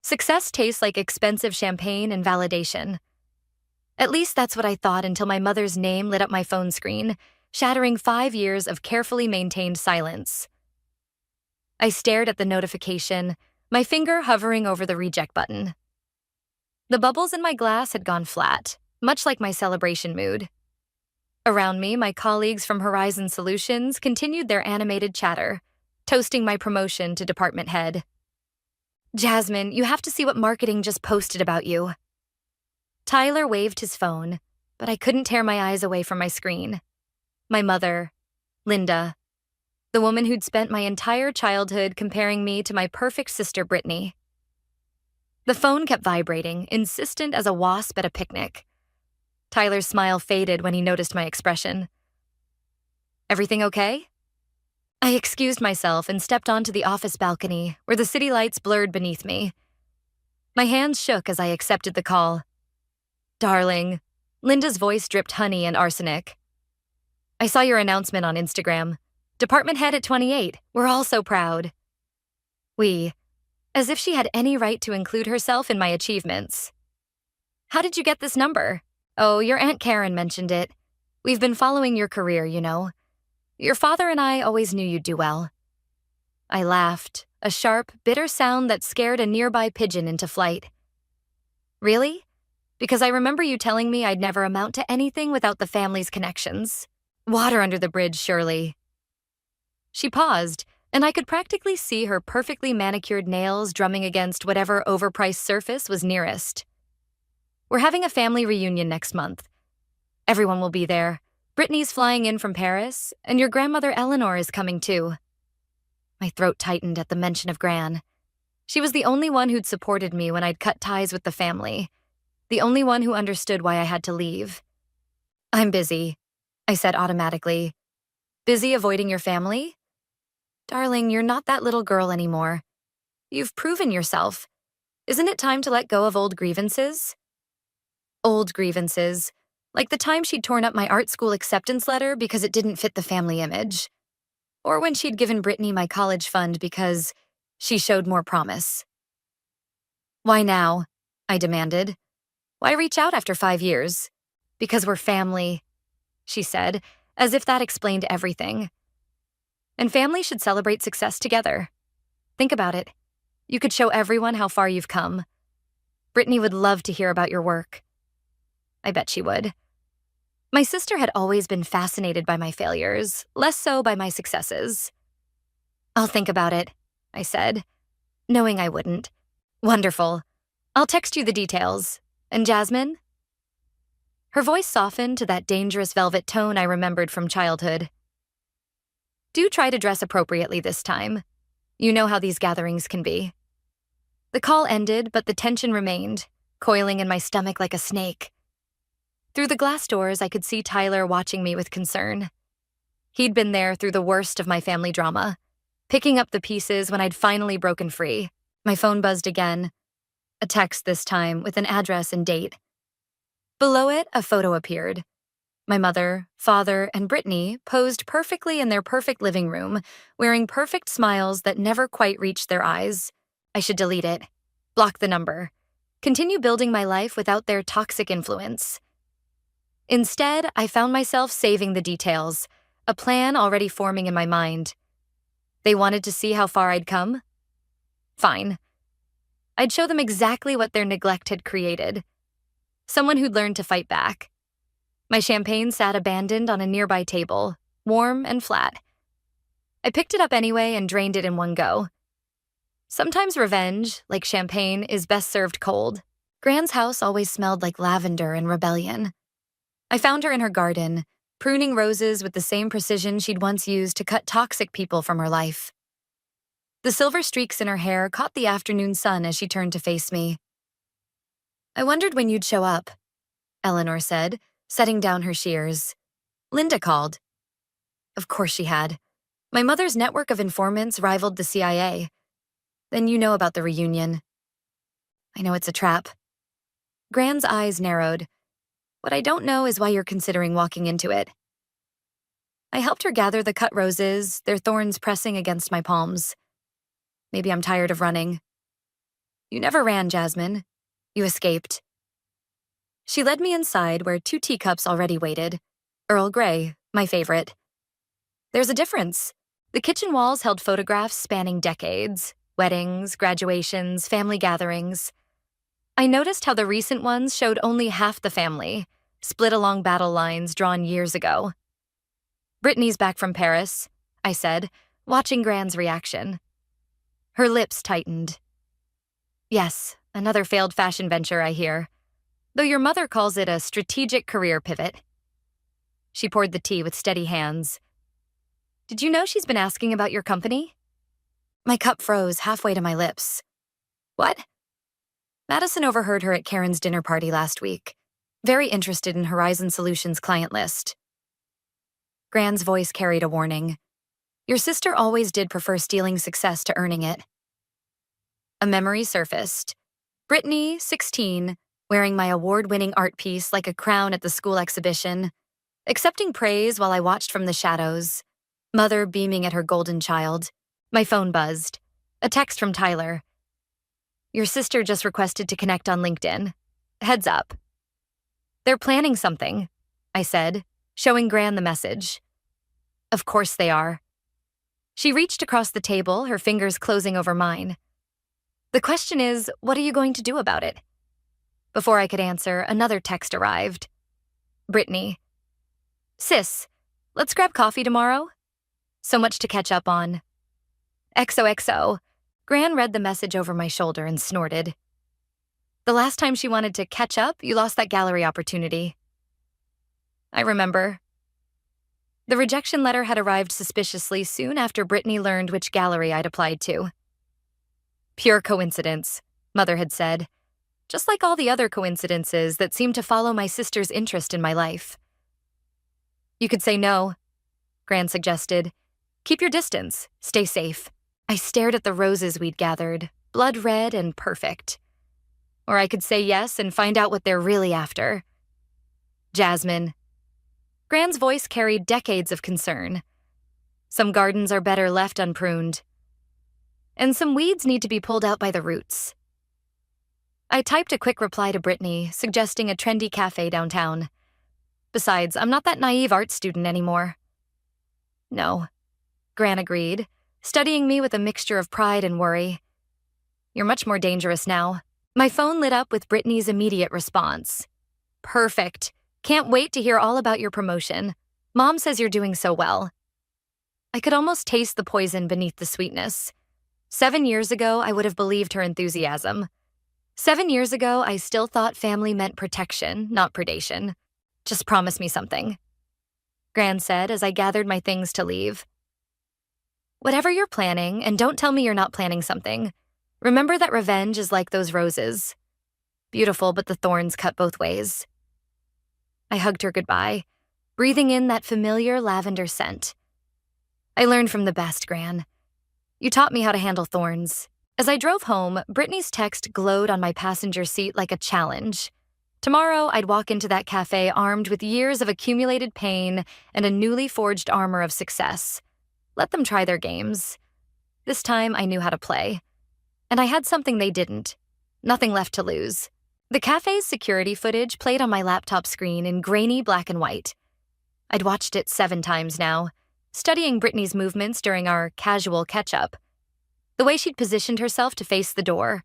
Success tastes like expensive champagne and validation. At least that's what I thought until my mother's name lit up my phone screen, shattering 5 years of carefully maintained silence. I stared at the notification, my finger hovering over the reject button. The bubbles in my glass had gone flat, much like my celebration mood. Around me, my colleagues from Horizon Solutions continued their animated chatter, toasting my promotion to department head. "Jasmine, you have to see what marketing just posted about you." Tyler waved his phone, but I couldn't tear my eyes away from my screen. My mother, Linda, the woman who'd spent my entire childhood comparing me to my perfect sister Brittany. The phone kept vibrating, insistent as a wasp at a picnic. Tyler's smile faded when he noticed my expression. "Everything okay?" I excused myself and stepped onto the office balcony, where the city lights blurred beneath me. My hands shook as I accepted the call. "Darling," Linda's voice dripped honey and arsenic. "I saw your announcement on Instagram. Department head at 28. We're all so proud." We, as if she had any right to include herself in my achievements. "How did you get this number?" "Oh, your Aunt Karen mentioned it. We've been following your career, you know. Your father and I always knew you'd do well." I laughed, a sharp, bitter sound that scared a nearby pigeon into flight. "Really? Because I remember you telling me I'd never amount to anything without the family's connections. Water under the bridge, surely." She paused, and I could practically see her perfectly manicured nails drumming against whatever overpriced surface was nearest. "We're having a family reunion next month. Everyone will be there. Brittany's flying in from Paris, and your grandmother Eleanor is coming too." My throat tightened at the mention of Gran. She was the only one who'd supported me when I'd cut ties with the family, the only one who understood why I had to leave. "I'm busy," I said automatically. "Busy avoiding your family?" "Darling, you're not that little girl anymore. You've proven yourself. Isn't it time to let go of old grievances?" Old grievances, like the time she'd torn up my art school acceptance letter because it didn't fit the family image. Or when she'd given Brittany my college fund because she showed more promise. "Why now?" I demanded. "Why reach out after 5 years?" "Because we're family," she said, as if that explained everything. "And family should celebrate success together. Think about it. You could show everyone how far you've come. Brittany would love to hear about your work." I bet she would. My sister had always been fascinated by my failures, less so by my successes. "I'll think about it," I said, knowing I wouldn't. "Wonderful. I'll text you the details. And Jasmine?" Her voice softened to that dangerous velvet tone I remembered from childhood. "Do try to dress appropriately this time. You know how these gatherings can be." The call ended, but the tension remained, coiling in my stomach like a snake. Through the glass doors, I could see Tyler watching me with concern. He'd been there through the worst of my family drama, picking up the pieces when I'd finally broken free. My phone buzzed again. A text this time, with an address and date. Below it, a photo appeared. My mother, father, and Brittany posed perfectly in their perfect living room, wearing perfect smiles that never quite reached their eyes. I should delete it. Block the number. Continue building my life without their toxic influence. Instead, I found myself saving the details, a plan already forming in my mind. They wanted to see how far I'd come? Fine. I'd show them exactly what their neglect had created. Someone who'd learned to fight back. My champagne sat abandoned on a nearby table, warm and flat. I picked it up anyway and drained it in one go. Sometimes revenge, like champagne, is best served cold. Gran's house always smelled like lavender and rebellion. I found her in her garden, pruning roses with the same precision she'd once used to cut toxic people from her life. The silver streaks in her hair caught the afternoon sun as she turned to face me. "I wondered when you'd show up," Eleanor said, setting down her shears. "Linda called." Of course she had. My mother's network of informants rivaled the CIA. Then you know about the reunion. I know it's a trap. Gran's eyes narrowed. What I don't know is why you're considering walking into it. I helped her gather the cut roses, their thorns pressing against my palms. Maybe I'm tired of running. You never ran, Jasmine. You escaped. She led me inside where 2 teacups already waited. Earl Grey, my favorite. There's a difference. The kitchen walls held photographs spanning decades, weddings, graduations, family gatherings. I noticed how the recent ones showed only half the family, split along battle lines drawn years ago. Brittany's back from Paris, I said, watching Gran's reaction. Her lips tightened. Yes, another failed fashion venture, I hear. Though your mother calls it a strategic career pivot. She poured the tea with steady hands. Did you know she's been asking about your company? My cup froze halfway to my lips. What? Madison overheard her at Karen's dinner party last week. Very interested in Horizon Solutions' client list. Gran's voice carried a warning. Your sister always did prefer stealing success to earning it. A memory surfaced. Brittany, 16, wearing my award-winning art piece like a crown at the school exhibition, accepting praise while I watched from the shadows, mother beaming at her golden child. My phone buzzed. A text from Tyler. Your sister just requested to connect on LinkedIn. Heads up. They're planning something, I said, showing Gran the message. Of course they are. She reached across the table, her fingers closing over mine. The question is, what are you going to do about it? Before I could answer, another text arrived. Brittany. Sis, let's grab coffee tomorrow? So much to catch up on. XOXO. Gran read the message over my shoulder and snorted. The last time she wanted to catch up, you lost that gallery opportunity. I remember. The rejection letter had arrived suspiciously soon after Brittany learned which gallery I'd applied to. Pure coincidence, Mother had said, just like all the other coincidences that seemed to follow my sister's interest in my life. You could say no, Gran suggested. Keep your distance, stay safe. I stared at the roses we'd gathered, blood red and perfect. Or I could say yes and find out what they're really after. Jasmine. Gran's voice carried decades of concern. Some gardens are better left unpruned. And some weeds need to be pulled out by the roots. I typed a quick reply to Brittany, suggesting a trendy cafe downtown. Besides, I'm not that naive art student anymore. No, Gran agreed, studying me with a mixture of pride and worry. You're much more dangerous now. My phone lit up with Brittany's immediate response. Perfect. Can't wait to hear all about your promotion. Mom says you're doing so well. I could almost taste the poison beneath the sweetness. 7 years ago, I would have believed her enthusiasm. 7 years ago, I still thought family meant protection, not predation. Just promise me something, Gran said as I gathered my things to leave. Whatever you're planning, and don't tell me you're not planning something, remember that revenge is like those roses. Beautiful, but the thorns cut both ways. I hugged her goodbye, breathing in that familiar lavender scent. I learned from the best, Gran. You taught me how to handle thorns. As I drove home, Brittany's text glowed on my passenger seat like a challenge. Tomorrow, I'd walk into that cafe armed with years of accumulated pain and a newly forged armor of success. Let them try their games. This time, I knew how to play. And I had something they didn't. Nothing left to lose. The cafe's security footage played on my laptop screen in grainy black and white. I'd watched it 7 times now, studying Brittany's movements during our casual catch-up. The way she'd positioned herself to face the door.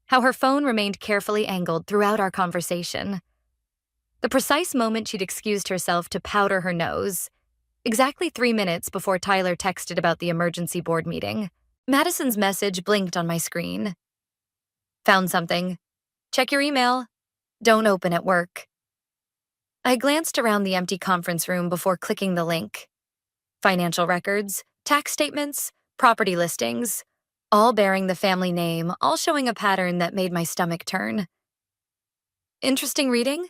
How her phone remained carefully angled throughout our conversation. The precise moment she'd excused herself to powder her nose. Exactly 3 minutes before Tyler texted about the emergency board meeting. Madison's message blinked on my screen. Found something. Check your email. Don't open at work. I glanced around the empty conference room before clicking the link. Financial records, tax statements, property listings, all bearing the family name, all showing a pattern that made my stomach turn. Interesting reading?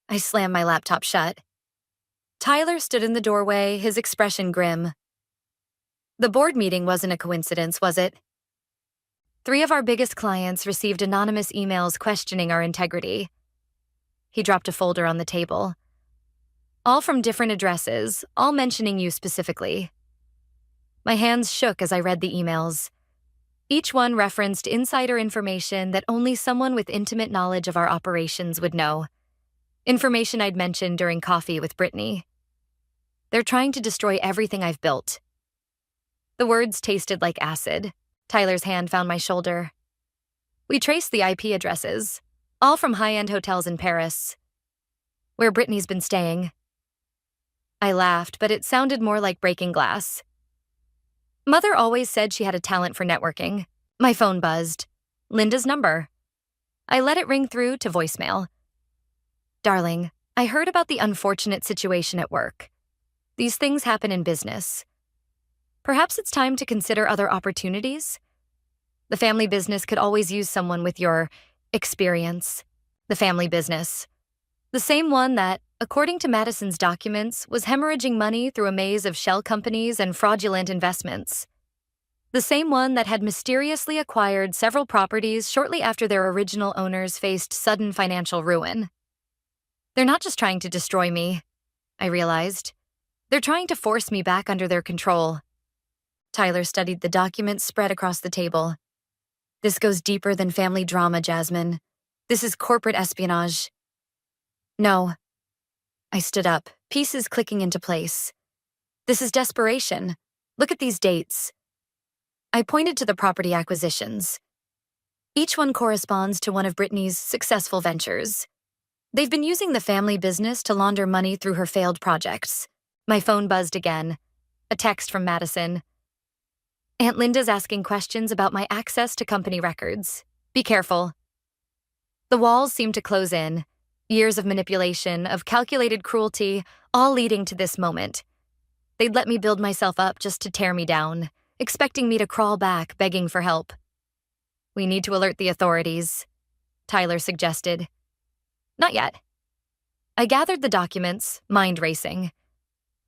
I slammed my laptop shut. Tyler stood in the doorway, his expression grim. The board meeting wasn't a coincidence, was it? 3 of our biggest clients received anonymous emails questioning our integrity. He dropped a folder on the table. All from different addresses, all mentioning you specifically. My hands shook as I read the emails. Each one referenced insider information that only someone with intimate knowledge of our operations would know. Information I'd mentioned during coffee with Brittany. They're trying to destroy everything I've built. The words tasted like acid. Tyler's hand found my shoulder. We traced the IP addresses, all from high-end hotels in Paris, where Brittany's been staying. I laughed, but it sounded more like breaking glass. Mother always said she had a talent for networking. My phone buzzed. Linda's number. I let it ring through to voicemail. Darling, I heard about the unfortunate situation at work. These things happen in business. Perhaps it's time to consider other opportunities? The family business could always use someone with your experience. The family business. The same one that, according to Madison's documents, was hemorrhaging money through a maze of shell companies and fraudulent investments. The same one that had mysteriously acquired several properties shortly after their original owners faced sudden financial ruin. They're not just trying to destroy me, I realized. They're trying to force me back under their control. Tyler studied the documents spread across the table. This goes deeper than family drama, Jasmine. This is corporate espionage. No. I stood up, pieces clicking into place. This is desperation. Look at these dates. I pointed to the property acquisitions. Each one corresponds to one of Brittany's successful ventures. They've been using the family business to launder money through her failed projects. My phone buzzed again. A text from Madison. Aunt Linda's asking questions about my access to company records. Be careful. The walls seemed to close in. Years of manipulation, of calculated cruelty, all leading to this moment. They'd let me build myself up just to tear me down, expecting me to crawl back, begging for help. We need to alert the authorities, Tyler suggested. Not yet. I gathered the documents, mind racing.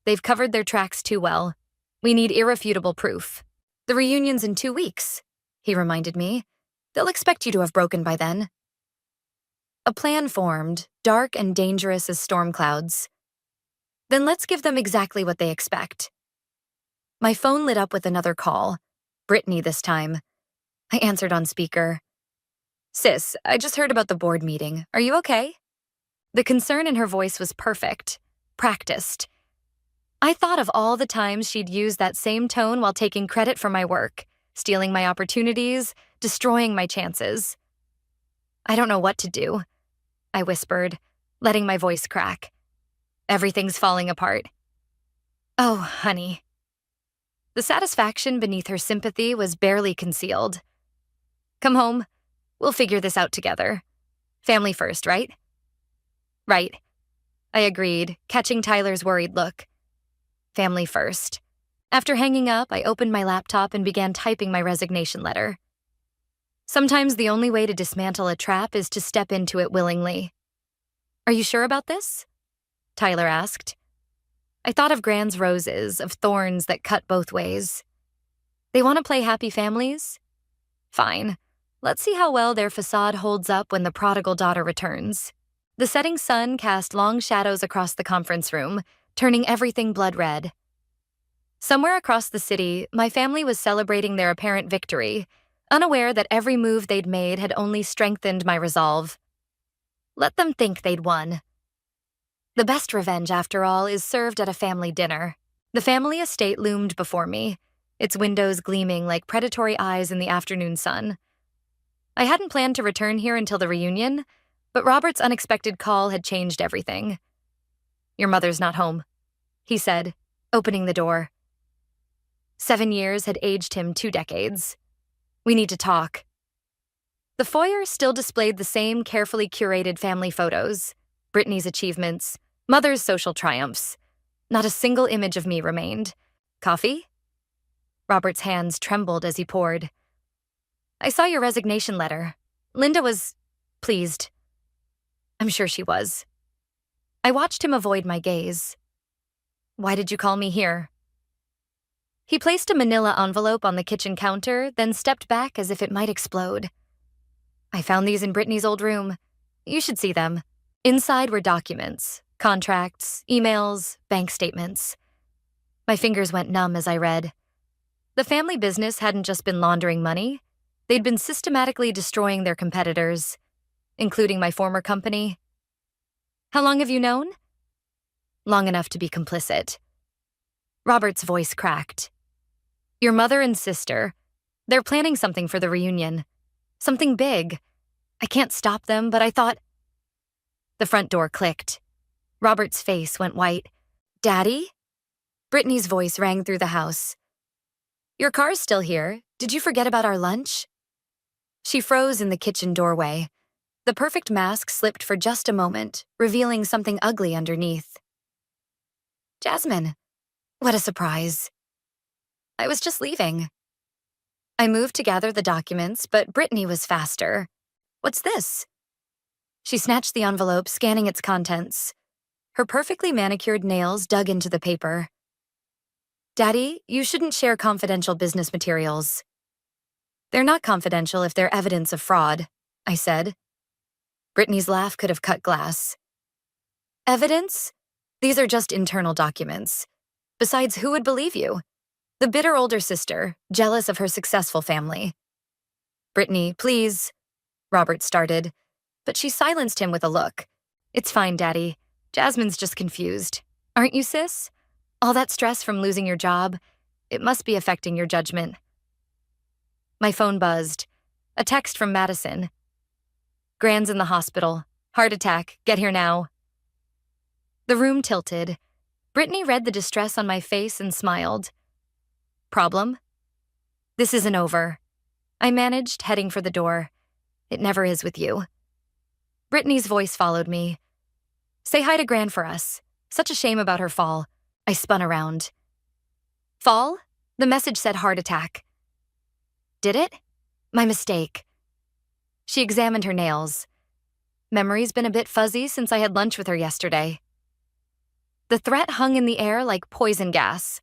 They've covered their tracks too well. We need irrefutable proof. The reunion's in 2 weeks, he reminded me. They'll expect you to have broken by then. A plan formed, dark and dangerous as storm clouds. Then let's give them exactly what they expect. My phone lit up with another call. Brittany this time. I answered on speaker. Sis, I just heard about the board meeting. Are you okay? The concern in her voice was perfect, practiced. I thought of all the times she'd used that same tone while taking credit for my work, stealing my opportunities, destroying my chances. I don't know what to do, I whispered, letting my voice crack. Everything's falling apart. Oh, honey. The satisfaction beneath her sympathy was barely concealed. Come home. We'll figure this out together. Family first, right? Right. I agreed, catching Tyler's worried look. Family first. After hanging up, I opened my laptop and began typing my resignation letter. Sometimes the only way to dismantle a trap is to step into it willingly. Are you sure about this? Tyler asked. I thought of Gran's roses, of thorns that cut both ways. They want to play happy families? Fine. Let's see how well their facade holds up when the prodigal daughter returns. The setting sun cast long shadows across the conference room, turning everything blood red. Somewhere across the city, my family was celebrating their apparent victory, unaware that every move they'd made had only strengthened my resolve. Let them think they'd won. The best revenge, after all, is served at a family dinner. The family estate loomed before me, its windows gleaming like predatory eyes in the afternoon sun. I hadn't planned to return here until the reunion, but Robert's unexpected call had changed everything. Your mother's not home, he said, opening the door. 7 years had aged him 2 decades. We need to talk. The foyer still displayed the same carefully curated family photos, Brittany's achievements, Mother's social triumphs. Not a single image of me remained. Coffee? Robert's hands trembled as he poured. I saw your resignation letter. Linda was pleased. I'm sure she was. I watched him avoid my gaze. Why did you call me here? He placed a manila envelope on the kitchen counter, then stepped back as if it might explode. I found these in Brittany's old room. You should see them. Inside were documents, contracts, emails, bank statements. My fingers went numb as I read. The family business hadn't just been laundering money, They'd been systematically destroying their competitors, including my former company. How long have you known? Long enough to be complicit. Robert's voice cracked. Your mother and sister, they're planning something for the reunion. Something big. I can't stop them, but I thought... The front door clicked. Robert's face went white. Daddy? Brittany's voice rang through the house. Your car's still here. Did you forget about our lunch? She froze in the kitchen doorway. The perfect mask slipped for just a moment, revealing something ugly underneath. Jasmine, what a surprise. I was just leaving. I moved to gather the documents, but Brittany was faster. What's this? She snatched the envelope, scanning its contents. Her perfectly manicured nails dug into the paper. Daddy, you shouldn't share confidential business materials. They're not confidential if they're evidence of fraud, I said. Brittany's laugh could have cut glass. Evidence? These are just internal documents. Besides, who would believe you? The bitter older sister, jealous of her successful family. Brittany, please, Robert started, but she silenced him with a look. It's fine, Daddy. Jasmine's just confused. Aren't you, sis? All that stress from losing your job, it must be affecting your judgment. My phone buzzed. A text from Madison. Gran's in the hospital. Heart attack. Get here now. The room tilted. Brittany read the distress on my face and smiled. Problem? This isn't over. I managed, heading for the door. It never is with you. Brittany's voice followed me. Say hi to Gran for us. Such a shame about her fall. I spun around. Fall? The message said heart attack. Did it? My mistake. She examined her nails. Memory's been a bit fuzzy since I had lunch with her yesterday. The threat hung in the air like poison gas.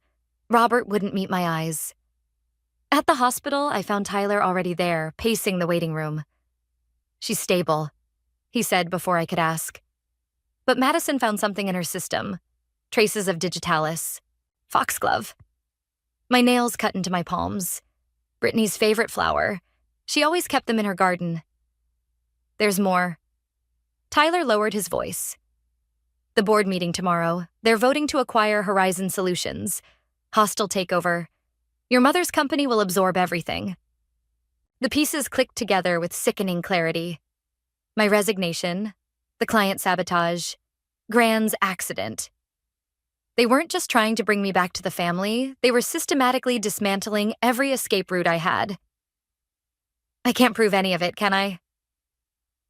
Robert wouldn't meet my eyes. At the hospital, I found Tyler already there, pacing the waiting room. She's stable, he said before I could ask. But Madison found something in her system. Traces of digitalis. Foxglove. My nails cut into my palms. Brittany's favorite flower. She always kept them in her garden. There's more. Tyler lowered his voice. The board meeting tomorrow. They're voting to acquire Horizon Solutions. Hostile takeover. Your mother's company will absorb everything. The pieces clicked together with sickening clarity. My resignation, the client sabotage, Gran's accident. They weren't just trying to bring me back to the family, they were systematically dismantling every escape route I had. I can't prove any of it, can I?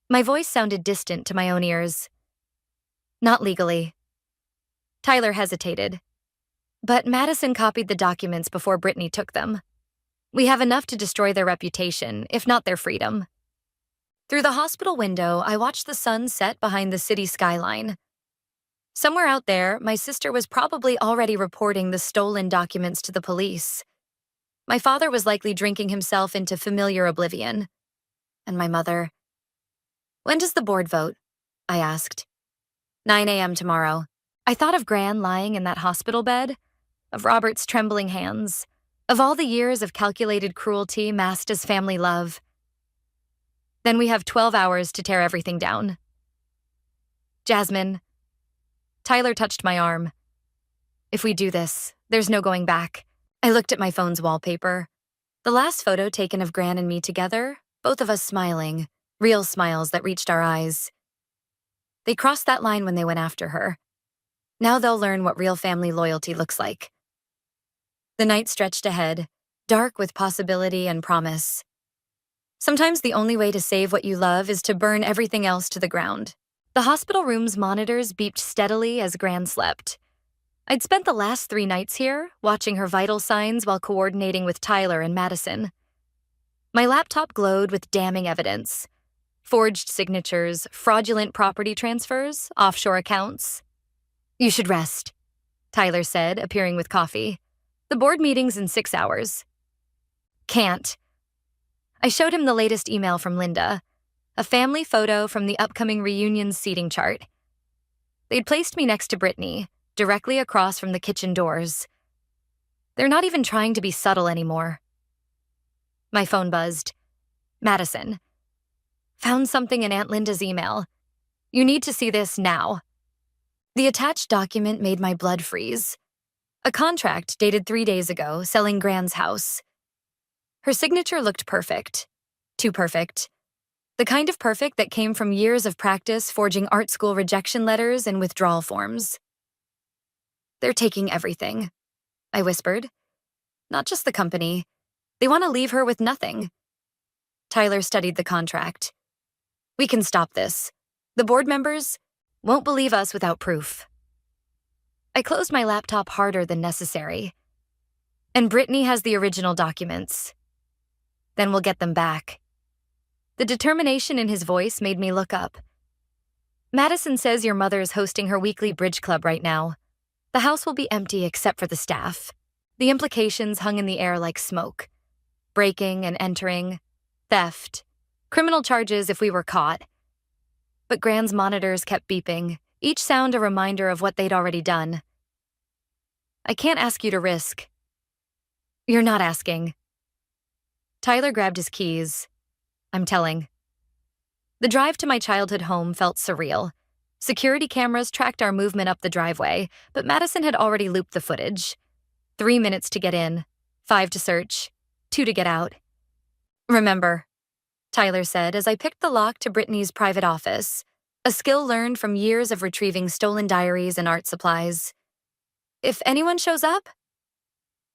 My voice sounded distant to my own ears. Not legally. Tyler hesitated. But Madison copied the documents before Brittany took them. We have enough to destroy their reputation, if not their freedom. Through the hospital window, I watched the sun set behind the city skyline. Somewhere out there, my sister was probably already reporting the stolen documents to the police. My father was likely drinking himself into familiar oblivion. And my mother... When does the board vote? I asked. 9 a.m. tomorrow. I thought of Gran lying in that hospital bed, of Robert's trembling hands, of all the years of calculated cruelty masked as family love. Then we have 12 hours to tear everything down. Jasmine. Tyler touched my arm. If we do this, there's no going back. I looked at my phone's wallpaper. The last photo taken of Gran and me together, both of us smiling, real smiles that reached our eyes. They crossed that line when they went after her. Now they'll learn what real family loyalty looks like. The night stretched ahead, dark with possibility and promise. Sometimes the only way to save what you love is to burn everything else to the ground. The hospital room's monitors beeped steadily as Gran slept. I'd spent the last 3 nights here, watching her vital signs while coordinating with Tyler and Madison. My laptop glowed with damning evidence. Forged signatures, fraudulent property transfers, offshore accounts. You should rest, Tyler said, appearing with coffee. The board meeting's in 6 hours. Can't. I showed him the latest email from Linda, a family photo from the upcoming reunion's seating chart. They'd placed me next to Brittany, directly across from the kitchen doors. They're not even trying to be subtle anymore. My phone buzzed. Madison. Found something in Aunt Linda's email. You need to see this now. The attached document made my blood freeze. A contract dated 3 days ago selling Gran's house. Her signature looked perfect. Too perfect. The kind of perfect that came from years of practice forging art school rejection letters and withdrawal forms. They're taking everything, I whispered. Not just the company. They want to leave her with nothing. Tyler studied the contract. We can stop this. The board members won't believe us without proof. I closed my laptop harder than necessary. And Brittany has the original documents. Then we'll get them back. The determination in his voice made me look up. Madison says your mother is hosting her weekly bridge club right now. The house will be empty except for the staff. The implications hung in the air like smoke. Breaking and entering, theft, criminal charges if we were caught. But Gran's monitors kept beeping, each sound a reminder of what they'd already done. I can't ask you to risk. You're not asking. Tyler grabbed his keys. I'm telling. The drive to my childhood home felt surreal. Security cameras tracked our movement up the driveway, but Madison had already looped the footage. 3 minutes to get in, 5 to search, 2 to get out. Remember, Tyler said as I picked the lock to Brittany's private office, a skill learned from years of retrieving stolen diaries and art supplies. If anyone shows up?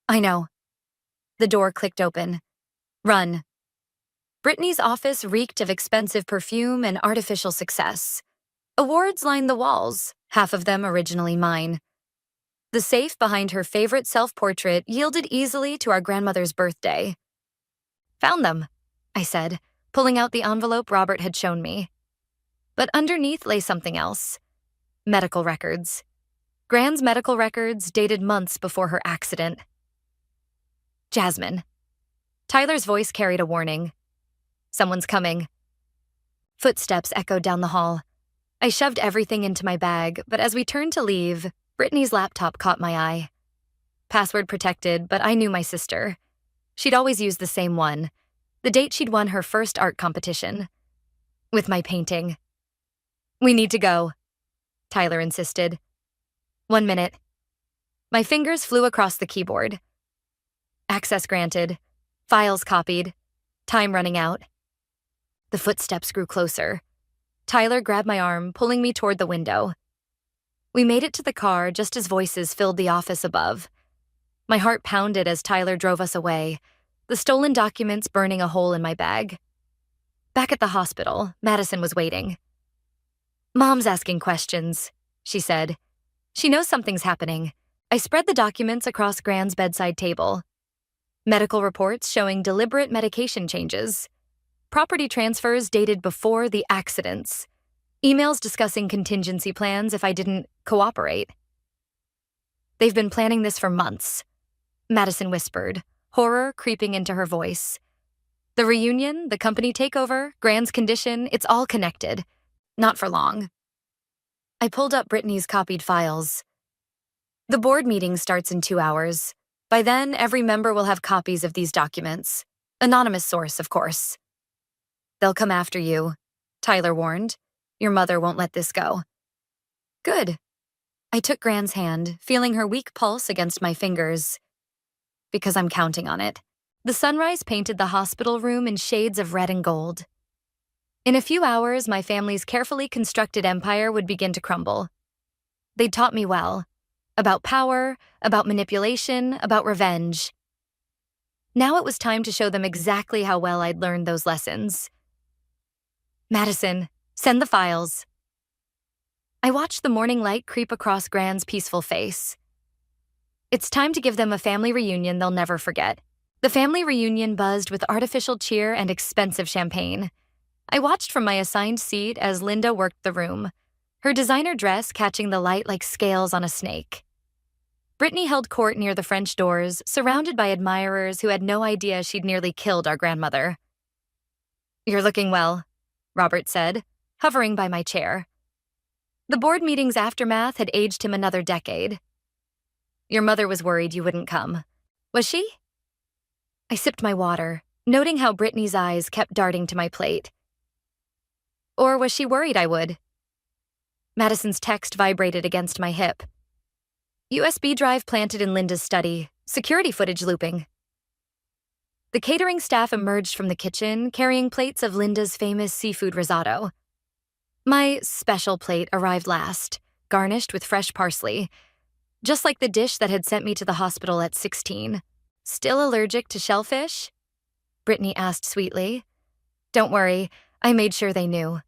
I know. The door clicked open. Run. Brittany's office reeked of expensive perfume and artificial success. Awards lined the walls, half of them originally mine. The safe behind her favorite self-portrait yielded easily to our grandmother's birthday. Found them, I said, pulling out the envelope Robert had shown me. But underneath lay something else. Medical records. Gran's medical records dated months before her accident. Jasmine. Tyler's voice carried a warning. Someone's coming. Footsteps echoed down the hall. I shoved everything into my bag, but as we turned to leave, Brittany's laptop caught my eye. Password protected, but I knew my sister. She'd always used the same one, the date she'd won her first art competition. With my painting. We need to go, Tyler insisted. 1 minute. My fingers flew across the keyboard. Access granted. Files copied. Time running out. The footsteps grew closer. Tyler grabbed my arm, pulling me toward the window. We made it to the car just as voices filled the office above. My heart pounded as Tyler drove us away, the stolen documents burning a hole in my bag. Back at the hospital, Madison was waiting. Mom's asking questions, she said. She knows something's happening. I spread the documents across Gran's bedside table. Medical reports showing deliberate medication changes. Property transfers dated before the accidents. Emails discussing contingency plans if I didn't cooperate. They've been planning this for months, Madison whispered, horror creeping into her voice. The reunion, the company takeover, Gran's condition, it's all connected. Not for long. I pulled up Brittany's copied files. The board meeting starts in 2 hours. By then, every member will have copies of these documents. Anonymous source, of course. They'll come after you, Tyler warned. Your mother won't let this go. Good. I took Gran's hand, feeling her weak pulse against my fingers. Because I'm counting on it. The sunrise painted the hospital room in shades of red and gold. In a few hours, my family's carefully constructed empire would begin to crumble. They'd taught me well. About power, about manipulation, about revenge. Now it was time to show them exactly how well I'd learned those lessons. Madison, send the files. I watched the morning light creep across Gran's peaceful face. It's time to give them a family reunion they'll never forget. The family reunion buzzed with artificial cheer and expensive champagne. I watched from my assigned seat as Linda worked the room, her designer dress catching the light like scales on a snake. Brittany held court near the French doors, surrounded by admirers who had no idea she'd nearly killed our grandmother. You're looking well, Robert said, hovering by my chair. The board meeting's aftermath had aged him another decade. Your mother was worried you wouldn't come. Was she? I sipped my water, noting how Brittany's eyes kept darting to my plate. Or was she worried I would? Madison's text vibrated against my hip. USB drive planted in Linda's study, security footage looping. The catering staff emerged from the kitchen carrying plates of Linda's famous seafood risotto. My special plate arrived last, garnished with fresh parsley, just like the dish that had sent me to the hospital at 16. Still allergic to shellfish? Brittany asked sweetly. Don't worry, I made sure they knew.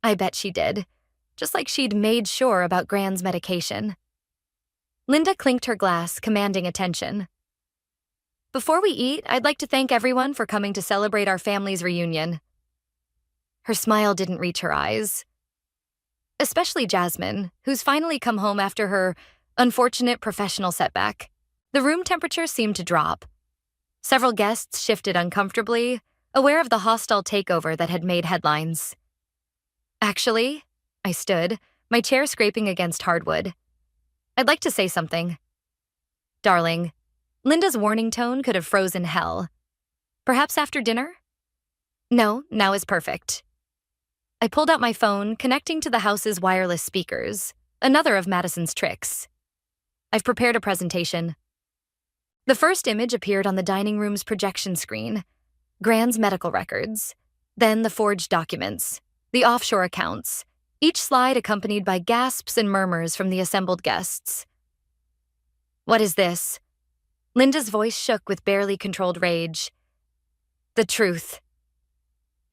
I bet she did, just like she'd made sure about Gran's medication. Linda clinked her glass, commanding attention. Before we eat, I'd like to thank everyone for coming to celebrate our family's reunion. Her smile didn't reach her eyes. Especially Jasmine, who's finally come home after her unfortunate professional setback. The room temperature seemed to drop. Several guests shifted uncomfortably, aware of the hostile takeover that had made headlines. Actually, I stood, my chair scraping against hardwood. I'd like to say something. Darling, Linda's warning tone could have frozen hell. Perhaps after dinner? No, now is perfect. I pulled out my phone, connecting to the house's wireless speakers, another of Madison's tricks. I've prepared a presentation. The first image appeared on the dining room's projection screen, Gran's medical records, then the forged documents, the offshore accounts, each slide accompanied by gasps and murmurs from the assembled guests. What is this? Linda's voice shook with barely controlled rage. The truth.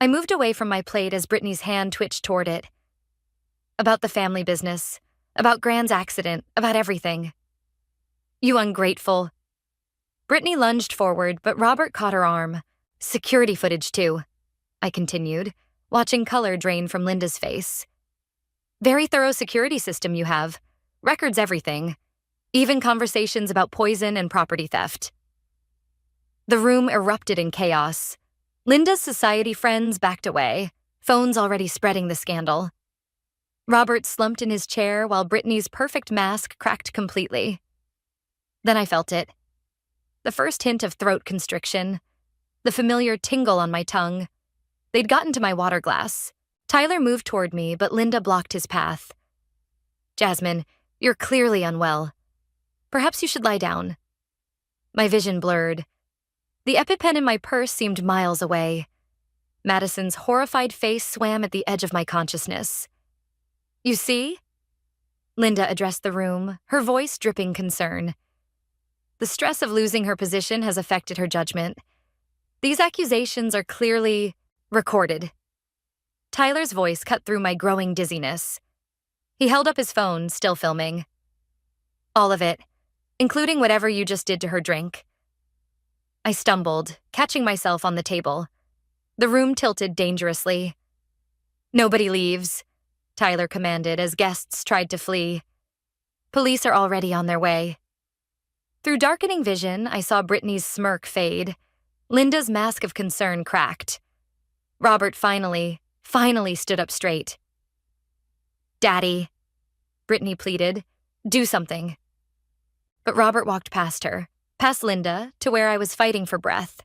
I moved away from my plate as Brittany's hand twitched toward it. About the family business, about Gran's accident, about everything. You ungrateful. Brittany lunged forward, but Robert caught her arm. Security footage, too, I continued, watching color drain from Linda's face. Very thorough security system you have. Records everything. Even conversations about poison and property theft. The room erupted in chaos. Linda's society friends backed away, phones already spreading the scandal. Robert slumped in his chair while Brittany's perfect mask cracked completely. Then I felt it. The first hint of throat constriction. The familiar tingle on my tongue. They'd gotten to my water glass. Tyler moved toward me, but Linda blocked his path. Jasmine, you're clearly unwell. Perhaps you should lie down. My vision blurred. The EpiPen in my purse seemed miles away. Madison's horrified face swam at the edge of my consciousness. You see? Linda addressed the room, her voice dripping concern. The stress of losing her position has affected her judgment. These accusations are clearly recorded. Tyler's voice cut through my growing dizziness. He held up his phone, still filming. All of it, including whatever you just did to her drink. I stumbled, catching myself on the table. The room tilted dangerously. Nobody leaves, Tyler commanded as guests tried to flee. Police are already on their way. Through darkening vision, I saw Brittany's smirk fade. Linda's mask of concern cracked. Robert finally stood up straight. Daddy, Brittany pleaded, do something. But Robert walked past her, past Linda, to where I was fighting for breath.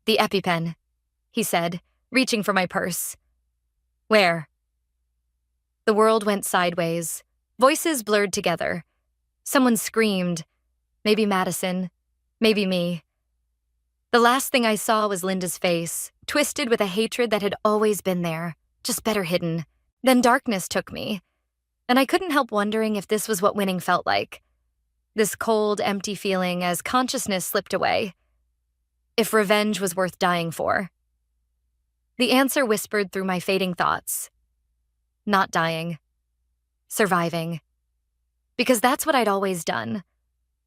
The EpiPen, he said, reaching for my purse. Where? The world went sideways. Voices blurred together. Someone screamed. Maybe Madison. Maybe me. The last thing I saw was Linda's face, twisted with a hatred that had always been there, just better hidden. Then darkness took me, and I couldn't help wondering if this was what winning felt like. This cold, empty feeling as consciousness slipped away. If revenge was worth dying for. The answer whispered through my fading thoughts. Not dying. Surviving. Because that's what I'd always done.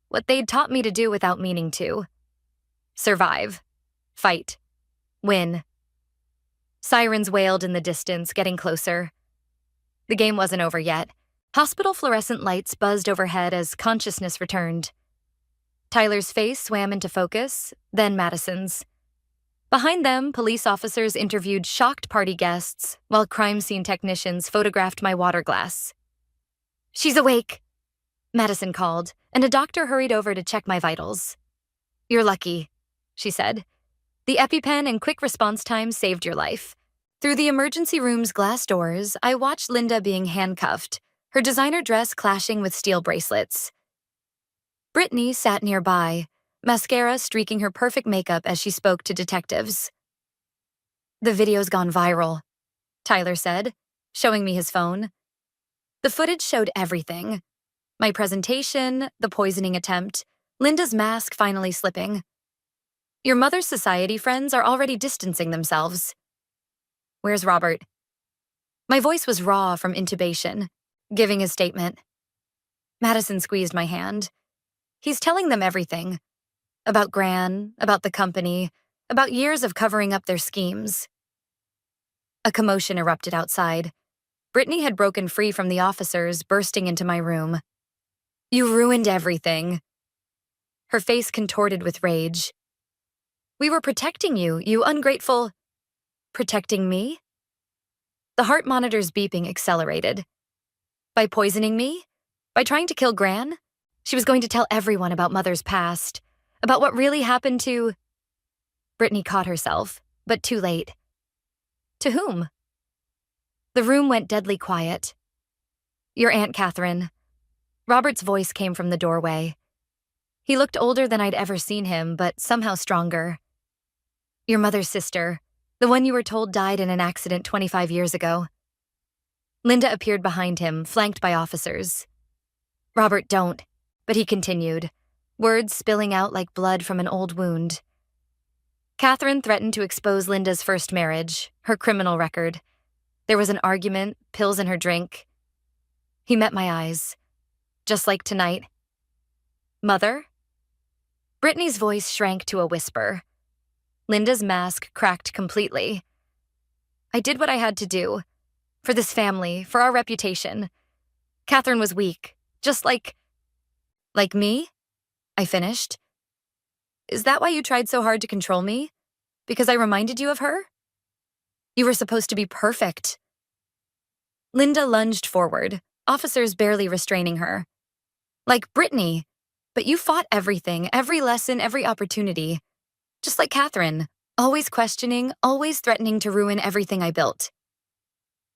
What they'd taught me to do without meaning to. Survive. Fight. Win. Sirens wailed in the distance, getting closer. The game wasn't over yet. Hospital fluorescent lights buzzed overhead as consciousness returned. Tyler's face swam into focus, then Madison's. Behind them, police officers interviewed shocked party guests, while crime scene technicians photographed my water glass. She's awake, Madison called, and a doctor hurried over to check my vitals. You're lucky, she said. The EpiPen and quick response time saved your life. Through the emergency room's glass doors, I watched Linda being handcuffed, her designer dress clashing with steel bracelets. Brittany sat nearby, mascara streaking her perfect makeup as she spoke to detectives. "The video's gone viral," Tyler said, showing me his phone. The footage showed everything. My presentation, the poisoning attempt, Linda's mask finally slipping. "Your mother's society friends are already distancing themselves." "Where's Robert?" My voice was raw from intubation, giving his statement. Madison squeezed my hand. "He's telling them everything. About Gran, about the company, about years of covering up their schemes." A commotion erupted outside. Brittany had broken free from the officers, bursting into my room. "You ruined everything." Her face contorted with rage. "We were protecting you, you ungrateful—" "Protecting me?" The heart monitor's beeping accelerated. By poisoning me? By trying to kill Gran? She was going to tell everyone about Mother's past, about what really happened to... Brittany caught herself, but too late. To whom? The room went deadly quiet. "Your Aunt Catherine." Robert's voice came from the doorway. He looked older than I'd ever seen him, but somehow stronger. "Your mother's sister, the one you were told died in an accident 25 years ago." Linda appeared behind him, flanked by officers. "Robert, don't," but he continued, words spilling out like blood from an old wound. Catherine threatened to expose Linda's first marriage, her criminal record. There was an argument, pills in her drink. He met my eyes. "Just like tonight." "Mother?" Brittany's voice shrank to a whisper. Linda's mask cracked completely. "I did what I had to do. For this family, for our reputation. Catherine was weak, just like... Like me?" I finished. "Is that why you tried so hard to control me? Because I reminded you of her? You were supposed to be perfect." Linda lunged forward, officers barely restraining her. "Like Brittany, but you fought everything, every lesson, every opportunity. Just like Catherine, always questioning, always threatening to ruin everything I built.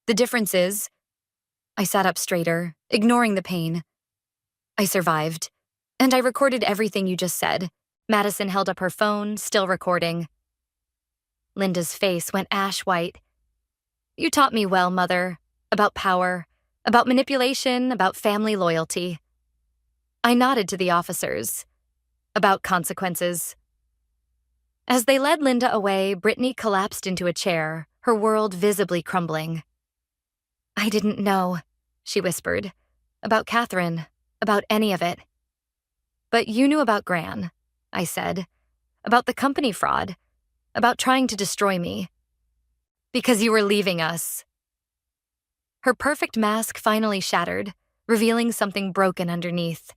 The difference is..." I sat up straighter, ignoring the pain. "I survived. And I recorded everything you just said." Madison held up her phone, still recording. Linda's face went ash white. "You taught me well, Mother. About power, about manipulation, about family loyalty." I nodded to the officers. "About consequences." As they led Linda away, Brittany collapsed into a chair, her world visibly crumbling. "I didn't know," she whispered. "About Catherine, about any of it." "But you knew about Gran," I said. "About the company fraud, about trying to destroy me." "Because you were leaving us." Her perfect mask finally shattered, revealing something broken underneath.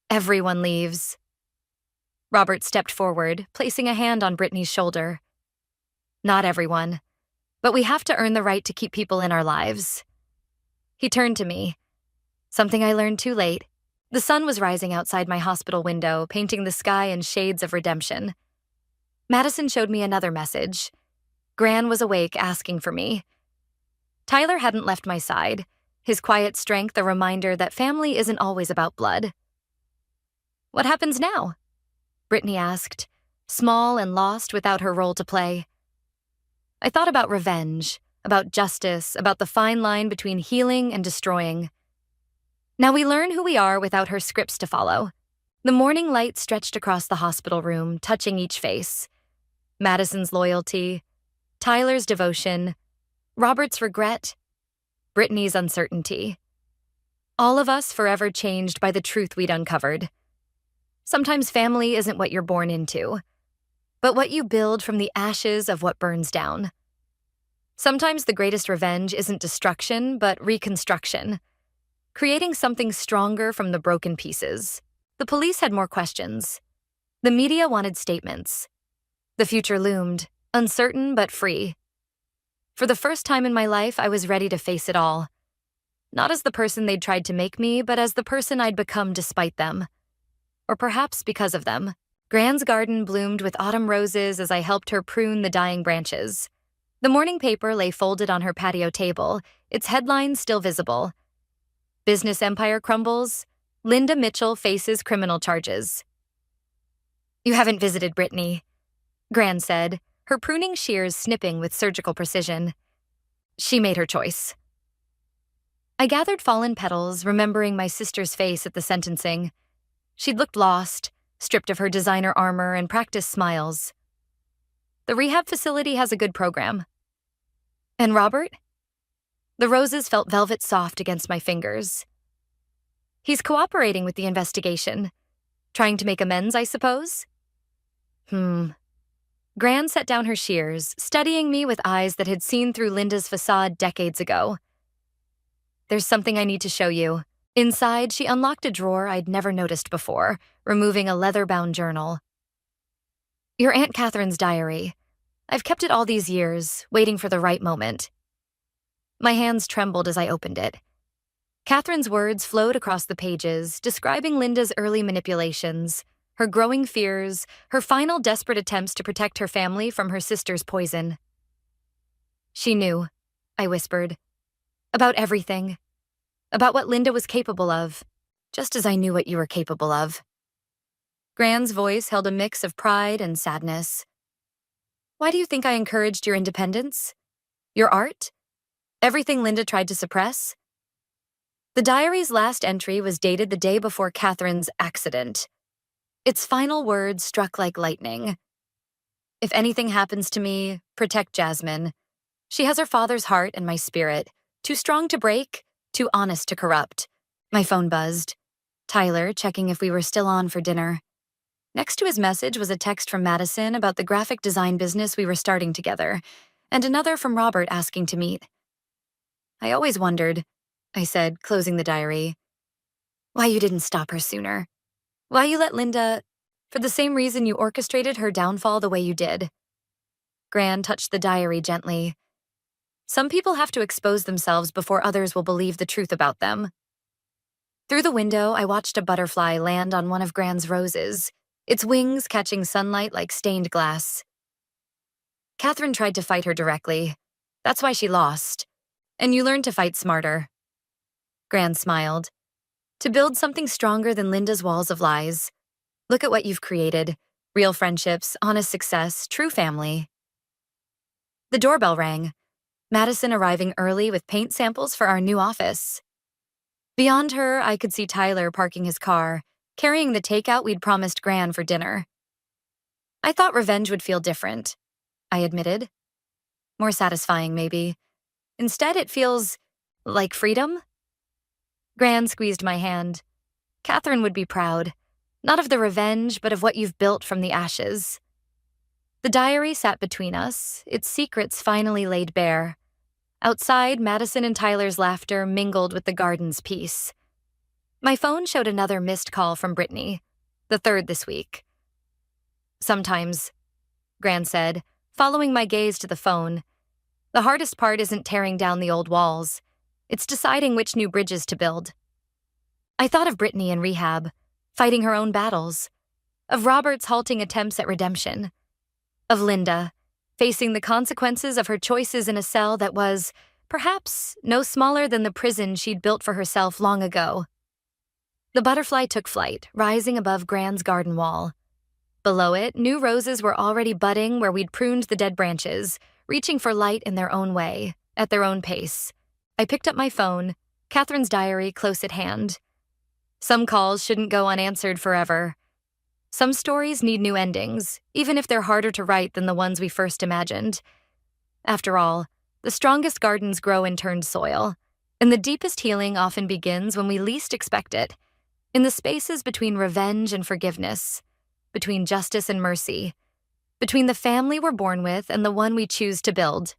"Everyone leaves." Robert stepped forward, placing a hand on Brittany's shoulder. "Not everyone, but we have to earn the right to keep people in our lives." He turned to me. Something I learned too late. The sun was rising outside my hospital window, painting the sky in shades of redemption. Madison showed me another message. Gran was awake, asking for me. Tyler hadn't left my side, his quiet strength a reminder that family isn't always about blood. "What happens now?" Brittany asked, small and lost without her role to play. I thought about revenge, about justice, about the fine line between healing and destroying. Now we learn who we are without her scripts to follow. The morning light stretched across the hospital room, touching each face. Madison's loyalty, Tyler's devotion, Robert's regret, Brittany's uncertainty. All of us forever changed by the truth we'd uncovered. Sometimes family isn't what you're born into, but what you build from the ashes of what burns down. Sometimes the greatest revenge isn't destruction, but reconstruction, creating something stronger from the broken pieces. The police had more questions. The media wanted statements. The future loomed, uncertain but free. For the first time in my life, I was ready to face it all. Not as the person they'd tried to make me, but as the person I'd become despite them. Or perhaps because of them. Gran's garden bloomed with autumn roses as I helped her prune the dying branches. The morning paper lay folded on her patio table, its headlines still visible. Business empire crumbles. Linda Mitchell faces criminal charges. "You haven't visited Brittany," Gran said, her pruning shears snipping with surgical precision. "She made her choice." I gathered fallen petals, remembering my sister's face at the sentencing. She'd looked lost, stripped of her designer armor and practiced smiles. "The rehab facility has a good program." "And Robert?" The roses felt velvet soft against my fingers. "He's cooperating with the investigation. Trying to make amends, I suppose?" Gran set down her shears, studying me with eyes that had seen through Linda's facade decades ago. "There's something I need to show you." Inside, she unlocked a drawer I'd never noticed before, removing a leather-bound journal. "Your Aunt Catherine's diary. I've kept it all these years, waiting for the right moment." My hands trembled as I opened it. Catherine's words flowed across the pages, describing Linda's early manipulations, her growing fears, her final desperate attempts to protect her family from her sister's poison. "She knew," I whispered. "About everything. About what Linda was capable of, just as I knew what you were capable of." Gran's voice held a mix of pride and sadness. "Why do you think I encouraged your independence? Your art? Everything Linda tried to suppress?" The diary's last entry was dated the day before Catherine's accident. Its final words struck like lightning. "If anything happens to me, protect Jasmine. She has her father's heart and my spirit, too strong to break, too honest to corrupt." My phone buzzed. Tyler, checking if we were still on for dinner. Next to his message was a text from Madison about the graphic design business we were starting together, and another from Robert asking to meet. "I always wondered," I said, closing the diary, "why you didn't stop her sooner. Why you let Linda, for the same reason you orchestrated her downfall the way you did." Gran touched the diary gently. "Some people have to expose themselves before others will believe the truth about them." Through the window, I watched a butterfly land on one of Gran's roses, its wings catching sunlight like stained glass. "Catherine tried to fight her directly. That's why she lost. And you learned to fight smarter." Gran smiled. "To build something stronger than Linda's walls of lies. Look at what you've created. Real friendships, honest success, true family." The doorbell rang. Madison arriving early with paint samples for our new office. Beyond her, I could see Tyler parking his car, carrying the takeout we'd promised Gran for dinner. "I thought revenge would feel different," I admitted. "More satisfying, maybe. Instead, it feels like freedom." Gran squeezed my hand. "Catherine would be proud. Not of the revenge, but of what you've built from the ashes." The diary sat between us, its secrets finally laid bare. Outside, Madison and Tyler's laughter mingled with the garden's peace. My phone showed another missed call from Brittany, the third this week. "Sometimes," Gran said, following my gaze to the phone. "The hardest part isn't tearing down the old walls. It's deciding which new bridges to build." I thought of Brittany in rehab, fighting her own battles, of Robert's halting attempts at redemption, of Linda, facing the consequences of her choices in a cell that was, perhaps, no smaller than the prison she'd built for herself long ago. The butterfly took flight, rising above Gran's garden wall. Below it, new roses were already budding where we'd pruned the dead branches, reaching for light in their own way, at their own pace. I picked up my phone, Catherine's diary close at hand. Some calls shouldn't go unanswered forever. Some stories need new endings, even if they're harder to write than the ones we first imagined. After all, the strongest gardens grow in turned soil, and the deepest healing often begins when we least expect it, in the spaces between revenge and forgiveness, between justice and mercy, between the family we're born with and the one we choose to build.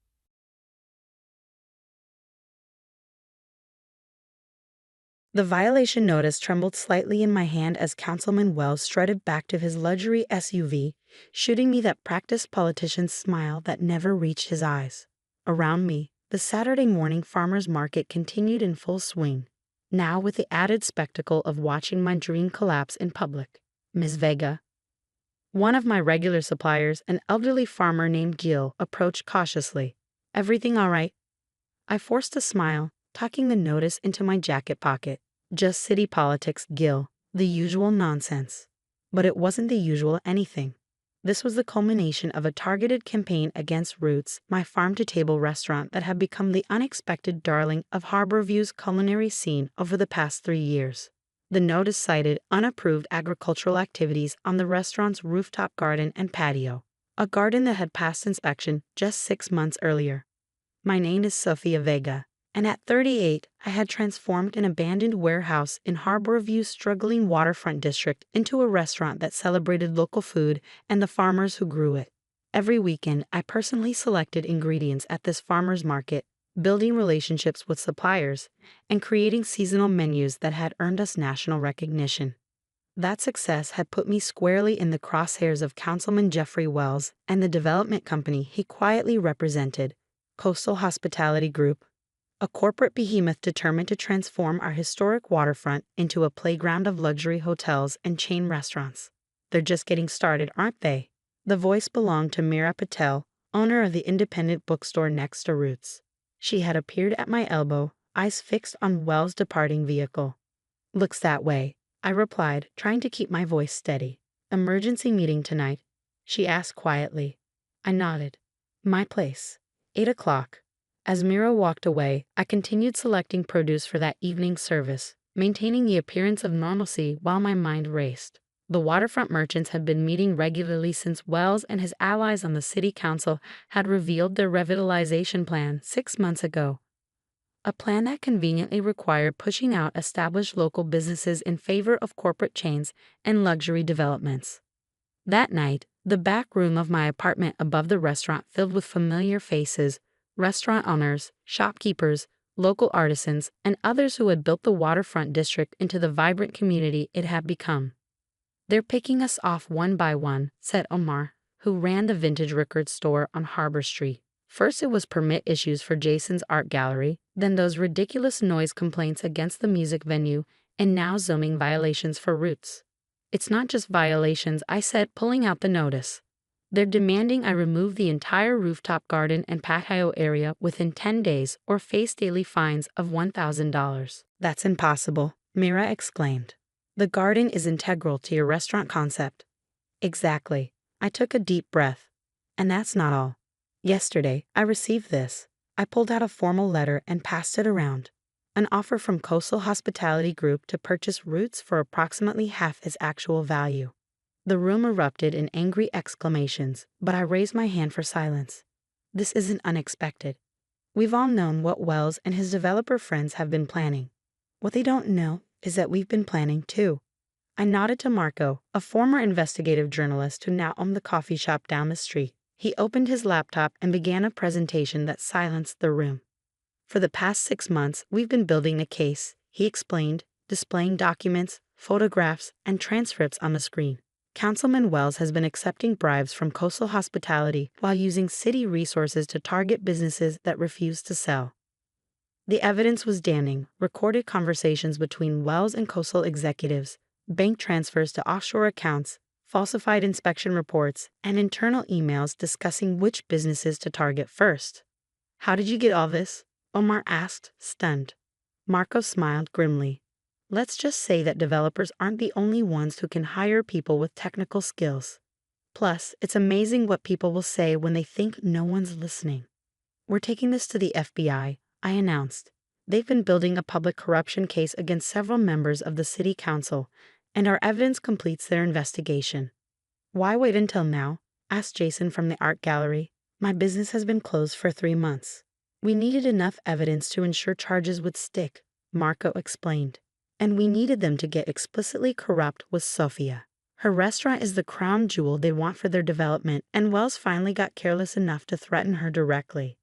The violation notice trembled slightly in my hand as Councilman Wells strutted back to his luxury SUV, shooting me that practiced politician's smile that never reached his eyes. Around me, the Saturday morning farmers market continued in full swing, now with the added spectacle of watching my dream collapse in public. Miss Vega. One of my regular suppliers, an elderly farmer named Gil, approached cautiously. Everything all right? I forced a smile, tucking the notice into my jacket pocket. Just city politics, Gil. The usual nonsense. But it wasn't the usual anything. This was the culmination of a targeted campaign against Roots, my farm-to-table restaurant that had become the unexpected darling of Harborview's culinary scene over the past 3 years. The notice cited unapproved agricultural activities on the restaurant's rooftop garden and patio, a garden that had passed inspection just 6 months earlier. My name is Sofia Vega, and at 38, I had transformed an abandoned warehouse in Harborview's struggling waterfront district into a restaurant that celebrated local food and the farmers who grew it. Every weekend, I personally selected ingredients at this farmer's market, building relationships with suppliers, and creating seasonal menus that had earned us national recognition. That success had put me squarely in the crosshairs of Councilman Jeffrey Wells and the development company he quietly represented, Coastal Hospitality Group, a corporate behemoth determined to transform our historic waterfront into a playground of luxury hotels and chain restaurants. They're just getting started, aren't they? The voice belonged to Meera Patel, owner of the independent bookstore next to Roots. She had appeared at my elbow, eyes fixed on Wells' departing vehicle. Looks that way, I replied, trying to keep my voice steady. Emergency meeting tonight? She asked quietly. I nodded. My place. 8 o'clock. As Mira walked away, I continued selecting produce for that evening's service, maintaining the appearance of normalcy while my mind raced. The waterfront merchants had been meeting regularly since Wells and his allies on the city council had revealed their revitalization plan 6 months ago. A plan that conveniently required pushing out established local businesses in favor of corporate chains and luxury developments. That night, the back room of my apartment above the restaurant filled with familiar faces, restaurant owners, shopkeepers, local artisans, and others who had built the waterfront district into the vibrant community it had become. They're picking us off one by one, said Omar, who ran the vintage record store on Harbor Street. First it was permit issues for Jason's art gallery, then those ridiculous noise complaints against the music venue, and now zoning violations for Roots. It's not just violations, I said, pulling out the notice. They're demanding I remove the entire rooftop garden and patio area within 10 days or face daily fines of $1,000. That's impossible, Mira exclaimed. The garden is integral to your restaurant concept. Exactly. I took a deep breath. And that's not all. Yesterday, I received this. I pulled out a formal letter and passed it around. An offer from Coastal Hospitality Group to purchase Roots for approximately half its actual value. The room erupted in angry exclamations, but I raised my hand for silence. This isn't unexpected. We've all known what Wells and his developer friends have been planning. What they don't know is that we've been planning too. I nodded to Marco, a former investigative journalist who now owned the coffee shop down the street. He opened his laptop and began a presentation that silenced the room. For the past 6 months, we've been building a case, he explained, displaying documents, photographs, and transcripts on the screen. Councilman Wells has been accepting bribes from Coastal Hospitality while using city resources to target businesses that refuse to sell. The evidence was damning: recorded conversations between Wells and Coastal executives, bank transfers to offshore accounts, falsified inspection reports, and internal emails discussing which businesses to target first. How did you get all this? Omar asked, stunned. Marco smiled grimly. Let's just say that developers aren't the only ones who can hire people with technical skills. Plus, it's amazing what people will say when they think no one's listening. We're taking this to the FBI, I announced. They've been building a public corruption case against several members of the city council, and our evidence completes their investigation. Why wait until now? Asked Jason from the art gallery. My business has been closed for 3 months. We needed enough evidence to ensure charges would stick, Marco explained. And we needed them to get explicitly corrupt with Sofia. Her restaurant is the crown jewel they want for their development, and Wells finally got careless enough to threaten her directly.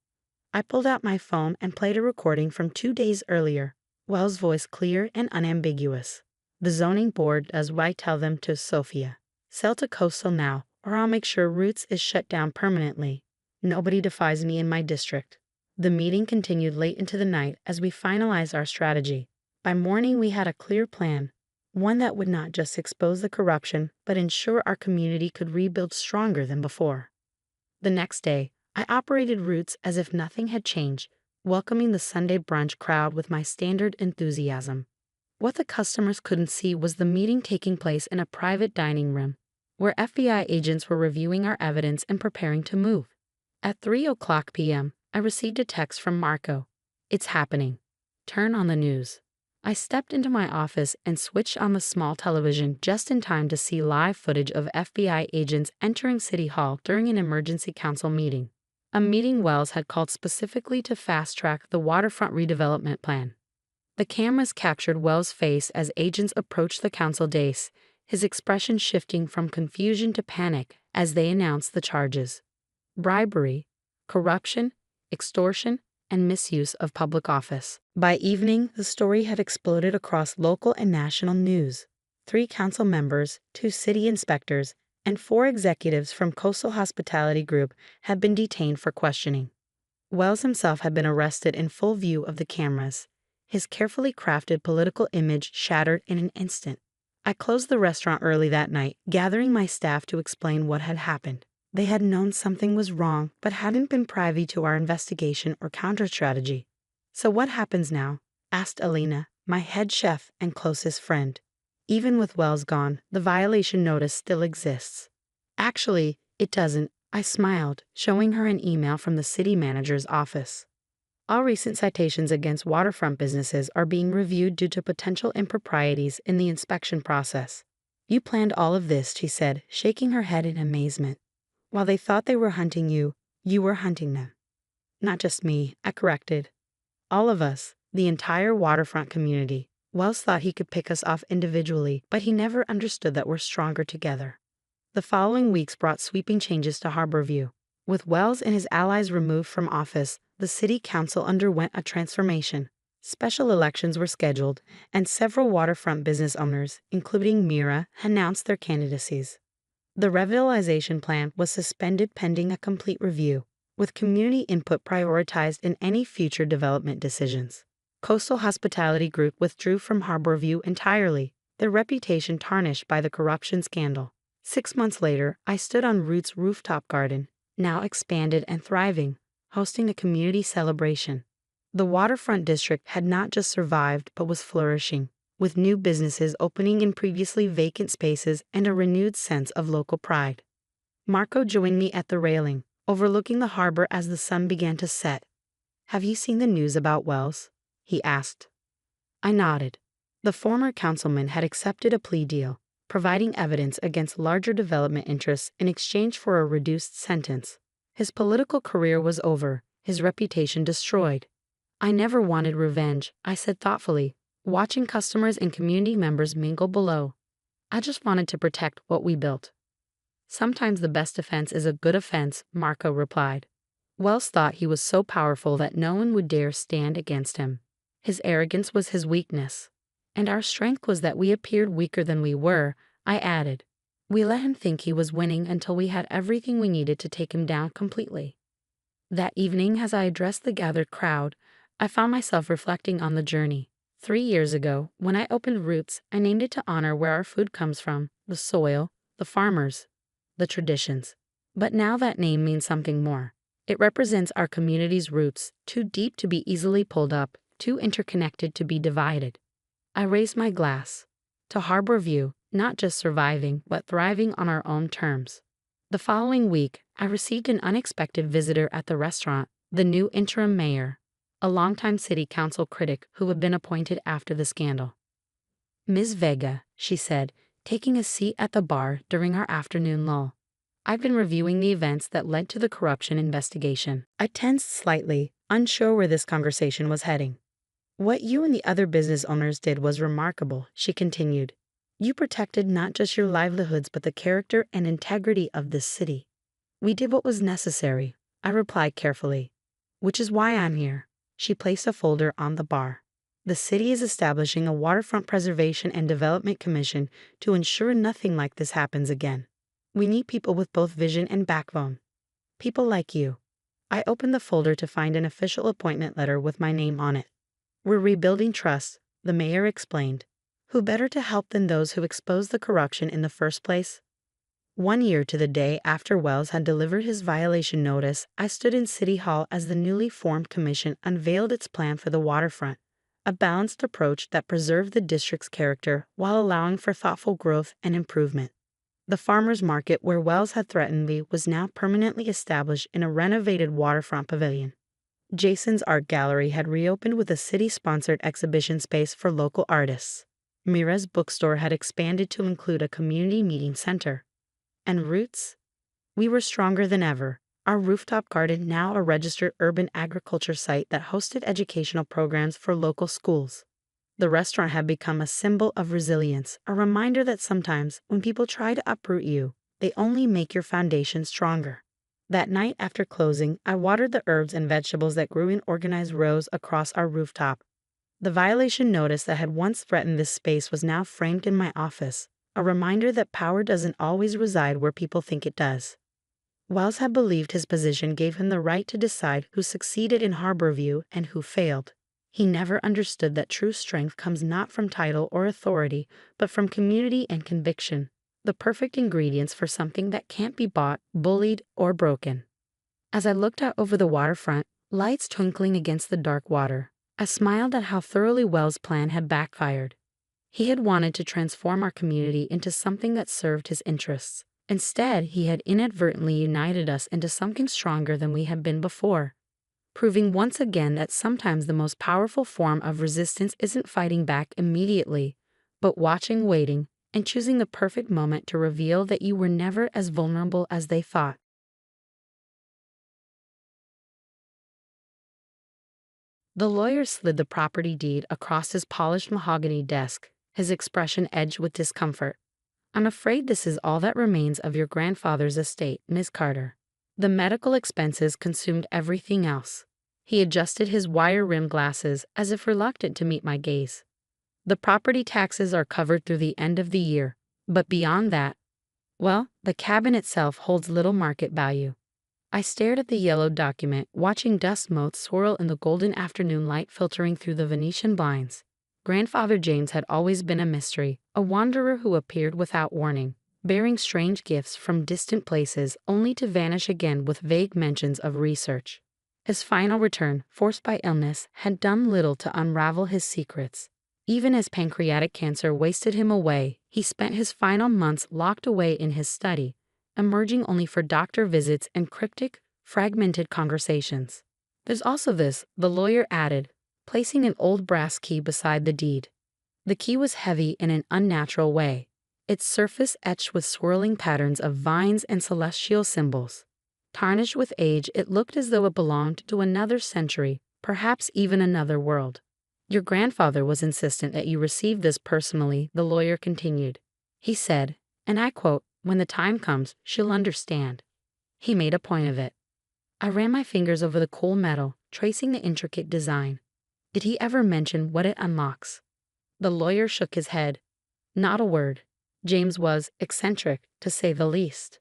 I pulled out my phone and played a recording from 2 days earlier, Wells' voice clear and unambiguous. The zoning board does what I tell them to, Sofia. Sell to Coastal now, or I'll make sure Roots is shut down permanently. Nobody defies me in my district. The meeting continued late into the night as we finalized our strategy. By morning we had a clear plan. one that would not just expose the corruption, but ensure our community could rebuild stronger than before. The next day, I operated routes as if nothing had changed, welcoming the Sunday brunch crowd with my standard enthusiasm. What the customers couldn't see was the meeting taking place in a private dining room, where FBI agents were reviewing our evidence and preparing to move. At 3:00 p.m., I received a text from Marco. "It's happening. Turn on the news." I stepped into my office and switched on the small television just in time to see live footage of FBI agents entering City Hall during an emergency council meeting. A meeting Wells had called specifically to fast-track the waterfront redevelopment plan. The cameras captured Wells' face as agents approached the council dais, his expression shifting from confusion to panic as they announced the charges: bribery, corruption, extortion, and misuse of public office. By evening, the story had exploded across local and national news. 3 council members, 2 city inspectors, and 4 executives from Coastal Hospitality Group had been detained for questioning. Wells himself had been arrested in full view of the cameras, his carefully crafted political image shattered in an instant. I closed the restaurant early that night, gathering my staff to explain what had happened. They had known something was wrong, but hadn't been privy to our investigation or counter-strategy. "So what happens now?" asked Alina, my head chef and closest friend. "Even with Wells gone, the violation notice still exists." "Actually, it doesn't," I smiled, showing her an email from the city manager's office. "All recent citations against waterfront businesses are being reviewed due to potential improprieties in the inspection process." "You planned all of this," she said, shaking her head in amazement. "While they thought they were hunting you, you were hunting them." "Not just me," I corrected. "All of us, the entire waterfront community." Wells thought he could pick us off individually, but he never understood that we're stronger together. The following weeks brought sweeping changes to Harborview. With Wells and his allies removed from office, the city council underwent a transformation. Special elections were scheduled, and several waterfront business owners, including Mira, announced their candidacies. The revitalization plan was suspended pending a complete review, with community input prioritized in any future development decisions. Coastal Hospitality Group withdrew from Harborview entirely, their reputation tarnished by the corruption scandal. 6 months later, I stood on Root's rooftop garden, now expanded and thriving, hosting a community celebration. The waterfront district had not just survived but was flourishing, with new businesses opening in previously vacant spaces and a renewed sense of local pride. Marco joined me at the railing, overlooking the harbor as the sun began to set. "Have you seen the news about Wells?" he asked. I nodded. The former councilman had accepted a plea deal, providing evidence against larger development interests in exchange for a reduced sentence. His political career was over, his reputation destroyed. "I never wanted revenge," I said thoughtfully, watching customers and community members mingle below. "I just wanted to protect what we built." "Sometimes the best defense is a good offense," Marco replied. Wells thought he was so powerful that no one would dare stand against him. His arrogance was his weakness. "And our strength was that we appeared weaker than we were," I added. "We let him think he was winning until we had everything we needed to take him down completely." That evening, as I addressed the gathered crowd, I found myself reflecting on the journey. 3 years ago, when I opened Roots, I named it to honor where our food comes from, the soil, the farmers, the traditions. But now that name means something more. It represents our community's roots, too deep to be easily pulled up, too interconnected to be divided. I raised my glass. To Harborview, not just surviving, but thriving on our own terms. The following week, I received an unexpected visitor at the restaurant, the new interim mayor, a longtime city council critic who had been appointed after the scandal. "Ms. Vega," she said, taking a seat at the bar during our afternoon lull. "I've been reviewing the events that led to the corruption investigation." I tensed slightly, unsure where this conversation was heading. "What you and the other business owners did was remarkable," she continued. "You protected not just your livelihoods but the character and integrity of this city." "We did what was necessary," I replied carefully. "Which is why I'm here." She placed a folder on the bar. "The city is establishing a waterfront preservation and development commission to ensure nothing like this happens again. We need people with both vision and backbone. People like you." I opened the folder to find an official appointment letter with my name on it. "We're rebuilding trust," the mayor explained. Who better to help than those who exposed the corruption in the first place? 1 year to the day after Wells had delivered his violation notice, I stood in City Hall as the newly formed commission unveiled its plan for the waterfront, a balanced approach that preserved the district's character while allowing for thoughtful growth and improvement. The farmers market where Wells had threatened me was now permanently established in a renovated waterfront pavilion. Jason's art gallery had reopened with a city-sponsored exhibition space for local artists. Mira's bookstore had expanded to include a community meeting center. And Roots? We were stronger than ever. Our rooftop garden, now a registered urban agriculture site that hosted educational programs for local schools. The restaurant had become a symbol of resilience, a reminder that sometimes, when people try to uproot you, they only make your foundation stronger. That night after closing, I watered the herbs and vegetables that grew in organized rows across our rooftop. The violation notice that had once threatened this space was now framed in my office, a reminder that power doesn't always reside where people think it does. Wells had believed his position gave him the right to decide who succeeded in Harborview and who failed. He never understood that true strength comes not from title or authority, but from community and conviction, the perfect ingredients for something that can't be bought, bullied, or broken. As I looked out over the waterfront, lights twinkling against the dark water, I smiled at how thoroughly Wells' plan had backfired. He had wanted to transform our community into something that served his interests. Instead, he had inadvertently united us into something stronger than we had been before, proving once again that sometimes the most powerful form of resistance isn't fighting back immediately, but watching, waiting, and choosing the perfect moment to reveal that you were never as vulnerable as they thought. The lawyer slid the property deed across his polished mahogany desk, his expression edged with discomfort. "I'm afraid this is all that remains of your grandfather's estate, Miss Carter." The medical expenses consumed everything else. He adjusted his wire-rimmed glasses as if reluctant to meet my gaze. "The property taxes are covered through the end of the year, but beyond that, well, the cabin itself holds little market value." I stared at the yellowed document, watching dust motes swirl in the golden afternoon light filtering through the Venetian blinds. Grandfather James had always been a mystery, a wanderer who appeared without warning, bearing strange gifts from distant places only to vanish again with vague mentions of research. His final return, forced by illness, had done little to unravel his secrets. Even as pancreatic cancer wasted him away, he spent his final months locked away in his study, emerging only for doctor visits and cryptic, fragmented conversations. "There's also this," the lawyer added, placing an old brass key beside the deed. The key was heavy in an unnatural way, its surface etched with swirling patterns of vines and celestial symbols. Tarnished with age, it looked as though it belonged to another century, perhaps even another world. "Your grandfather was insistent that you receive this personally," the lawyer continued. "He said, and I quote, 'When the time comes, she'll understand.' He made a point of it." I ran my fingers over the cool metal, tracing the intricate design. "Did he ever mention what it unlocks?" The lawyer shook his head. "Not a word. James was eccentric, to say the least.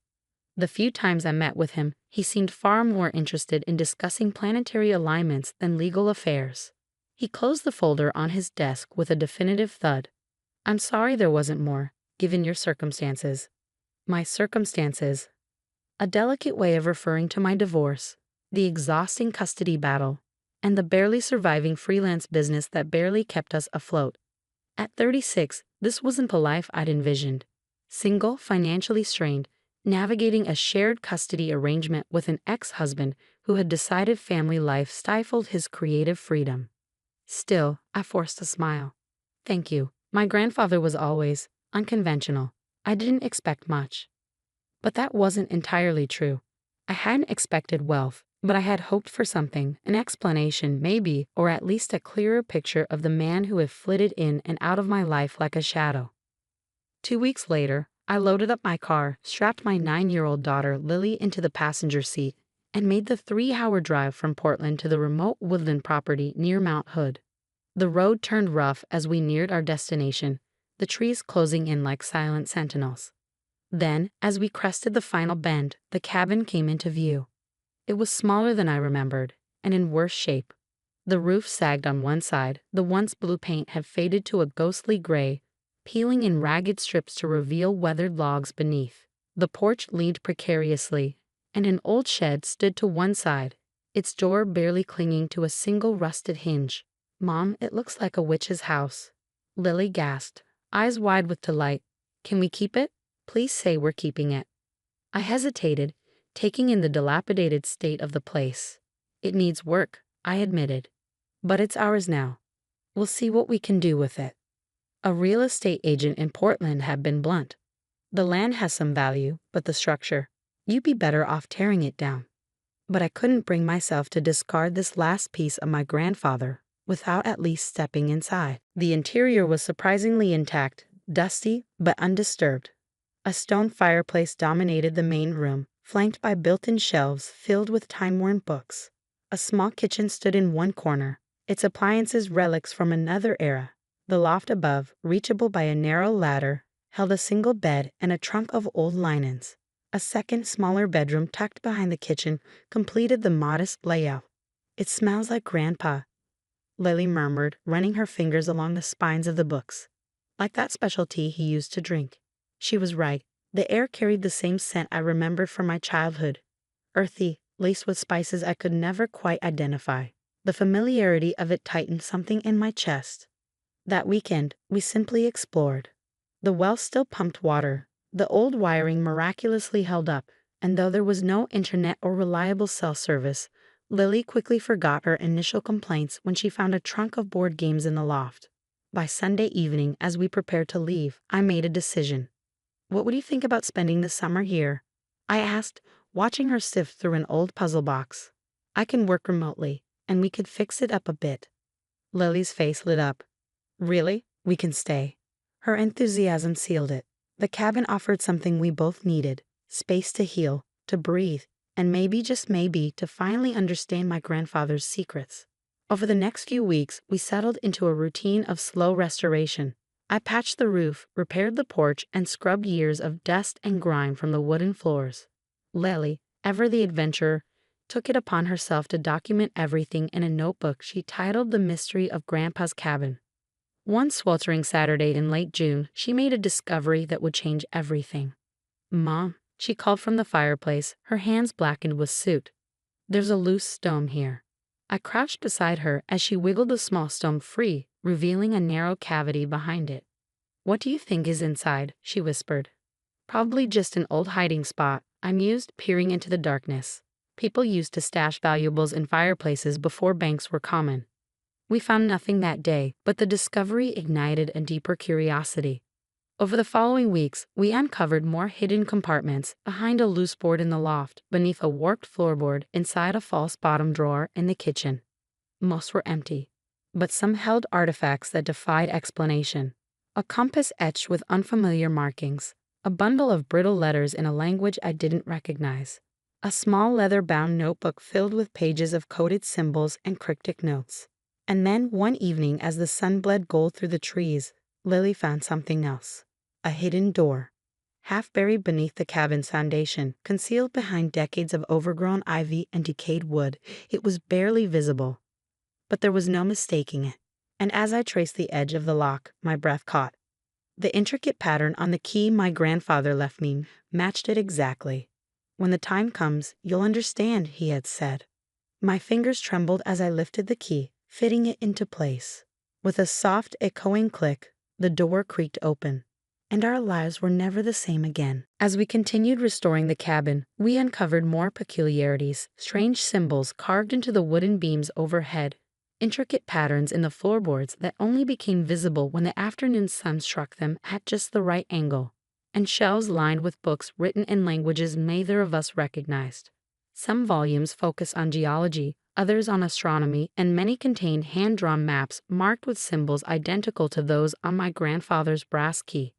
The few times I met with him, he seemed far more interested in discussing planetary alignments than legal affairs." He closed the folder on his desk with a definitive thud. "I'm sorry there wasn't more, given your circumstances." "My circumstances?" A delicate way of referring to my divorce, the exhausting custody battle, and the barely surviving freelance business that barely kept us afloat. At 36, this wasn't the life I'd envisioned. Single, financially strained, navigating a shared custody arrangement with an ex-husband who had decided family life stifled his creative freedom. Still, I forced a smile. "Thank you. My grandfather was always unconventional. I didn't expect much." But that wasn't entirely true. I hadn't expected wealth, but I had hoped for something, an explanation maybe, or at least a clearer picture of the man who had flitted in and out of my life like a shadow. 2 weeks later, I loaded up my car, strapped my 9-year-old daughter Lily into the passenger seat, and made the 3-hour drive from Portland to the remote woodland property near Mount Hood. The road turned rough as we neared our destination, the trees closing in like silent sentinels. Then, as we crested the final bend, the cabin came into view. It was smaller than I remembered, and in worse shape. The roof sagged on one side, the once blue paint had faded to a ghostly gray, peeling in ragged strips to reveal weathered logs beneath. The porch leaned precariously, and an old shed stood to one side, its door barely clinging to a single rusted hinge. "Mom, it looks like a witch's house," Lily gasped, eyes wide with delight. "Can we keep it? Please say we're keeping it." I hesitated, taking in the dilapidated state of the place. "It needs work," I admitted. "But it's ours now. We'll see what we can do with it." A real estate agent in Portland had been blunt. "The land has some value, but the structure, you'd be better off tearing it down." But I couldn't bring myself to discard this last piece of my grandfather without at least stepping inside. The interior was surprisingly intact, dusty but undisturbed. A stone fireplace dominated the main room, flanked by built-in shelves filled with time-worn books. A small kitchen stood in one corner, its appliances relics from another era. The loft above, reachable by a narrow ladder, held a single bed and a trunk of old linens. A second, smaller bedroom tucked behind the kitchen completed the modest layout. "It smells like Grandpa," Lily murmured, running her fingers along the spines of the books. "Like that special tea he used to drink." She was right. The air carried the same scent I remembered from my childhood. Earthy, laced with spices I could never quite identify. The familiarity of it tightened something in my chest. That weekend, we simply explored. The well still pumped water. The old wiring miraculously held up, and though there was no internet or reliable cell service, Lily quickly forgot her initial complaints when she found a trunk of board games in the loft. By Sunday evening, as we prepared to leave, I made a decision. "What would you think about spending the summer here?" I asked, watching her sift through an old puzzle box. "I can work remotely, and we could fix it up a bit." Lily's face lit up. "Really? We can stay." Her enthusiasm sealed it. The cabin offered something we both needed: space to heal, to breathe, and maybe, just maybe, to finally understand my grandfather's secrets. Over the next few weeks, we settled into a routine of slow restoration. I patched the roof, repaired the porch, and scrubbed years of dust and grime from the wooden floors. Lily, ever the adventurer, took it upon herself to document everything in a notebook she titled The Mystery of Grandpa's Cabin. One sweltering Saturday in late June, she made a discovery that would change everything. "Mom," she called from the fireplace, her hands blackened with soot. "There's a loose stone here." I crouched beside her as she wiggled the small stone free, revealing a narrow cavity behind it. "What do you think is inside?" she whispered. "Probably just an old hiding spot," I mused, peering into the darkness. People used to stash valuables in fireplaces before banks were common. We found nothing that day, but the discovery ignited a deeper curiosity. Over the following weeks, we uncovered more hidden compartments: behind a loose board in the loft, beneath a warped floorboard, inside a false bottom drawer in the kitchen. Most were empty, but some held artifacts that defied explanation. A compass etched with unfamiliar markings, a bundle of brittle letters in a language I didn't recognize, a small leather-bound notebook filled with pages of coded symbols and cryptic notes. And then, one evening, as the sun bled gold through the trees, Lily found something else. A hidden door. Half buried beneath the cabin's foundation, concealed behind decades of overgrown ivy and decayed wood, it was barely visible. But there was no mistaking it. And as I traced the edge of the lock, my breath caught. The intricate pattern on the key my grandfather left me matched it exactly. "When the time comes, you'll understand," he had said. My fingers trembled as I lifted the key, fitting it into place. With a soft, echoing click, the door creaked open, and our lives were never the same again. As we continued restoring the cabin, we uncovered more peculiarities: strange symbols carved into the wooden beams overhead, intricate patterns in the floorboards that only became visible when the afternoon sun struck them at just the right angle, and shelves lined with books written in languages neither of us recognized. Some volumes focus on geology, others on astronomy, and many contained hand-drawn maps marked with symbols identical to those on my grandfather's brass key.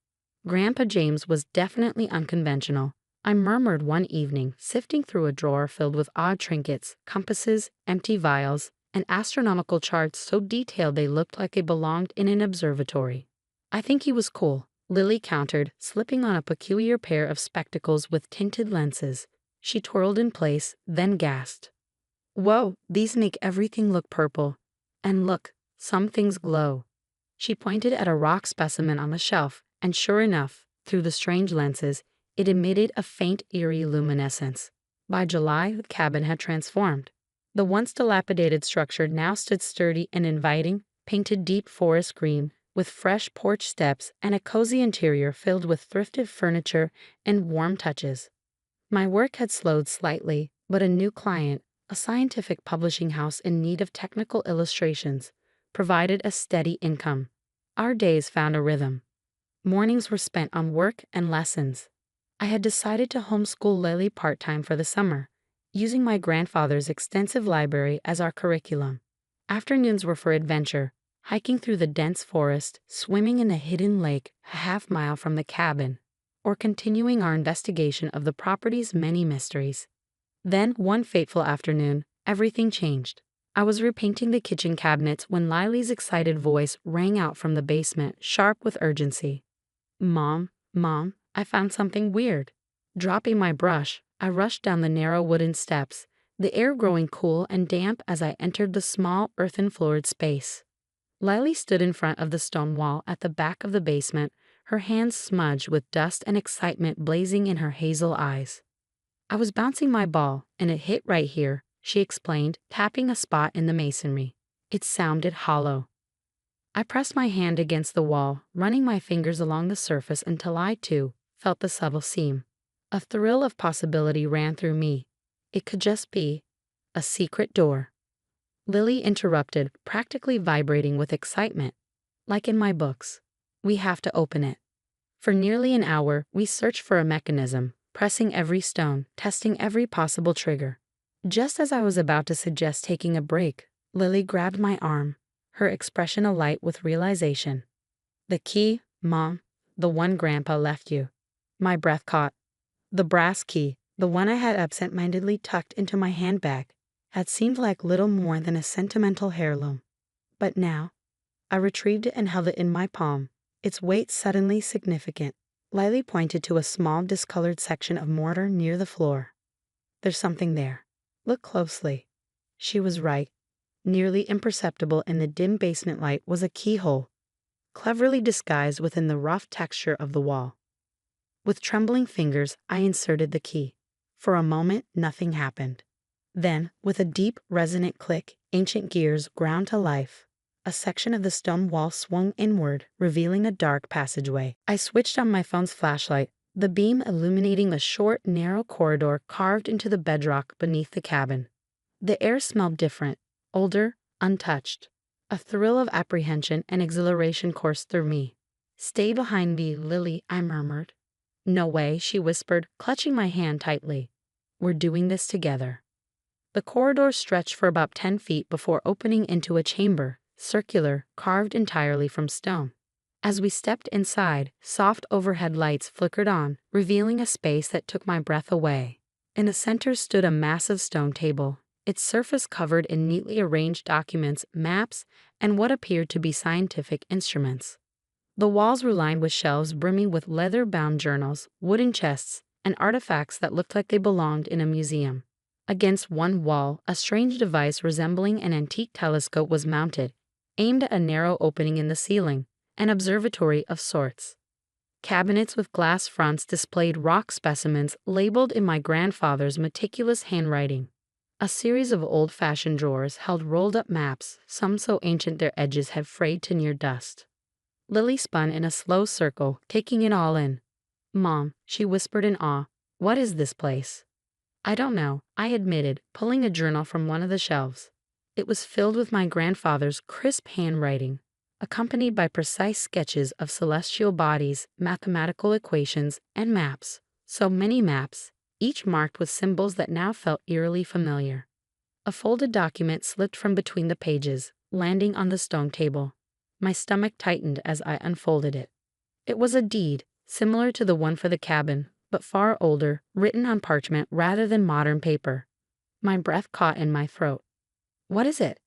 Grandpa James was definitely unconventional, I murmured one evening, sifting through a drawer filled with odd trinkets, compasses, empty vials, and astronomical charts so detailed they looked like they belonged in an observatory. "I think he was cool," Lily countered, slipping on a peculiar pair of spectacles with tinted lenses. She twirled in place, then gasped. "Whoa, these make everything look purple. And look, some things glow." She pointed at a rock specimen on the shelf, and sure enough, through the strange lenses, it emitted a faint, eerie luminescence. By July, the cabin had transformed. The once dilapidated structure now stood sturdy and inviting, painted deep forest green, with fresh porch steps and a cozy interior filled with thrifted furniture and warm touches. My work had slowed slightly, but a new client, a scientific publishing house in need of technical illustrations, provided a steady income. Our days found a rhythm. Mornings were spent on work and lessons. I had decided to homeschool Lily part-time for the summer, using my grandfather's extensive library as our curriculum. Afternoons were for adventure, hiking through the dense forest, swimming in a hidden lake a half-mile from the cabin, or continuing our investigation of the property's many mysteries. Then, one fateful afternoon, everything changed. I was repainting the kitchen cabinets when Lily's excited voice rang out from the basement, sharp with urgency. Mom, I found something weird. Dropping my brush, I rushed down the narrow wooden steps, the air growing cool and damp as I entered the small, earthen-floored space. Lily stood in front of the stone wall at the back of the basement, her hands smudged with dust and excitement blazing in her hazel eyes. I was bouncing my ball, and it hit right here, she explained, tapping a spot in the masonry. It sounded hollow. I pressed my hand against the wall, running my fingers along the surface until I, too, felt the subtle seam. A thrill of possibility ran through me. It could just be a secret door. Lily interrupted, practically vibrating with excitement. Like in my books. We have to open it. For nearly an hour, we searched for a mechanism, pressing every stone, testing every possible trigger. Just as I was about to suggest taking a break, Lily grabbed my arm, her expression alight with realization. The key, Mom, the one Grandpa left you. My breath caught. The brass key, the one I had absent-mindedly tucked into my handbag, had seemed like little more than a sentimental heirloom. But now, I retrieved it and held it in my palm, its weight suddenly significant. Lily pointed to a small discolored section of mortar near the floor. There's something there. Look closely. She was right. Nearly imperceptible in the dim basement light was a keyhole, cleverly disguised within the rough texture of the wall. With trembling fingers, I inserted the key. For a moment, nothing happened. Then, with a deep, resonant click, ancient gears ground to life. A section of the stone wall swung inward, revealing a dark passageway. I switched on my phone's flashlight, the beam illuminating a short, narrow corridor carved into the bedrock beneath the cabin. The air smelled different, older, untouched. A thrill of apprehension and exhilaration coursed through me. "Stay behind me, Lily," I murmured. "No way," she whispered, clutching my hand tightly. "We're doing this together." The corridor stretched for about 10 feet before opening into a chamber, circular, carved entirely from stone. As we stepped inside, soft overhead lights flickered on, revealing a space that took my breath away. In the center stood a massive stone table, its surface covered in neatly arranged documents, maps, and what appeared to be scientific instruments. The walls were lined with shelves brimming with leather-bound journals, wooden chests, and artifacts that looked like they belonged in a museum. Against one wall, a strange device resembling an antique telescope was mounted, aimed at a narrow opening in the ceiling, an observatory of sorts. Cabinets with glass fronts displayed rock specimens labeled in my grandfather's meticulous handwriting. A series of old-fashioned drawers held rolled-up maps, some so ancient their edges had frayed to near dust. Lily spun in a slow circle, taking it all in. "Mom," she whispered in awe, "what is this place?" "I don't know," I admitted, pulling a journal from one of the shelves. It was filled with my grandfather's crisp handwriting, accompanied by precise sketches of celestial bodies, mathematical equations, and maps. So many maps, each marked with symbols that now felt eerily familiar. A folded document slipped from between the pages, landing on the stone table. My stomach tightened as I unfolded it. It was a deed, similar to the one for the cabin, but far older, written on parchment rather than modern paper. My breath caught in my throat. "What is it?"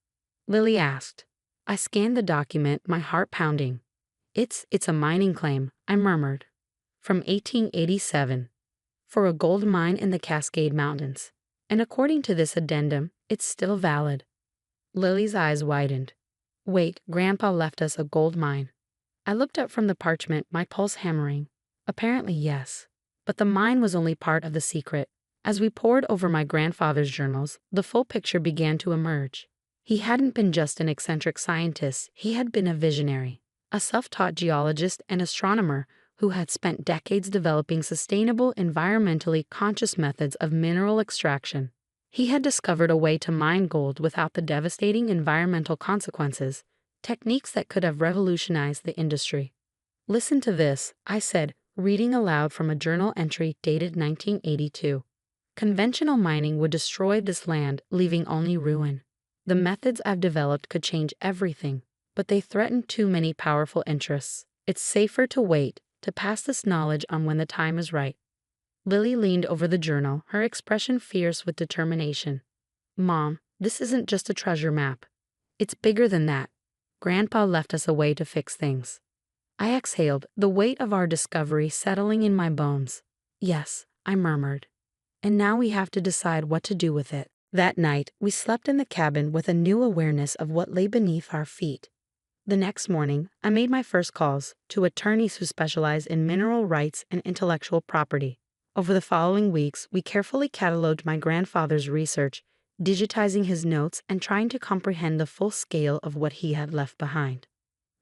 Lily asked. I scanned the document, my heart pounding. It's a mining claim," I murmured. "From 1887. For a gold mine in the Cascade Mountains. And according to this addendum, it's still valid." Lily's eyes widened. Wait, Grandpa left us a gold mine. I looked up from the parchment, my pulse hammering. Apparently, yes. But the mine was only part of the secret. As we pored over my grandfather's journals, the full picture began to emerge. He hadn't been just an eccentric scientist, he had been a visionary, a self-taught geologist and astronomer who had spent decades developing sustainable, environmentally conscious methods of mineral extraction. He had discovered a way to mine gold without the devastating environmental consequences, techniques that could have revolutionized the industry. Listen to this, I said, reading aloud from a journal entry dated 1982. Conventional mining would destroy this land, leaving only ruin. The methods I've developed could change everything, but they threaten too many powerful interests. It's safer to wait, to pass this knowledge on when the time is right. Lily leaned over the journal, her expression fierce with determination. Mom, this isn't just a treasure map. It's bigger than that. Grandpa left us a way to fix things. I exhaled, the weight of our discovery settling in my bones. Yes, I murmured. And now we have to decide what to do with it. That night, we slept in the cabin with a new awareness of what lay beneath our feet. The next morning, I made my first calls to attorneys who specialize in mineral rights and intellectual property. Over the following weeks, we carefully cataloged my grandfather's research, digitizing his notes and trying to comprehend the full scale of what he had left behind.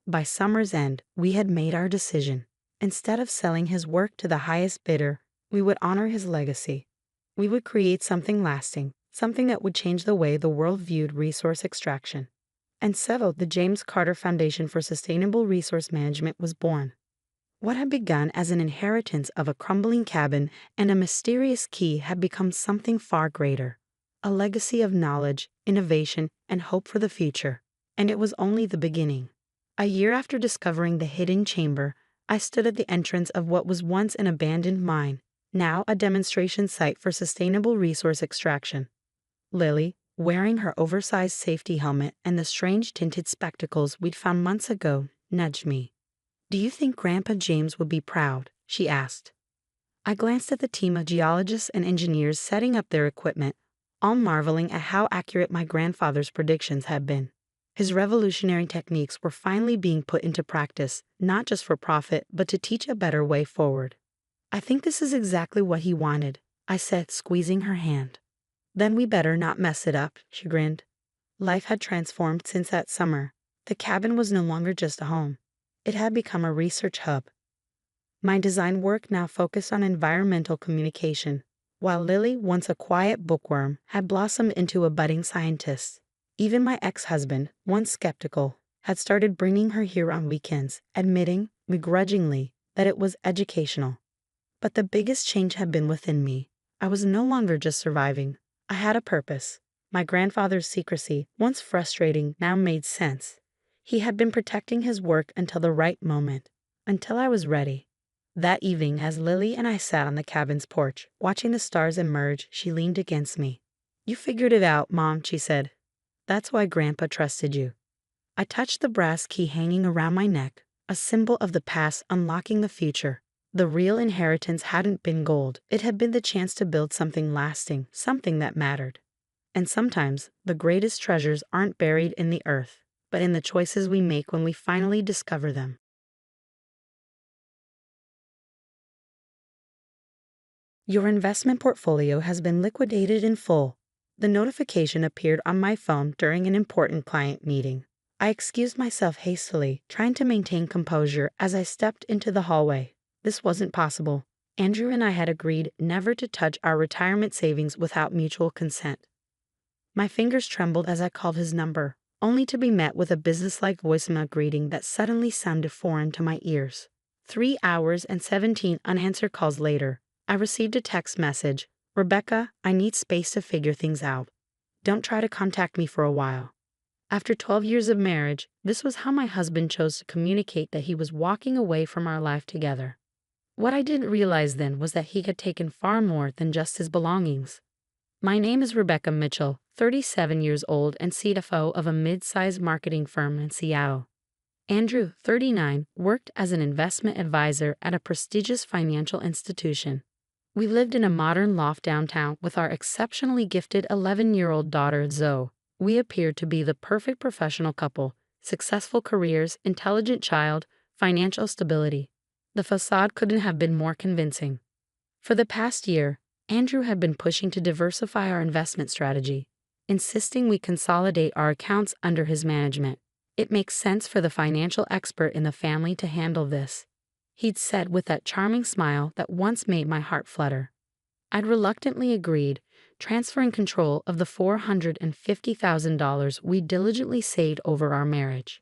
By summer's end, we had made our decision. Instead of selling his work to the highest bidder, we would honor his legacy. We would create something lasting, something that would change the way the world viewed resource extraction. And so, the James Carter Foundation for Sustainable Resource Management was born. What had begun as an inheritance of a crumbling cabin and a mysterious key had become something far greater, a legacy of knowledge, innovation, and hope for the future. And it was only the beginning. A year after discovering the hidden chamber, I stood at the entrance of what was once an abandoned mine, now a demonstration site for sustainable resource extraction. Lily, wearing her oversized safety helmet and the strange tinted spectacles we'd found months ago, nudged me. "Do you think Grandpa James would be proud?" she asked. I glanced at the team of geologists and engineers setting up their equipment, all marveling at how accurate my grandfather's predictions had been. His revolutionary techniques were finally being put into practice, not just for profit, but to teach a better way forward. "I think this is exactly what he wanted," I said, squeezing her hand. "Then we better not mess it up," she grinned. Life had transformed since that summer. The cabin was no longer just a home. It had become a research hub. My design work now focused on environmental communication, while Lily, once a quiet bookworm, had blossomed into a budding scientist. Even my ex-husband, once skeptical, had started bringing her here on weekends, admitting, begrudgingly, that it was educational. But the biggest change had been within me. I was no longer just surviving. I had a purpose. My grandfather's secrecy, once frustrating, now made sense. He had been protecting his work until the right moment, until I was ready. That evening, as Lily and I sat on the cabin's porch, watching the stars emerge, she leaned against me. "You figured it out, Mom," she said. "That's why Grandpa trusted you." I touched the brass key hanging around my neck, a symbol of the past unlocking the future. The real inheritance hadn't been gold. It had been the chance to build something lasting, something that mattered. And sometimes, the greatest treasures aren't buried in the earth, but in the choices we make when we finally discover them. Your investment portfolio has been liquidated in full. The notification appeared on my phone during an important client meeting. I excused myself hastily, trying to maintain composure as I stepped into the hallway. This wasn't possible. Andrew and I had agreed never to touch our retirement savings without mutual consent. My fingers trembled as I called his number, only to be met with a businesslike voicemail greeting that suddenly sounded foreign to my ears. 3 hours and 17 unanswered calls later, I received a text message. "Rebecca, I need space to figure things out. Don't try to contact me for a while." After 12 years of marriage, this was how my husband chose to communicate that he was walking away from our life together. What I didn't realize then was that he had taken far more than just his belongings. My name is Rebecca Mitchell, 37 years old and CFO of a mid-sized marketing firm in Seattle. Andrew, 39, worked as an investment advisor at a prestigious financial institution. We lived in a modern loft downtown with our exceptionally gifted 11-year-old daughter, Zoe. We appeared to be the perfect professional couple, successful careers, intelligent child, financial stability. The facade couldn't have been more convincing. For the past year, Andrew had been pushing to diversify our investment strategy, insisting we consolidate our accounts under his management. It makes sense for the financial expert in the family to handle this, he'd said with that charming smile that once made my heart flutter. I'd reluctantly agreed, transferring control of the $450,000 we diligently saved over our marriage.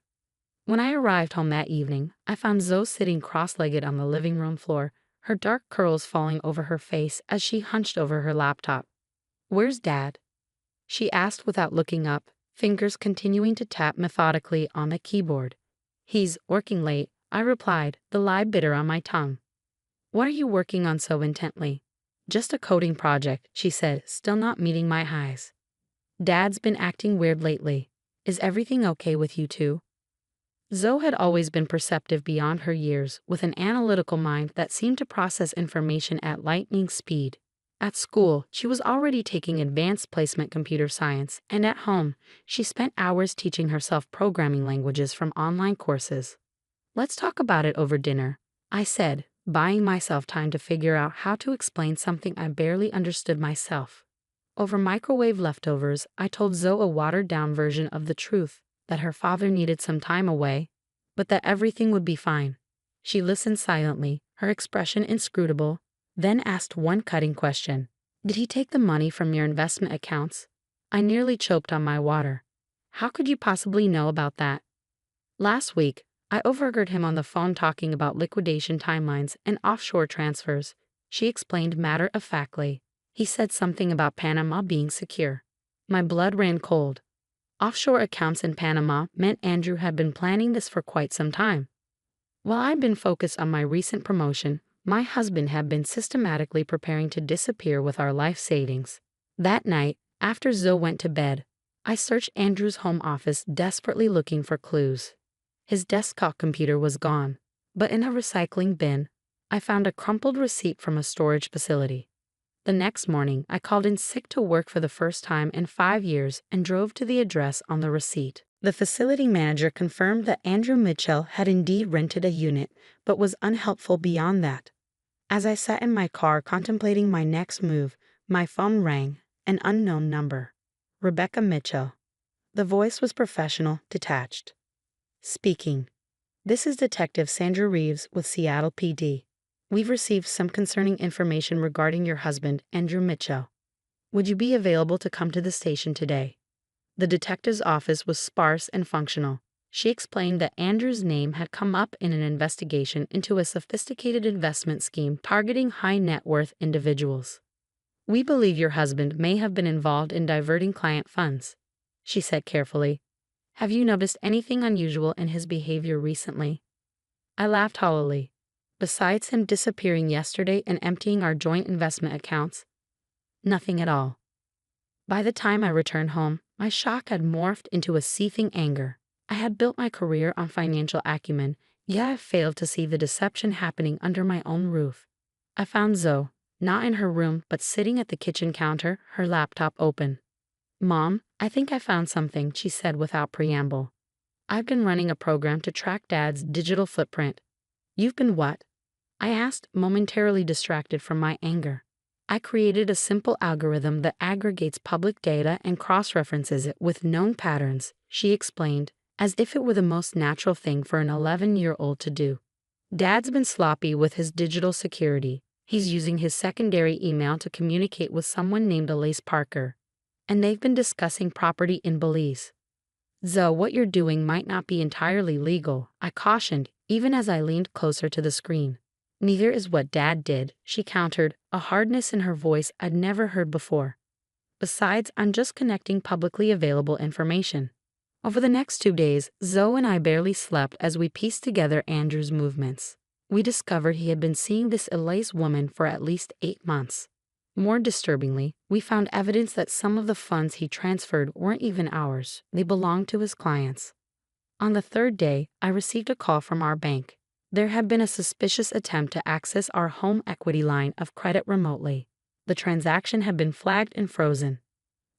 When I arrived home that evening, I found Zoe sitting cross-legged on the living room floor, her dark curls falling over her face as she hunched over her laptop. "Where's Dad?" she asked without looking up, fingers continuing to tap methodically on the keyboard. "He's working late," I replied, the lie bitter on my tongue. "What are you working on so intently?" "Just a coding project," she said, still not meeting my highs. "Dad's been acting weird lately. Is everything okay with you two?" Zoe had always been perceptive beyond her years, with an analytical mind that seemed to process information at lightning speed. At school, she was already taking advanced placement computer science, and at home, she spent hours teaching herself programming languages from online courses. "Let's talk about it over dinner," I said, buying myself time to figure out how to explain something I barely understood myself. Over microwave leftovers, I told Zoe a watered-down version of the truth, that her father needed some time away, but that everything would be fine. She listened silently, her expression inscrutable, then asked one cutting question. "Did he take the money from your investment accounts?" I nearly choked on my water. "How could you possibly know about that?" "Last week, I overheard him on the phone talking about liquidation timelines and offshore transfers," she explained matter-of-factly. "He said something about Panama being secure." My blood ran cold. Offshore accounts in Panama meant Andrew had been planning this for quite some time. While I'd been focused on my recent promotion, my husband had been systematically preparing to disappear with our life savings. That night, after Zoe went to bed, I searched Andrew's home office desperately looking for clues. His desktop computer was gone, but in a recycling bin, I found a crumpled receipt from a storage facility. The next morning, I called in sick to work for the first time in 5 years and drove to the address on the receipt. The facility manager confirmed that Andrew Mitchell had indeed rented a unit, but was unhelpful beyond that. As I sat in my car contemplating my next move, my phone rang, an unknown number. Rebecca Mitchell. The voice was professional, detached. "Speaking. This is Detective Sandra Reeves with Seattle PD. We've received some concerning information regarding your husband, Andrew Mitchell. Would you be available to come to the station today?" The detective's office was sparse and functional. She explained that Andrew's name had come up in an investigation into a sophisticated investment scheme targeting high-net-worth individuals. "We believe your husband may have been involved in diverting client funds," she said carefully. "Have you noticed anything unusual in his behavior recently?" I laughed hollowly. Besides him disappearing yesterday and emptying our joint investment accounts, nothing at all. By the time I returned home, my shock had morphed into a seething anger. I had built my career on financial acumen, yet I failed to see the deception happening under my own roof. I found Zoe, not in her room but sitting at the kitchen counter, her laptop open. "Mom, I think I found something," she said without preamble. "I've been running a program to track Dad's digital footprint." "You've been what?" I asked, momentarily distracted from my anger. "I created a simple algorithm that aggregates public data and cross-references it with known patterns," she explained, as if it were the most natural thing for an 11-year-old to do. "Dad's been sloppy with his digital security. He's using his secondary email to communicate with someone named Elise Parker, and they've been discussing property in Belize." "Zoe, what you're doing might not be entirely legal," I cautioned, even as I leaned closer to the screen. "Neither is what Dad did," she countered, a hardness in her voice I'd never heard before. "Besides, I'm just connecting publicly available information." Over the next 2 days, Zoe and I barely slept as we pieced together Andrew's movements. We discovered he had been seeing this Elise woman for at least 8 months. More disturbingly, we found evidence that some of the funds he transferred weren't even ours. They belonged to his clients. On the 3rd day, I received a call from our bank. There had been a suspicious attempt to access our home equity line of credit remotely. The transaction had been flagged and frozen.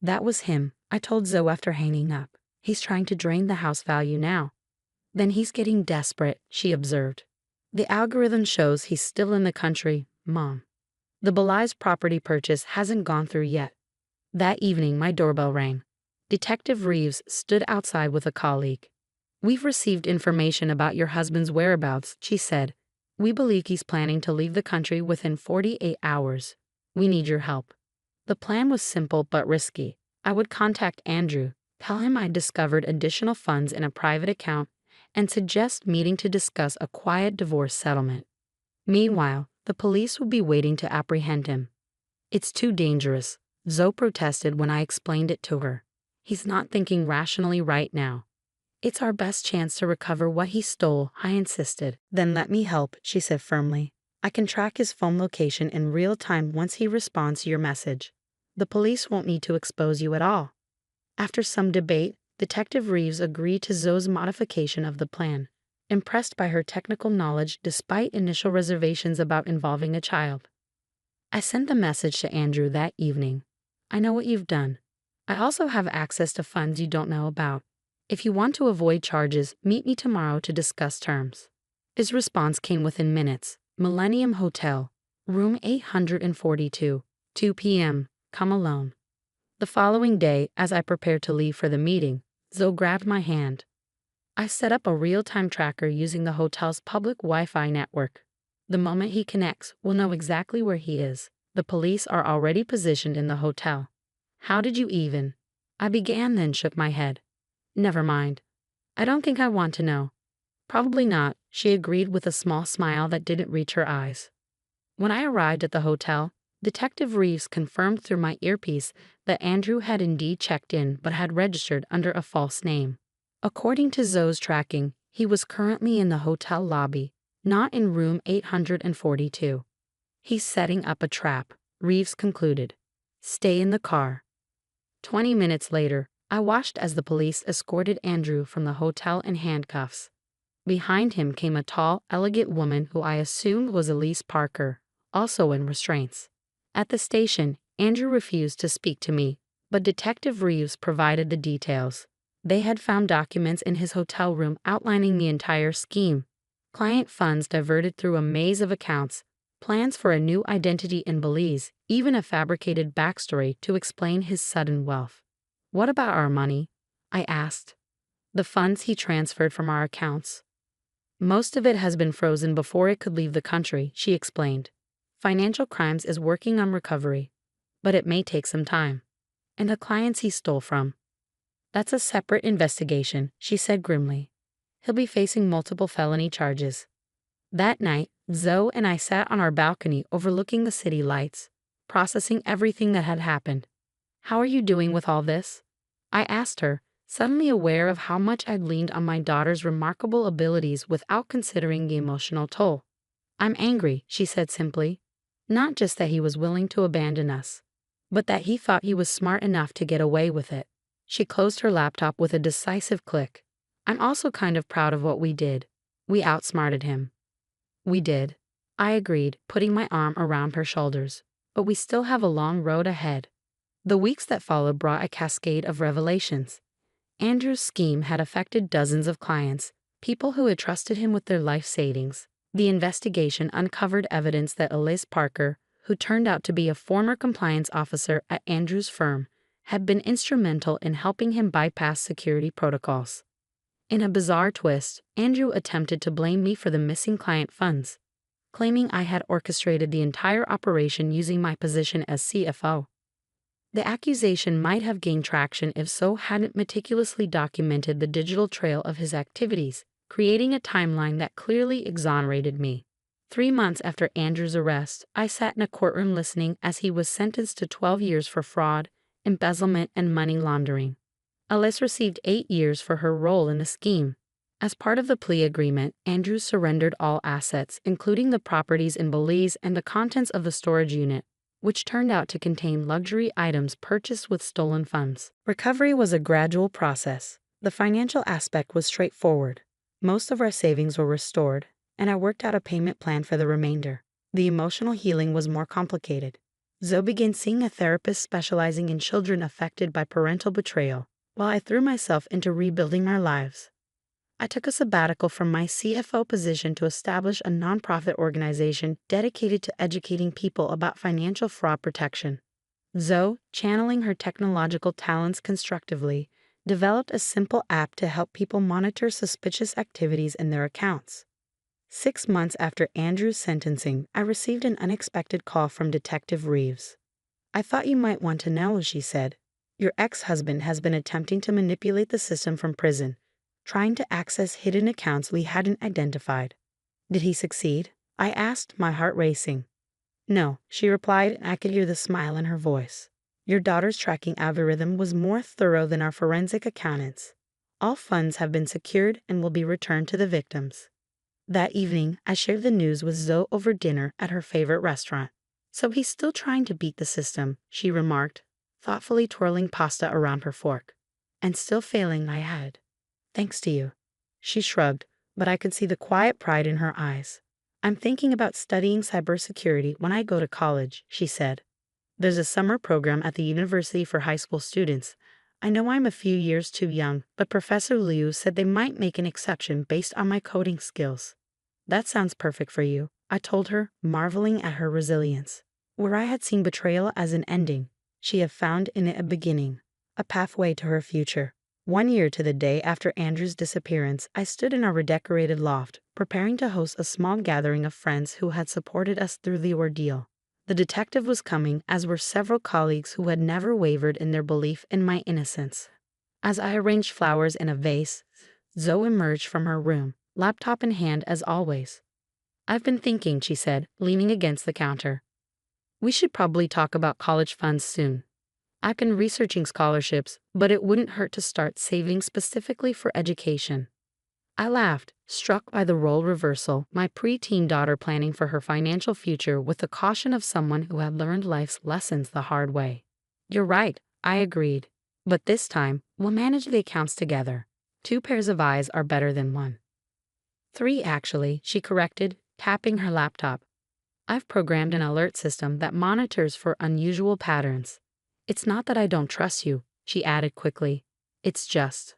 "That was him," I told Zoe after hanging up. "He's trying to drain the house value now." Then he's getting desperate, she observed. The algorithm shows he's still in the country, Mom. The Belize property purchase hasn't gone through yet. That evening, my doorbell rang. Detective Reeves stood outside with a colleague. We've received information about your husband's whereabouts, she said. We believe he's planning to leave the country within 48 hours. We need your help. The plan was simple but risky. I would contact Andrew, tell him I'd discovered additional funds in a private account, and suggest meeting to discuss a quiet divorce settlement. Meanwhile, the police would be waiting to apprehend him. It's too dangerous, Zoe protested when I explained it to her. He's not thinking rationally right now. It's our best chance to recover what he stole, I insisted. Then let me help, she said firmly. I can track his phone location in real time once he responds to your message. The police won't need to expose you at all. After some debate, Detective Reeves agreed to Zoe's modification of the plan, impressed by her technical knowledge despite initial reservations about involving a child. I sent the message to Andrew that evening. I know what you've done. I also have access to funds you don't know about. If you want to avoid charges, meet me tomorrow to discuss terms. His response came within minutes. Millennium Hotel, room 842, 2 p.m., come alone. The following day, as I prepared to leave for the meeting, Zoe grabbed my hand. I set up a real-time tracker using the hotel's public Wi-Fi network. The moment he connects, we'll know exactly where he is. The police are already positioned in the hotel. How did you even? I began, then shook my head. Never mind. I don't think I want to know. Probably not, she agreed with a small smile that didn't reach her eyes. When I arrived at the hotel, Detective Reeves confirmed through my earpiece that Andrew had indeed checked in but had registered under a false name. According to Zoe's tracking, he was currently in the hotel lobby, not in room 842. He's setting up a trap, Reeves concluded. Stay in the car. 20 minutes later, I watched as the police escorted Andrew from the hotel in handcuffs. Behind him came a tall, elegant woman who I assumed was Elise Parker, also in restraints. At the station, Andrew refused to speak to me, but Detective Reeves provided the details. They had found documents in his hotel room outlining the entire scheme. Client funds diverted through a maze of accounts, plans for a new identity in Belize, even a fabricated backstory to explain his sudden wealth. What about our money? I asked. The funds he transferred from our accounts. Most of it has been frozen before it could leave the country, she explained. Financial Crimes is working on recovery, but it may take some time. And the clients he stole from. That's a separate investigation, she said grimly. He'll be facing multiple felony charges. That night, Zoe and I sat on our balcony overlooking the city lights, processing everything that had happened. How are you doing with all this? I asked her, suddenly aware of how much I'd leaned on my daughter's remarkable abilities without considering the emotional toll. I'm angry, she said simply. Not just that he was willing to abandon us, but that he thought he was smart enough to get away with it. She closed her laptop with a decisive click. I'm also kind of proud of what we did. We outsmarted him. We did. I agreed, putting my arm around her shoulders. But we still have a long road ahead. The weeks that followed brought a cascade of revelations. Andrew's scheme had affected dozens of clients, people who had trusted him with their life savings. The investigation uncovered evidence that Elise Parker, who turned out to be a former compliance officer at Andrew's firm, had been instrumental in helping him bypass security protocols. In a bizarre twist, Andrew attempted to blame me for the missing client funds, claiming I had orchestrated the entire operation using my position as CFO. The accusation might have gained traction if So hadn't meticulously documented the digital trail of his activities, creating a timeline that clearly exonerated me. 3 months after Andrew's arrest, I sat in a courtroom listening as he was sentenced to 12 years for fraud, embezzlement, and money laundering. Elise received 8 years for her role in the scheme. As part of the plea agreement, Andrew surrendered all assets, including the properties in Belize and the contents of the storage unit, which turned out to contain luxury items purchased with stolen funds. Recovery was a gradual process. The financial aspect was straightforward. Most of our savings were restored, and I worked out a payment plan for the remainder. The emotional healing was more complicated. Zoe began seeing a therapist specializing in children affected by parental betrayal, while I threw myself into rebuilding our lives. I took a sabbatical from my CFO position to establish a nonprofit organization dedicated to educating people about financial fraud protection. Zoe, channeling her technological talents constructively, developed a simple app to help people monitor suspicious activities in their accounts. 6 months after Andrew's sentencing, I received an unexpected call from Detective Reeves. "I thought you might want to know," she said. "Your ex-husband has been attempting to manipulate the system from prison, trying to access hidden accounts we hadn't identified." "Did he succeed?" I asked, my heart racing. "No," she replied, and I could hear the smile in her voice. "Your daughter's tracking algorithm was more thorough than our forensic accountants. All funds have been secured and will be returned to the victims." That evening, I shared the news with Zoe over dinner at her favorite restaurant. "So he's still trying to beat the system," she remarked, thoughtfully twirling pasta around her fork. "And still failing," I added. "Thanks to you." She shrugged, but I could see the quiet pride in her eyes. "I'm thinking about studying cybersecurity when I go to college," she said. "There's a summer program at the university for high school students. I know I'm a few years too young, but Professor Liu said they might make an exception based on my coding skills." "That sounds perfect for you," I told her, marveling at her resilience. Where I had seen betrayal as an ending, she had found in it a beginning, a pathway to her future. 1 year to the day after Andrew's disappearance, I stood in our redecorated loft, preparing to host a small gathering of friends who had supported us through the ordeal. The detective was coming, as were several colleagues who had never wavered in their belief in my innocence. As I arranged flowers in a vase, Zoe emerged from her room, laptop in hand as always. "I've been thinking," she said, leaning against the counter. "We should probably talk about college funds soon. I've been researching scholarships, but it wouldn't hurt to start saving specifically for education." I laughed, struck by the role reversal, my preteen daughter planning for her financial future with the caution of someone who had learned life's lessons the hard way. "You're right," I agreed. "But this time, we'll manage the accounts together. 2 pairs of eyes are better than 1. 3, actually," she corrected, tapping her laptop. "I've programmed an alert system that monitors for unusual patterns. It's not that I don't trust you," she added quickly. "It's just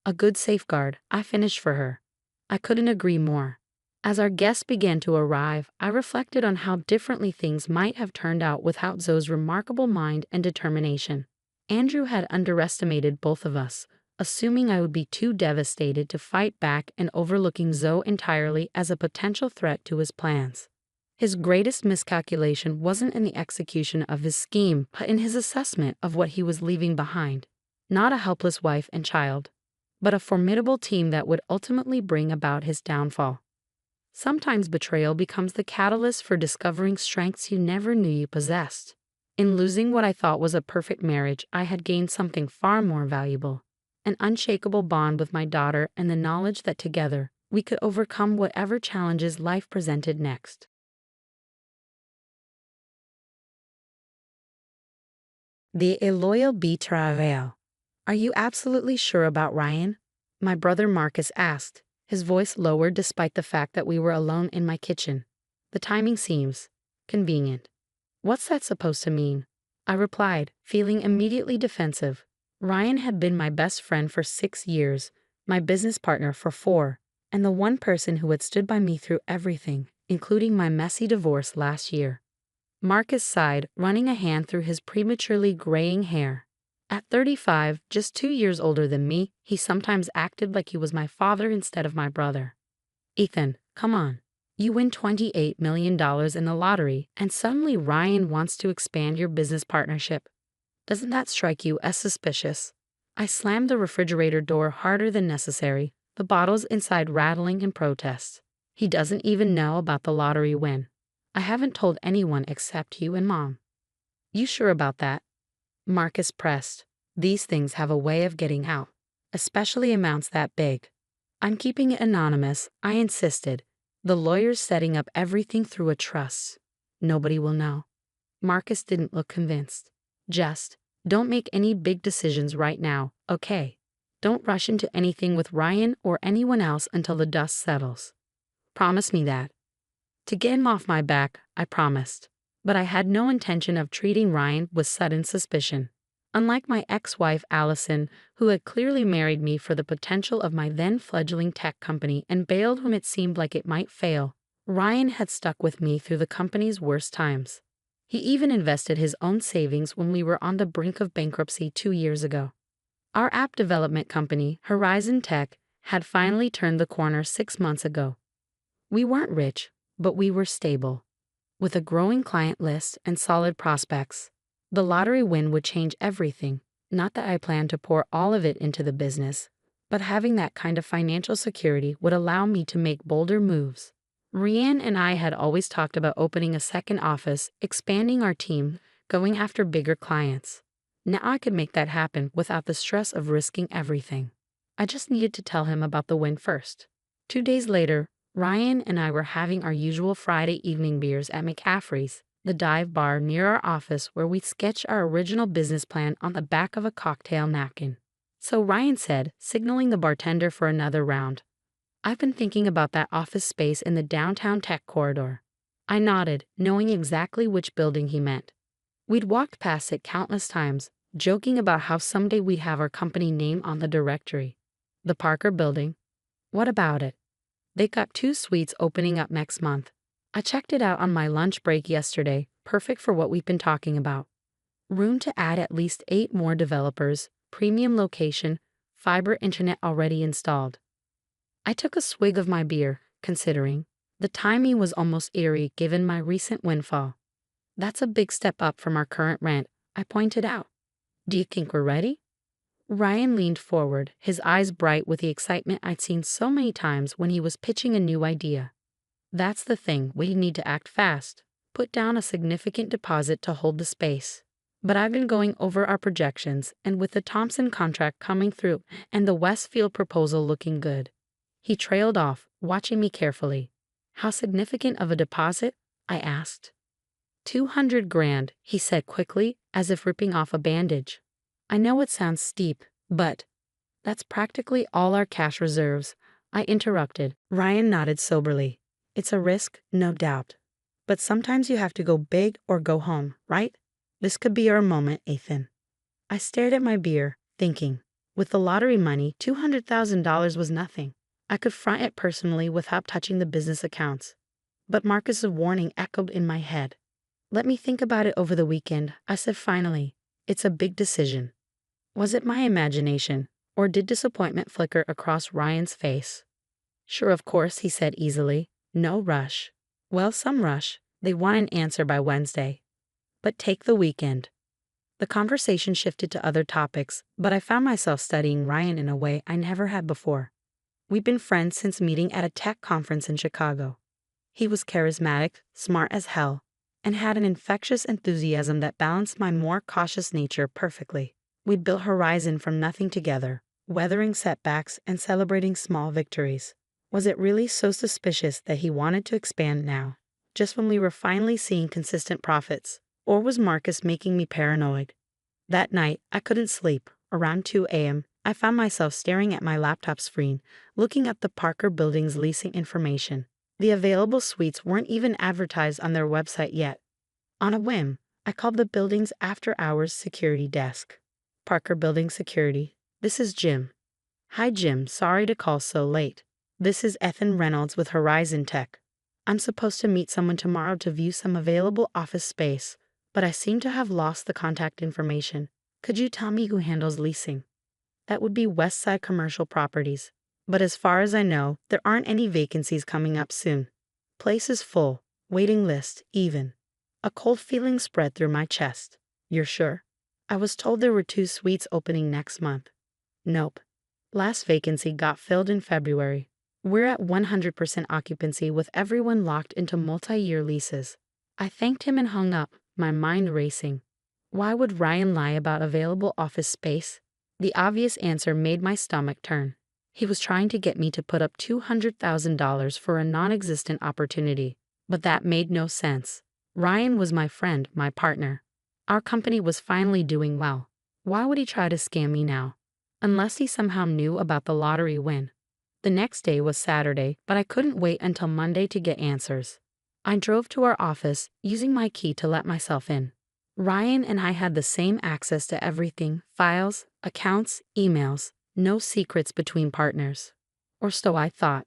a good safeguard," I finished for her. I couldn't agree more. As our guests began to arrive, I reflected on how differently things might have turned out without Zoe's remarkable mind and determination. Andrew had underestimated both of us, assuming I would be too devastated to fight back and overlooking Zoe entirely as a potential threat to his plans. His greatest miscalculation wasn't in the execution of his scheme, but in his assessment of what he was leaving behind. Not a helpless wife and child, but a formidable team that would ultimately bring about his downfall. Sometimes betrayal becomes the catalyst for discovering strengths you never knew you possessed. In losing what I thought was a perfect marriage, I had gained something far more valuable: an unshakable bond with my daughter and the knowledge that together we could overcome whatever challenges life presented next. The illoyal betrayal. "Are you absolutely sure about Ryan?" my brother Marcus asked, his voice lowered despite the fact that we were alone in my kitchen. "The timing seems convenient." "What's that supposed to mean?" I replied, feeling immediately defensive. Ryan had been my best friend for 6 years, my business partner for 4, and the one person who had stood by me through everything, including my messy divorce last year. Marcus sighed, running a hand through his prematurely graying hair. At 35, just 2 years older than me, he sometimes acted like he was my father instead of my brother. "Ethan, come on. You win $28 million in the lottery, and suddenly Ryan wants to expand your business partnership. Doesn't that strike you as suspicious?" I slammed the refrigerator door harder than necessary, the bottles inside rattling in protest. "He doesn't even know about the lottery win. I haven't told anyone except you and Mom." "You sure about that?" Marcus pressed. "These things have a way of getting out, especially amounts that big." "I'm keeping it anonymous," I insisted. "The lawyer's setting up everything through a trust. Nobody will know." Marcus didn't look convinced. "Just don't make any big decisions right now, okay? Don't rush into anything with Ryan or anyone else until the dust settles. Promise me that." To get him off my back, I promised. But I had no intention of treating Ryan with sudden suspicion. Unlike my ex-wife Allison, who had clearly married me for the potential of my then fledgling tech company and bailed when it seemed like it might fail, Ryan had stuck with me through the company's worst times. He even invested his own savings when we were on the brink of bankruptcy 2 years ago. Our app development company, Horizon Tech, had finally turned the corner 6 months ago. We weren't rich, but we were stable. With a growing client list and solid prospects, the lottery win would change everything. Not that I planned to pour all of it into the business, but having that kind of financial security would allow me to make bolder moves. Rianne and I had always talked about opening a second office, expanding our team, going after bigger clients. Now I could make that happen without the stress of risking everything. I just needed to tell him about the win first. 2 days later, Ryan and I were having our usual Friday evening beers at McCaffrey's, the dive bar near our office where we sketched our original business plan on the back of a cocktail napkin. So Ryan said, signaling the bartender for another round, "I've been thinking about that office space in the downtown tech corridor." I nodded, knowing exactly which building he meant. We'd walked past it countless times, joking about how someday we'd have our company name on the directory. The Parker Building. What about it? They got 2 suites opening up next month. I checked it out on my lunch break yesterday, perfect for what we've been talking about. Room to add at least 8 more developers, premium location, fiber internet already installed. I took a swig of my beer, considering. The timing was almost eerie given my recent windfall. "That's a big step up from our current rent," I pointed out. "Do you think we're ready?" Ryan leaned forward, his eyes bright with the excitement I'd seen so many times when he was pitching a new idea. "That's the thing, we need to act fast. Put down a significant deposit to hold the space. But I've been going over our projections, and with the Thompson contract coming through and the Westfield proposal looking good." He trailed off, watching me carefully. "How significant of a deposit?" I asked. 200 grand, he said quickly, as if ripping off a bandage. "I know it sounds steep, but that's practically all our cash reserves," I interrupted. Ryan nodded soberly. "It's a risk, no doubt. But sometimes you have to go big or go home, right? This could be our moment, Ethan." I stared at my beer, thinking. With the lottery money, $200,000 was nothing. I could front it personally without touching the business accounts. But Marcus's warning echoed in my head. "Let me think about it over the weekend," I said finally. "It's a big decision." Was it my imagination, or did disappointment flicker across Ryan's face? "Sure, of course," he said easily. "No rush." Well, some rush. They want an answer by Wednesday. But take the weekend. The conversation shifted to other topics, but I found myself studying Ryan in a way I never had before. We'd been friends since meeting at a tech conference in Chicago. He was charismatic, smart as hell, and had an infectious enthusiasm that balanced my more cautious nature perfectly. We'd built Horizon from nothing together, weathering setbacks and celebrating small victories. Was it really so suspicious that he wanted to expand now, just when we were finally seeing consistent profits? Or was Marcus making me paranoid? That night, I couldn't sleep. Around 2 a.m., I found myself staring at my laptop screen, looking up the Parker Building's leasing information. The available suites weren't even advertised on their website yet. On a whim, I called the building's after-hours security desk. "Parker Building Security, this is Jim." "Hi Jim, sorry to call so late. This is Ethan Reynolds with Horizon Tech. I'm supposed to meet someone tomorrow to view some available office space, but I seem to have lost the contact information. Could you tell me who handles leasing?" "That would be Westside Commercial Properties. But as far as I know, there aren't any vacancies coming up soon. Place is full, waiting list even." A cold feeling spread through my chest. "You're sure?" "I was told there were 2 suites opening next month." "Nope. Last vacancy got filled in February. We're at 100% occupancy with everyone locked into multi-year leases." I thanked him and hung up, my mind racing. Why would Ryan lie about available office space? The obvious answer made my stomach turn. He was trying to get me to put up $200,000 for a non-existent opportunity. But that made no sense. Ryan was my friend, my partner. Our company was finally doing well. Why would he try to scam me now? Unless he somehow knew about the lottery win. The next day was Saturday, but I couldn't wait until Monday to get answers. I drove to our office, using my key to let myself in. Ryan and I had the same access to everything: files, accounts, emails, no secrets between partners. Or so I thought.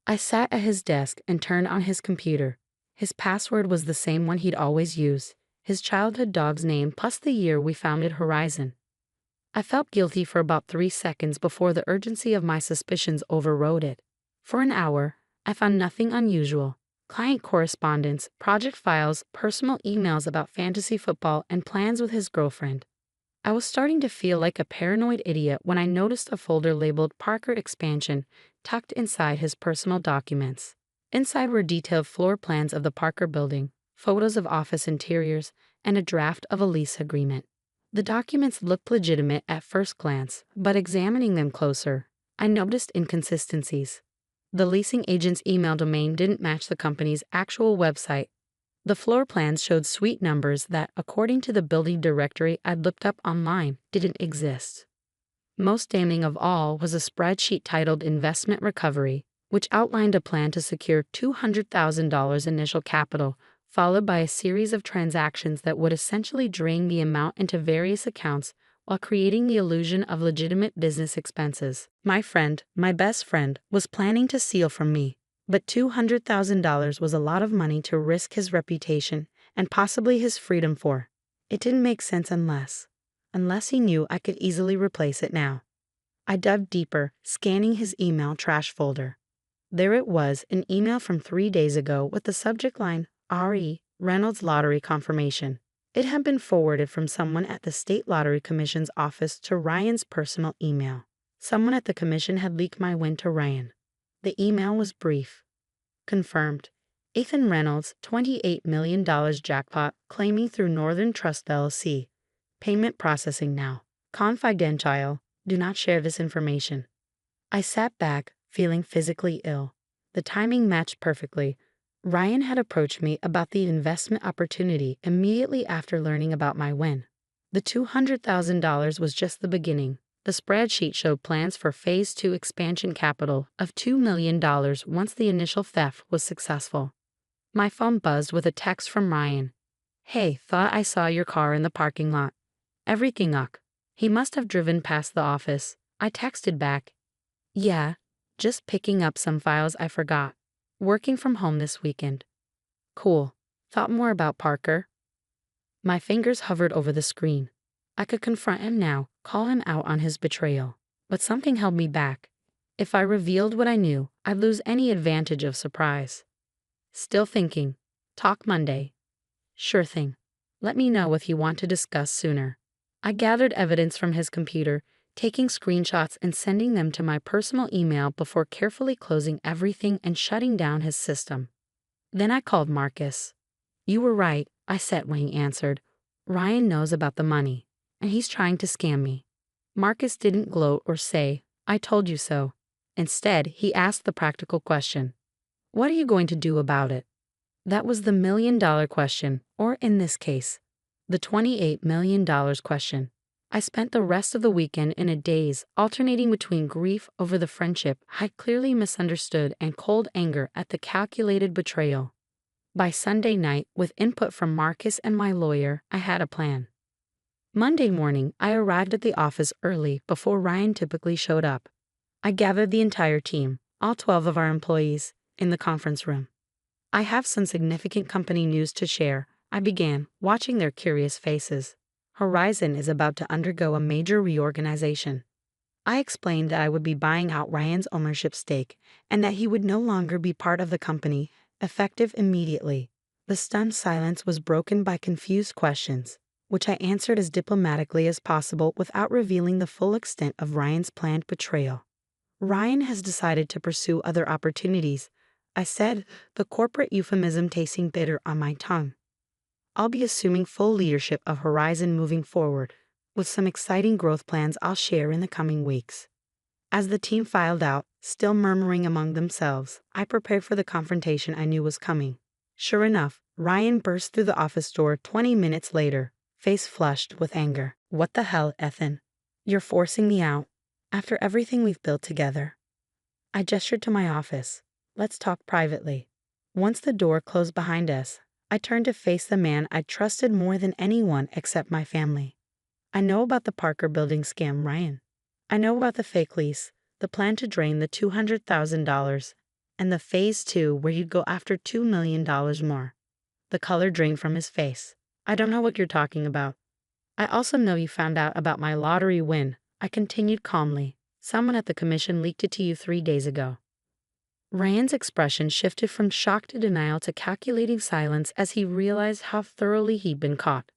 I sat at his desk and turned on his computer. His password was the same one he'd always used, his childhood dog's name plus the year we founded Horizon. I felt guilty for about 3 seconds before the urgency of my suspicions overrode it. For an hour, I found nothing unusual: client correspondence, project files, personal emails about fantasy football, and plans with his girlfriend. I was starting to feel like a paranoid idiot when I noticed a folder labeled Parker Expansion tucked inside his personal documents. Inside were detailed floor plans of the Parker building, photos of office interiors, and a draft of a lease agreement. The documents looked legitimate at first glance, but examining them closer, I noticed inconsistencies. The leasing agent's email domain didn't match the company's actual website. The floor plans showed suite numbers that, according to the building directory I'd looked up online, didn't exist. Most damning of all was a spreadsheet titled Investment Recovery, which outlined a plan to secure $200,000 initial capital, followed by a series of transactions that would essentially drain the amount into various accounts while creating the illusion of legitimate business expenses. My friend, my best friend, was planning to steal from me, but $200,000 was a lot of money to risk his reputation and possibly his freedom for. It didn't make sense unless he knew I could easily replace it now. I dug deeper, scanning his email trash folder. There it was, an email from 3 days ago with the subject line, R.E. Reynolds Lottery Confirmation. It had been forwarded from someone at the State Lottery Commission's office to Ryan's personal email. Someone at the commission had leaked my win to Ryan. The email was brief. Confirmed. Ethan Reynolds, $28 million jackpot, claiming through Northern Trust LLC. Payment processing now. Confidential. Do not share this information. I sat back, feeling physically ill. The timing matched perfectly. Ryan had approached me about the investment opportunity immediately after learning about my win. The $200,000 was just the beginning. The spreadsheet showed plans for Phase 2 expansion capital of $2 million once the initial theft was successful. My phone buzzed with a text from Ryan. Hey, thought I saw your car in the parking lot. Everything ok? He must have driven past the office. I texted back. Yeah, just picking up some files I forgot. Working from home this weekend. Cool. Thought more about Parker? My fingers hovered over the screen. I could confront him now, call him out on his betrayal. But something held me back. If I revealed what I knew, I'd lose any advantage of surprise. Still thinking. Talk Monday. Sure thing. Let me know if you want to discuss sooner. I gathered evidence from his computer, taking screenshots and sending them to my personal email before carefully closing everything and shutting down his system. Then I called Marcus. You were right, I said when he answered. Ryan knows about the money, and he's trying to scam me. Marcus didn't gloat or say, I told you so. Instead, he asked the practical question. What are you going to do about it? That was the million-dollar question, or in this case, the $28 million question. I spent the rest of the weekend in a daze, alternating between grief over the friendship I'd clearly misunderstood and cold anger at the calculated betrayal. By Sunday night, with input from Marcus and my lawyer, I had a plan. Monday morning, I arrived at the office early before Ryan typically showed up. I gathered the entire team, all 12 of our employees, in the conference room. I have some significant company news to share, I began, watching their curious faces. Horizon is about to undergo a major reorganization. I explained that I would be buying out Ryan's ownership stake and that he would no longer be part of the company, effective immediately. The stunned silence was broken by confused questions, which I answered as diplomatically as possible without revealing the full extent of Ryan's planned betrayal. Ryan has decided to pursue other opportunities, I said, the corporate euphemism tasting bitter on my tongue. I'll be assuming full leadership of Horizon moving forward, with some exciting growth plans I'll share in the coming weeks. As the team filed out, still murmuring among themselves, I prepared for the confrontation I knew was coming. Sure enough, Ryan burst through the office door 20 minutes later, face flushed with anger. What the hell, Ethan? You're forcing me out, after everything we've built together. I gestured to my office. Let's talk privately. Once the door closed behind us, I turned to face the man I trusted more than anyone except my family. I know about the Parker Building scam, Ryan. I know about the fake lease, the plan to drain the $200,000, and the phase 2 where you'd go after $2 million more. The color drained from his face. I don't know what you're talking about. I also know you found out about my lottery win. I continued calmly. Someone at the commission leaked it to you 3 days ago. Ryan's expression shifted from shock to denial to calculating silence as he realized how thoroughly he'd been caught.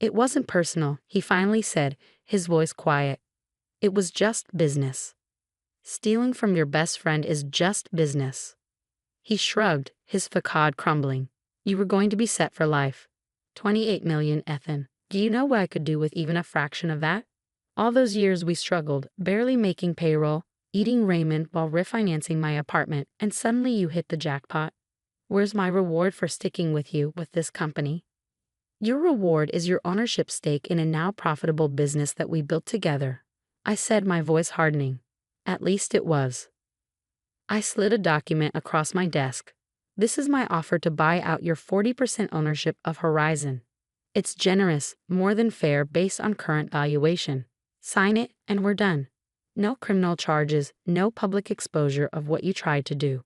It wasn't personal, he finally said, his voice quiet. It was just business. Stealing from your best friend is just business. He shrugged, his facade crumbling. You were going to be set for life. 28 million, Ethan. Do you know what I could do with even a fraction of that? All those years we struggled, barely making payroll, eating ramen while refinancing my apartment, and suddenly you hit the jackpot. Where's my reward for sticking with you with this company? Your reward is your ownership stake in a now profitable business that we built together, I said, my voice hardening. At least it was. I slid a document across my desk. This is my offer to buy out your 40% ownership of Horizon. It's generous, more than fair based on current valuation. Sign it and we're done. No criminal charges, no public exposure of what you tried to do.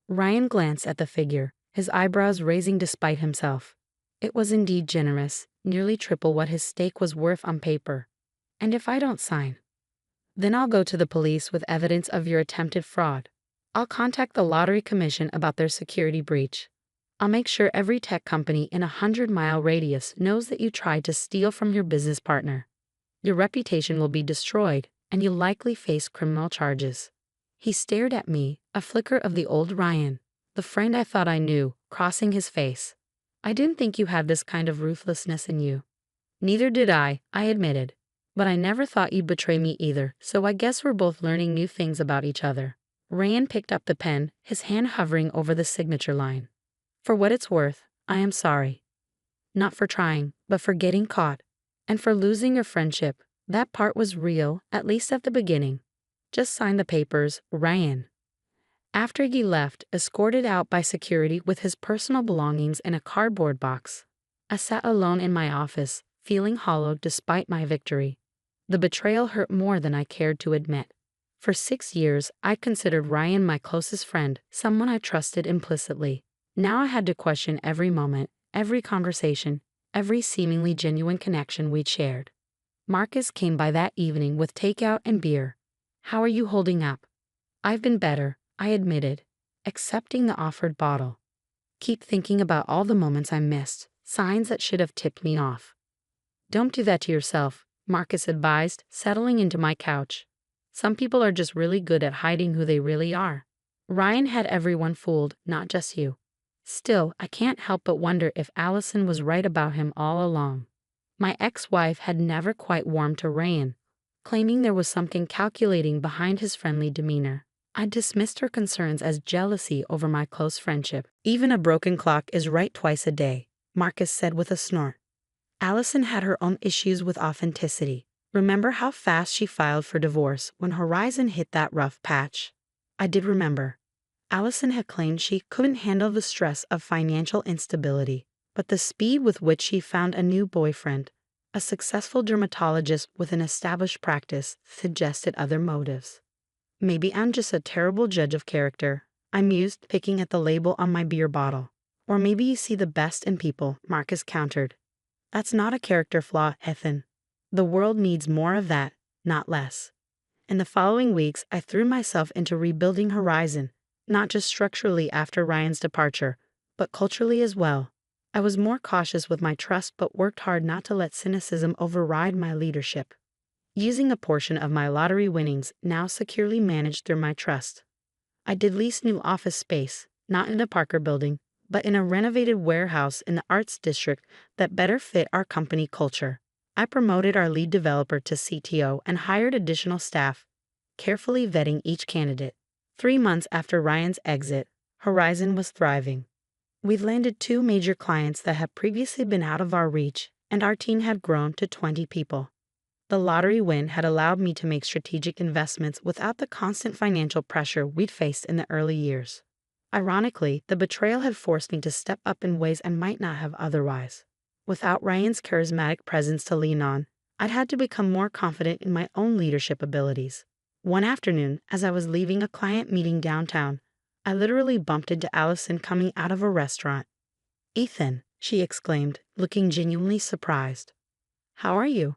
Ryan glanced at the figure, his eyebrows raising despite himself. It was indeed generous, nearly triple what his stake was worth on paper. And if I don't sign? Then I'll go to the police with evidence of your attempted fraud. I'll contact the Lottery Commission about their security breach. I'll make sure every tech company in a 100-mile radius knows that you tried to steal from your business partner. Your reputation will be destroyed, and you'll likely face criminal charges. He stared at me, a flicker of the old Ryan, the friend I thought I knew, crossing his face. I didn't think you had this kind of ruthlessness in you. Neither did I admitted. But I never thought you'd betray me either, so I guess we're both learning new things about each other. Ryan picked up the pen, his hand hovering over the signature line. For what it's worth, I am sorry. Not for trying, but for getting caught. And for losing your friendship. That part was real, at least at the beginning. Just sign the papers, Ryan. After he left, escorted out by security with his personal belongings in a cardboard box, I sat alone in my office, feeling hollow despite my victory. The betrayal hurt more than I cared to admit. For 6 years, I considered Ryan my closest friend, someone I trusted implicitly. Now I had to question every moment, every conversation, every seemingly genuine connection we'd shared. Marcus came by that evening with takeout and beer. How are you holding up? I've been better, I admitted, accepting the offered bottle. Keep thinking about all the moments I missed, signs that should have tipped me off. Don't do that to yourself, Marcus advised, settling into my couch. Some people are just really good at hiding who they really are. Ryan had everyone fooled, not just you. Still, I can't help but wonder if Allison was right about him all along. My ex-wife had never quite warmed to Ryan, claiming there was something calculating behind his friendly demeanor. I dismissed her concerns as jealousy over my close friendship. Even a broken clock is right twice a day, Marcus said with a snort. Allison had her own issues with authenticity. Remember how fast she filed for divorce when Horizon hit that rough patch? I did remember. Allison had claimed she couldn't handle the stress of financial instability, but the speed with which she found a new boyfriend, a successful dermatologist with an established practice, suggested other motives. Maybe I'm just a terrible judge of character, I mused, picking at the label on my beer bottle. Or maybe you see the best in people, Marcus countered. That's not a character flaw, Ethan. The world needs more of that, not less. In the following weeks, I threw myself into rebuilding Horizon, not just structurally after Ryan's departure, but culturally as well. I was more cautious with my trust but worked hard not to let cynicism override my leadership. Using a portion of my lottery winnings now securely managed through my trust. I did lease new office space, not in the Parker Building, but in a renovated warehouse in the Arts District that better fit our company culture. I promoted our lead developer to CTO and hired additional staff, carefully vetting each candidate. 3 months after Ryan's exit, Horizon was thriving. We'd landed 2 major clients that had previously been out of our reach, and our team had grown to 20 people. The lottery win had allowed me to make strategic investments without the constant financial pressure we'd faced in the early years. Ironically, the betrayal had forced me to step up in ways I might not have otherwise. Without Ryan's charismatic presence to lean on, I'd had to become more confident in my own leadership abilities. One afternoon, as I was leaving a client meeting downtown, I literally bumped into Allison coming out of a restaurant. "Ethan," she exclaimed, looking genuinely surprised. "How are you?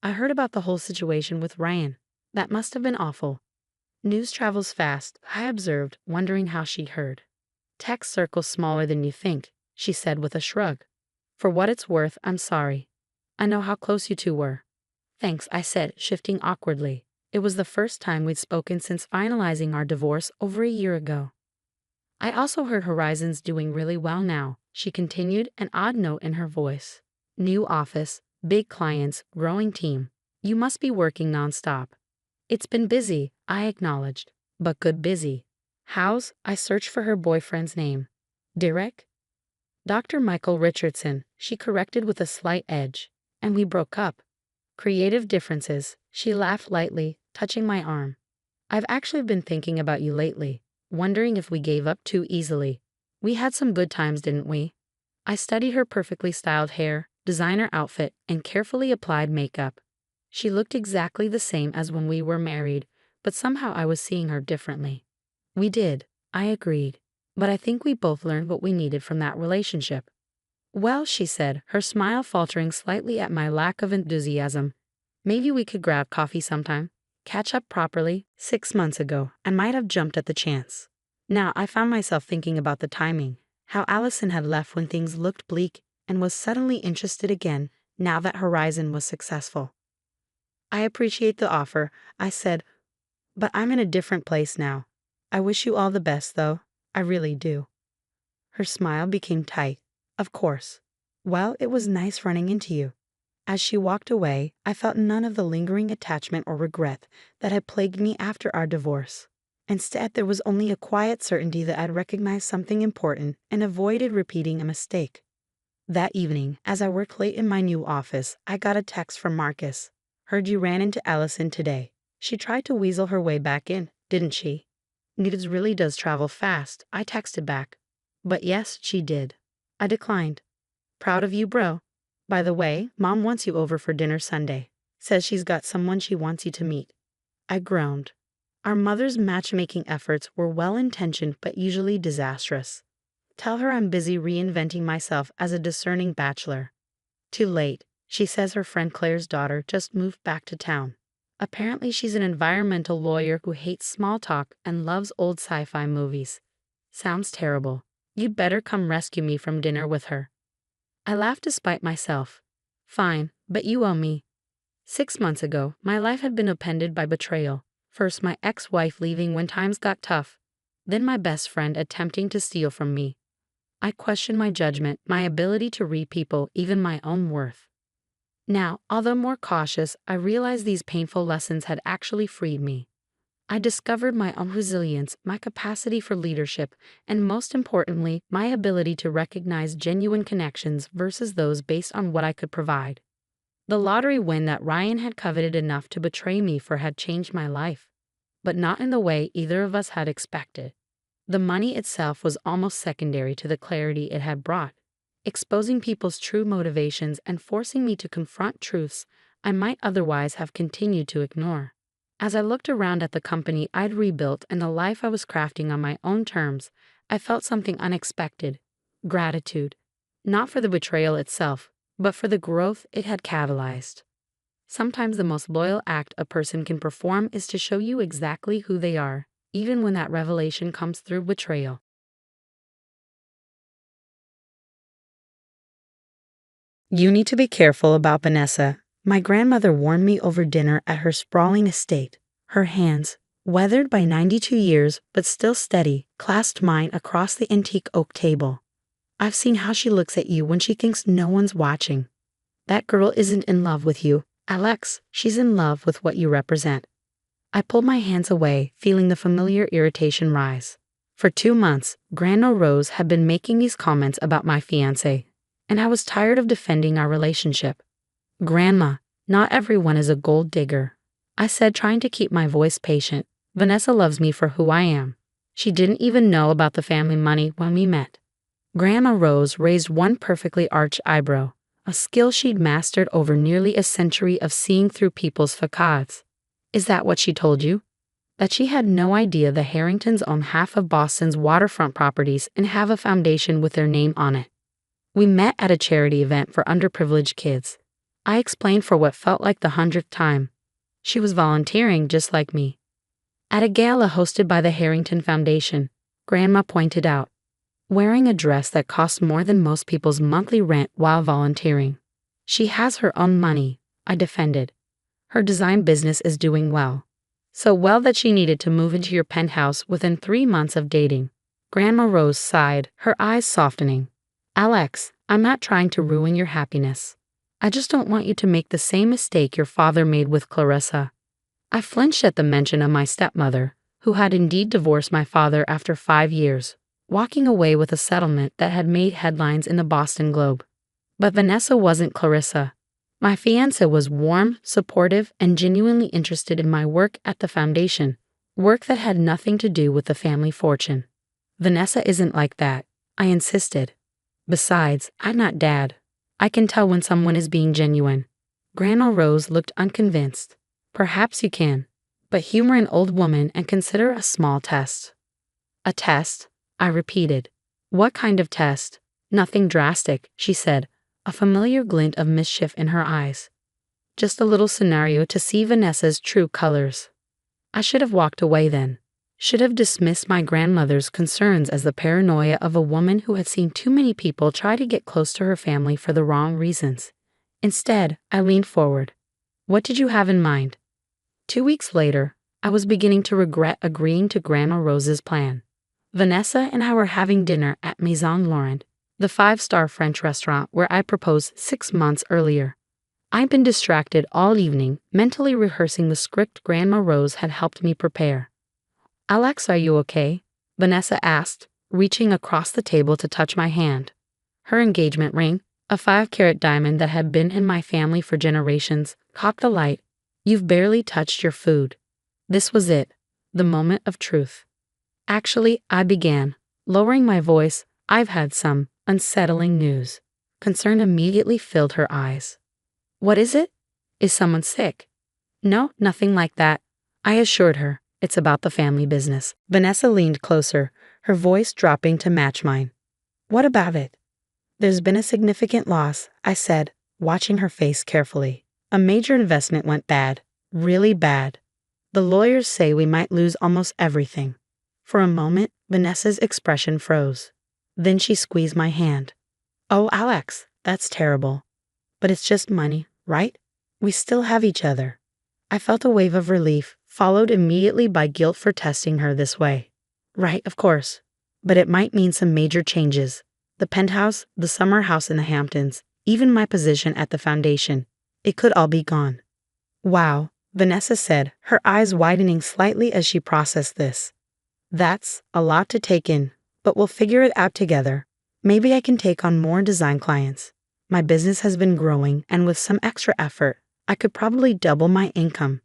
I heard about the whole situation with Ryan. That must have been awful." "News travels fast," I observed, wondering how she heard. "Text circles smaller than you think," she said with a shrug. "For what it's worth, I'm sorry. I know how close you two were." "Thanks," I said, shifting awkwardly. It was the first time we'd spoken since finalizing our divorce over a year ago. "I also heard Horizon's doing really well now," she continued, an odd note in her voice. "New office, big clients, growing team. You must be working nonstop." "It's been busy," I acknowledged, "but good busy." "How's?" I searched for her boyfriend's name. "Derek?" "Dr. Michael Richardson," she corrected with a slight edge. "And we broke up." "Creative differences," she laughed lightly, touching my arm. "I've actually been thinking about you lately, wondering if we gave up too easily. We had some good times, didn't we?" I studied her perfectly styled hair, designer outfit, and carefully applied makeup. She looked exactly the same as when we were married, but somehow I was seeing her differently. "We did," I agreed, "but I think we both learned what we needed from that relationship." "Well," she said, her smile faltering slightly at my lack of enthusiasm, "maybe we could grab coffee sometime. Catch up properly." 6 months ago, I might have jumped at the chance. Now I found myself thinking about the timing, how Allison had left when things looked bleak and was suddenly interested again now that Horizon was successful. "I appreciate the offer," I said, "but I'm in a different place now. I wish you all the best, though. I really do." Her smile became tight. "Of course. Well, it was nice running into you." As she walked away, I felt none of the lingering attachment or regret that had plagued me after our divorce. Instead, there was only a quiet certainty that I'd recognized something important and avoided repeating a mistake. That evening, as I worked late in my new office, I got a text from Marcus. "Heard you ran into Allison today. She tried to weasel her way back in, didn't she?" "News really does travel fast," I texted back. "But yes, she did." I declined. "Proud of you, bro. By the way, Mom wants you over for dinner Sunday. Says she's got someone she wants you to meet." I groaned. Our mother's matchmaking efforts were well-intentioned but usually disastrous. "Tell her I'm busy reinventing myself as a discerning bachelor." Too late. She says her friend Claire's daughter just moved back to town. Apparently she's an environmental lawyer who hates small talk and loves old sci-fi movies. Sounds terrible. You'd better come rescue me from dinner with her. I laughed despite myself. "Fine, but you owe me." 6 months ago, my life had been upended by betrayal. First my ex-wife leaving when times got tough. Then my best friend attempting to steal from me. I questioned my judgment, my ability to read people, even my own worth. Now, although more cautious, I realized these painful lessons had actually freed me. I discovered my own resilience, my capacity for leadership, and most importantly, my ability to recognize genuine connections versus those based on what I could provide. The lottery win that Ryan had coveted enough to betray me for had changed my life, but not in the way either of us had expected. The money itself was almost secondary to the clarity it had brought, exposing people's true motivations and forcing me to confront truths I might otherwise have continued to ignore. As I looked around at the company I'd rebuilt and the life I was crafting on my own terms, I felt something unexpected: gratitude. Not for the betrayal itself, but for the growth it had catalyzed. Sometimes the most loyal act a person can perform is to show you exactly who they are, even when that revelation comes through betrayal. You need to be careful about Vanessa. My grandmother warned me over dinner at her sprawling estate. Her hands, weathered by 92 years but still steady, clasped mine across the antique oak table. "I've seen how she looks at you when she thinks no one's watching. That girl isn't in love with you, Alex. She's in love with what you represent." I pulled my hands away, feeling the familiar irritation rise. For 2 months, Grandma Rose had been making these comments about my fiancé, and I was tired of defending our relationship. "Grandma, not everyone is a gold digger," I said, trying to keep my voice patient. "Vanessa loves me for who I am. She didn't even know about the family money when we met. Grandma Rose raised one perfectly arched eyebrow, a skill she'd mastered over nearly a century of seeing through people's facades. Is that what she told you? That she had no idea the Harringtons own half of Boston's waterfront properties and have a foundation with their name on it. We met at a charity event for underprivileged kids. I explained for what felt like the 100th time. She was volunteering just like me. At a gala hosted by the Harrington Foundation, Grandma pointed out, wearing a dress that costs more than most people's monthly rent while volunteering. She has her own money, I defended. Her design business is doing well. So well that she needed to move into your penthouse within 3 months of dating. Grandma Rose sighed, her eyes softening. Alex, I'm not trying to ruin your happiness. I just don't want you to make the same mistake your father made with Clarissa. I flinched at the mention of my stepmother, who had indeed divorced my father after 5 years, walking away with a settlement that had made headlines in the Boston Globe. But Vanessa wasn't Clarissa. My fiancé was warm, supportive, and genuinely interested in my work at the foundation, work that had nothing to do with the family fortune. Vanessa isn't like that, I insisted. Besides, I'm not Dad. I can tell when someone is being genuine. Grandma Rose looked unconvinced. Perhaps you can, but humor an old woman and consider a small test. A test? I repeated. What kind of test? Nothing drastic, she said, a familiar glint of mischief in her eyes. Just a little scenario to see Vanessa's true colors. I should have walked away then. Should have dismissed my grandmother's concerns as the paranoia of a woman who had seen too many people try to get close to her family for the wrong reasons. Instead, I leaned forward. What did you have in mind? 2 weeks later, I was beginning to regret agreeing to Grandma Rose's plan. Vanessa and I were having dinner at Maison Laurent, the 5-star French restaurant where I proposed 6 months earlier. I'd been distracted all evening, mentally rehearsing the script Grandma Rose had helped me prepare. Alex, are you okay? Vanessa asked, reaching across the table to touch my hand. Her engagement ring, a 5-carat diamond that had been in my family for generations, caught the light. You've barely touched your food. This was it, the moment of truth. Actually, I began, lowering my voice. I've had some unsettling news. Concern immediately filled her eyes. What is it? Is someone sick? No, nothing like that, I assured her. It's about the family business. Vanessa leaned closer, her voice dropping to match mine. What about it? There's been a significant loss, I said, watching her face carefully. A major investment went bad, really bad. The lawyers say we might lose almost everything. For a moment, Vanessa's expression froze. Then she squeezed my hand. Oh, Alex, that's terrible. But it's just money, right? We still have each other. I felt a wave of relief, followed immediately by guilt for testing her this way. Right, of course. But it might mean some major changes. The penthouse, the summer house in the Hamptons, even my position at the foundation. It could all be gone. Wow, Vanessa said, her eyes widening slightly as she processed this. That's a lot to take in, but we'll figure it out together. Maybe I can take on more design clients. My business has been growing, and with some extra effort, I could probably double my income.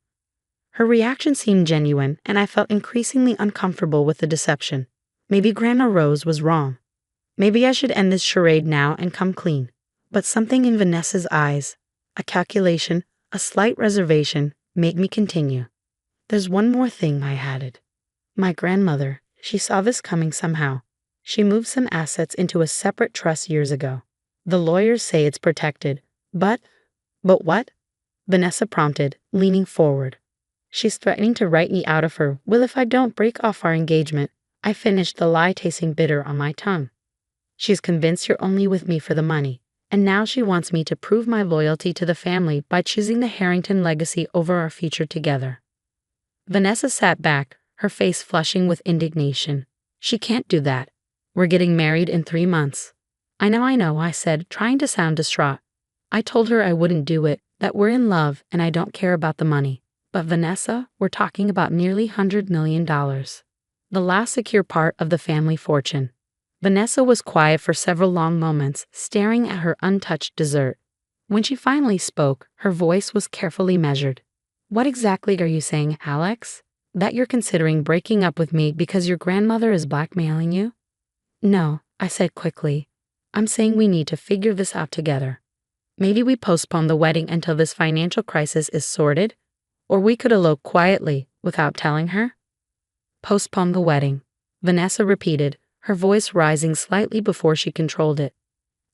Her reaction seemed genuine, and I felt increasingly uncomfortable with the deception. Maybe Grandma Rose was wrong. Maybe I should end this charade now and come clean. But something in Vanessa's eyes, a calculation, a slight reservation, made me continue. There's one more thing, I added. My grandmother, she saw this coming somehow. She moved some assets into a separate trust years ago. The lawyers say it's protected, but what? Vanessa prompted, leaning forward. She's threatening to write me out of her will if I don't break off our engagement. I finished the lie tasting bitter on my tongue. She's convinced you're only with me for the money, and now she wants me to prove my loyalty to the family by choosing the Harrington legacy over our future together. Vanessa sat back, her face flushing with indignation. She can't do that. We're getting married in 3 months. I know, I said, trying to sound distraught. I told her I wouldn't do it, that we're in love and I don't care about the money. But Vanessa, we're talking about nearly $100 million. The last secure part of the family fortune. Vanessa was quiet for several long moments, staring at her untouched dessert. When she finally spoke, her voice was carefully measured. What exactly are you saying, Alex? That you're considering breaking up with me because your grandmother is blackmailing you? No, I said quickly. I'm saying we need to figure this out together. Maybe we postpone the wedding until this financial crisis is sorted, or we could elope quietly without telling her. Postpone the wedding, Vanessa repeated, her voice rising slightly before she controlled it.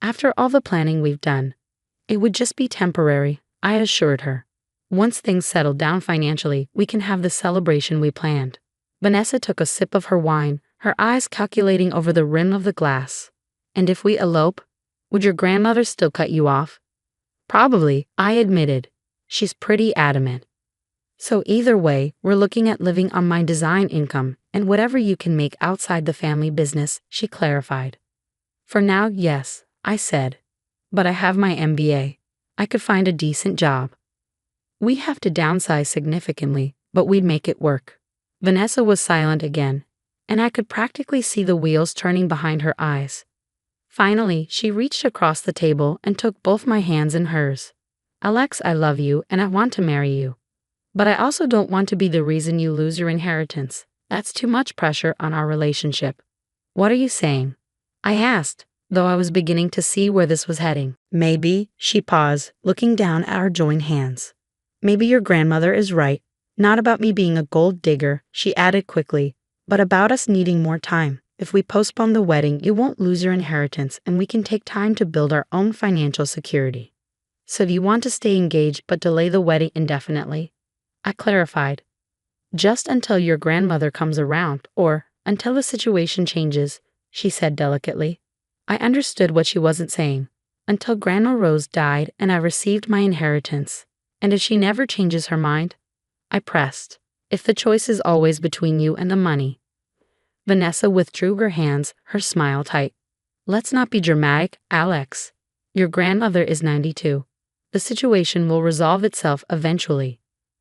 After all the planning we've done, it would just be temporary, I assured her. Once things settle down financially, we can have the celebration we planned. Vanessa took a sip of her wine, her eyes calculating over the rim of the glass. And if we elope, would your grandmother still cut you off? Probably, I admitted. She's pretty adamant. So either way, we're looking at living on my design income and whatever you can make outside the family business, she clarified. For now, yes, I said. But I have my MBA. I could find a decent job. We have to downsize significantly, but we'd make it work. Vanessa was silent again, and I could practically see the wheels turning behind her eyes. Finally, she reached across the table and took both my hands in hers. Alex, I love you and I want to marry you. But I also don't want to be the reason you lose your inheritance. That's too much pressure on our relationship. What are you saying? I asked, though I was beginning to see where this was heading. Maybe, she paused, looking down at our joined hands. Maybe your grandmother is right. Not about me being a gold digger, she added quickly, but about us needing more time. If we postpone the wedding, you won't lose your inheritance and we can take time to build our own financial security. So do you want to stay engaged but delay the wedding indefinitely? I clarified. Just until your grandmother comes around, or until the situation changes, she said delicately. I understood what she wasn't saying. Until Grandma Rose died and I received my inheritance. And if she never changes her mind? I pressed. If the choice is always between you and the money. Vanessa withdrew her hands, her smile tight. Let's not be dramatic, Alex. Your grandmother is 92. The situation will resolve itself eventually.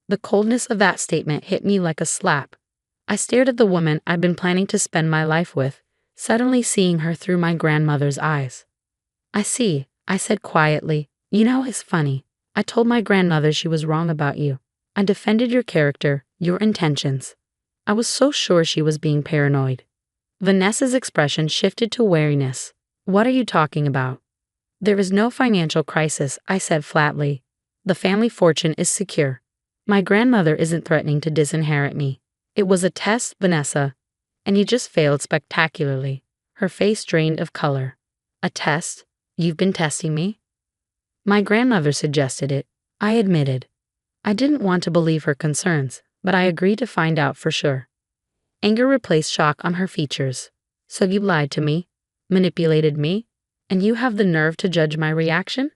The coldness of that statement hit me like a slap. I stared at the woman I'd been planning to spend my life with, suddenly seeing her through my grandmother's eyes. I see, I said quietly. You know, it's funny. I told my grandmother she was wrong about you. I defended your character, your intentions. I was so sure she was being paranoid. Vanessa's expression shifted to wariness. What are you talking about? There is no financial crisis, I said flatly. The family fortune is secure. My grandmother isn't threatening to disinherit me. It was a test, Vanessa, and you just failed spectacularly. Her face drained of color. A test? You've been testing me? My grandmother suggested it, I admitted. I didn't want to believe her concerns, but I agreed to find out for sure. Anger replaced shock on her features. So you lied to me, manipulated me, and you have the nerve to judge my reaction?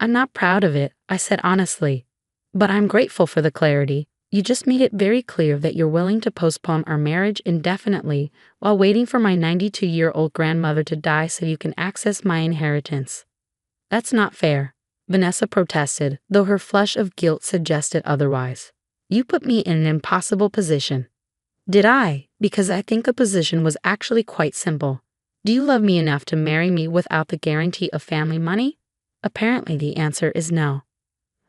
I'm not proud of it, I said honestly. But I'm grateful for the clarity. You just made it very clear that you're willing to postpone our marriage indefinitely while waiting for my 92-year-old grandmother to die so you can access my inheritance. That's not fair, Vanessa protested, though her flush of guilt suggested otherwise. You put me in an impossible position. Did I? Because I think the position was actually quite simple. Do you love me enough to marry me without the guarantee of family money? Apparently the answer is no.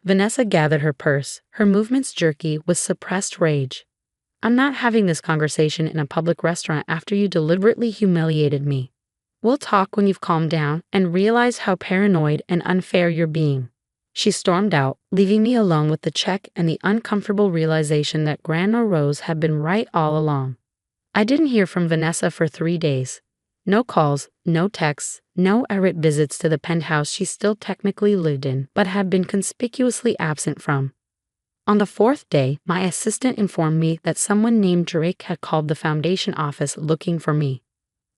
Vanessa gathered her purse, her movements jerky with suppressed rage. I'm not having this conversation in a public restaurant after you deliberately humiliated me. We'll talk when you've calmed down and realize how paranoid and unfair you're being. She stormed out, leaving me alone with the check and the uncomfortable realization that Grandma Rose had been right all along. I didn't hear from Vanessa for 3 days. No calls, no texts, no errant visits to the penthouse she still technically lived in but had been conspicuously absent from. On the 4th day, my assistant informed me that someone named Drake had called the foundation office looking for me.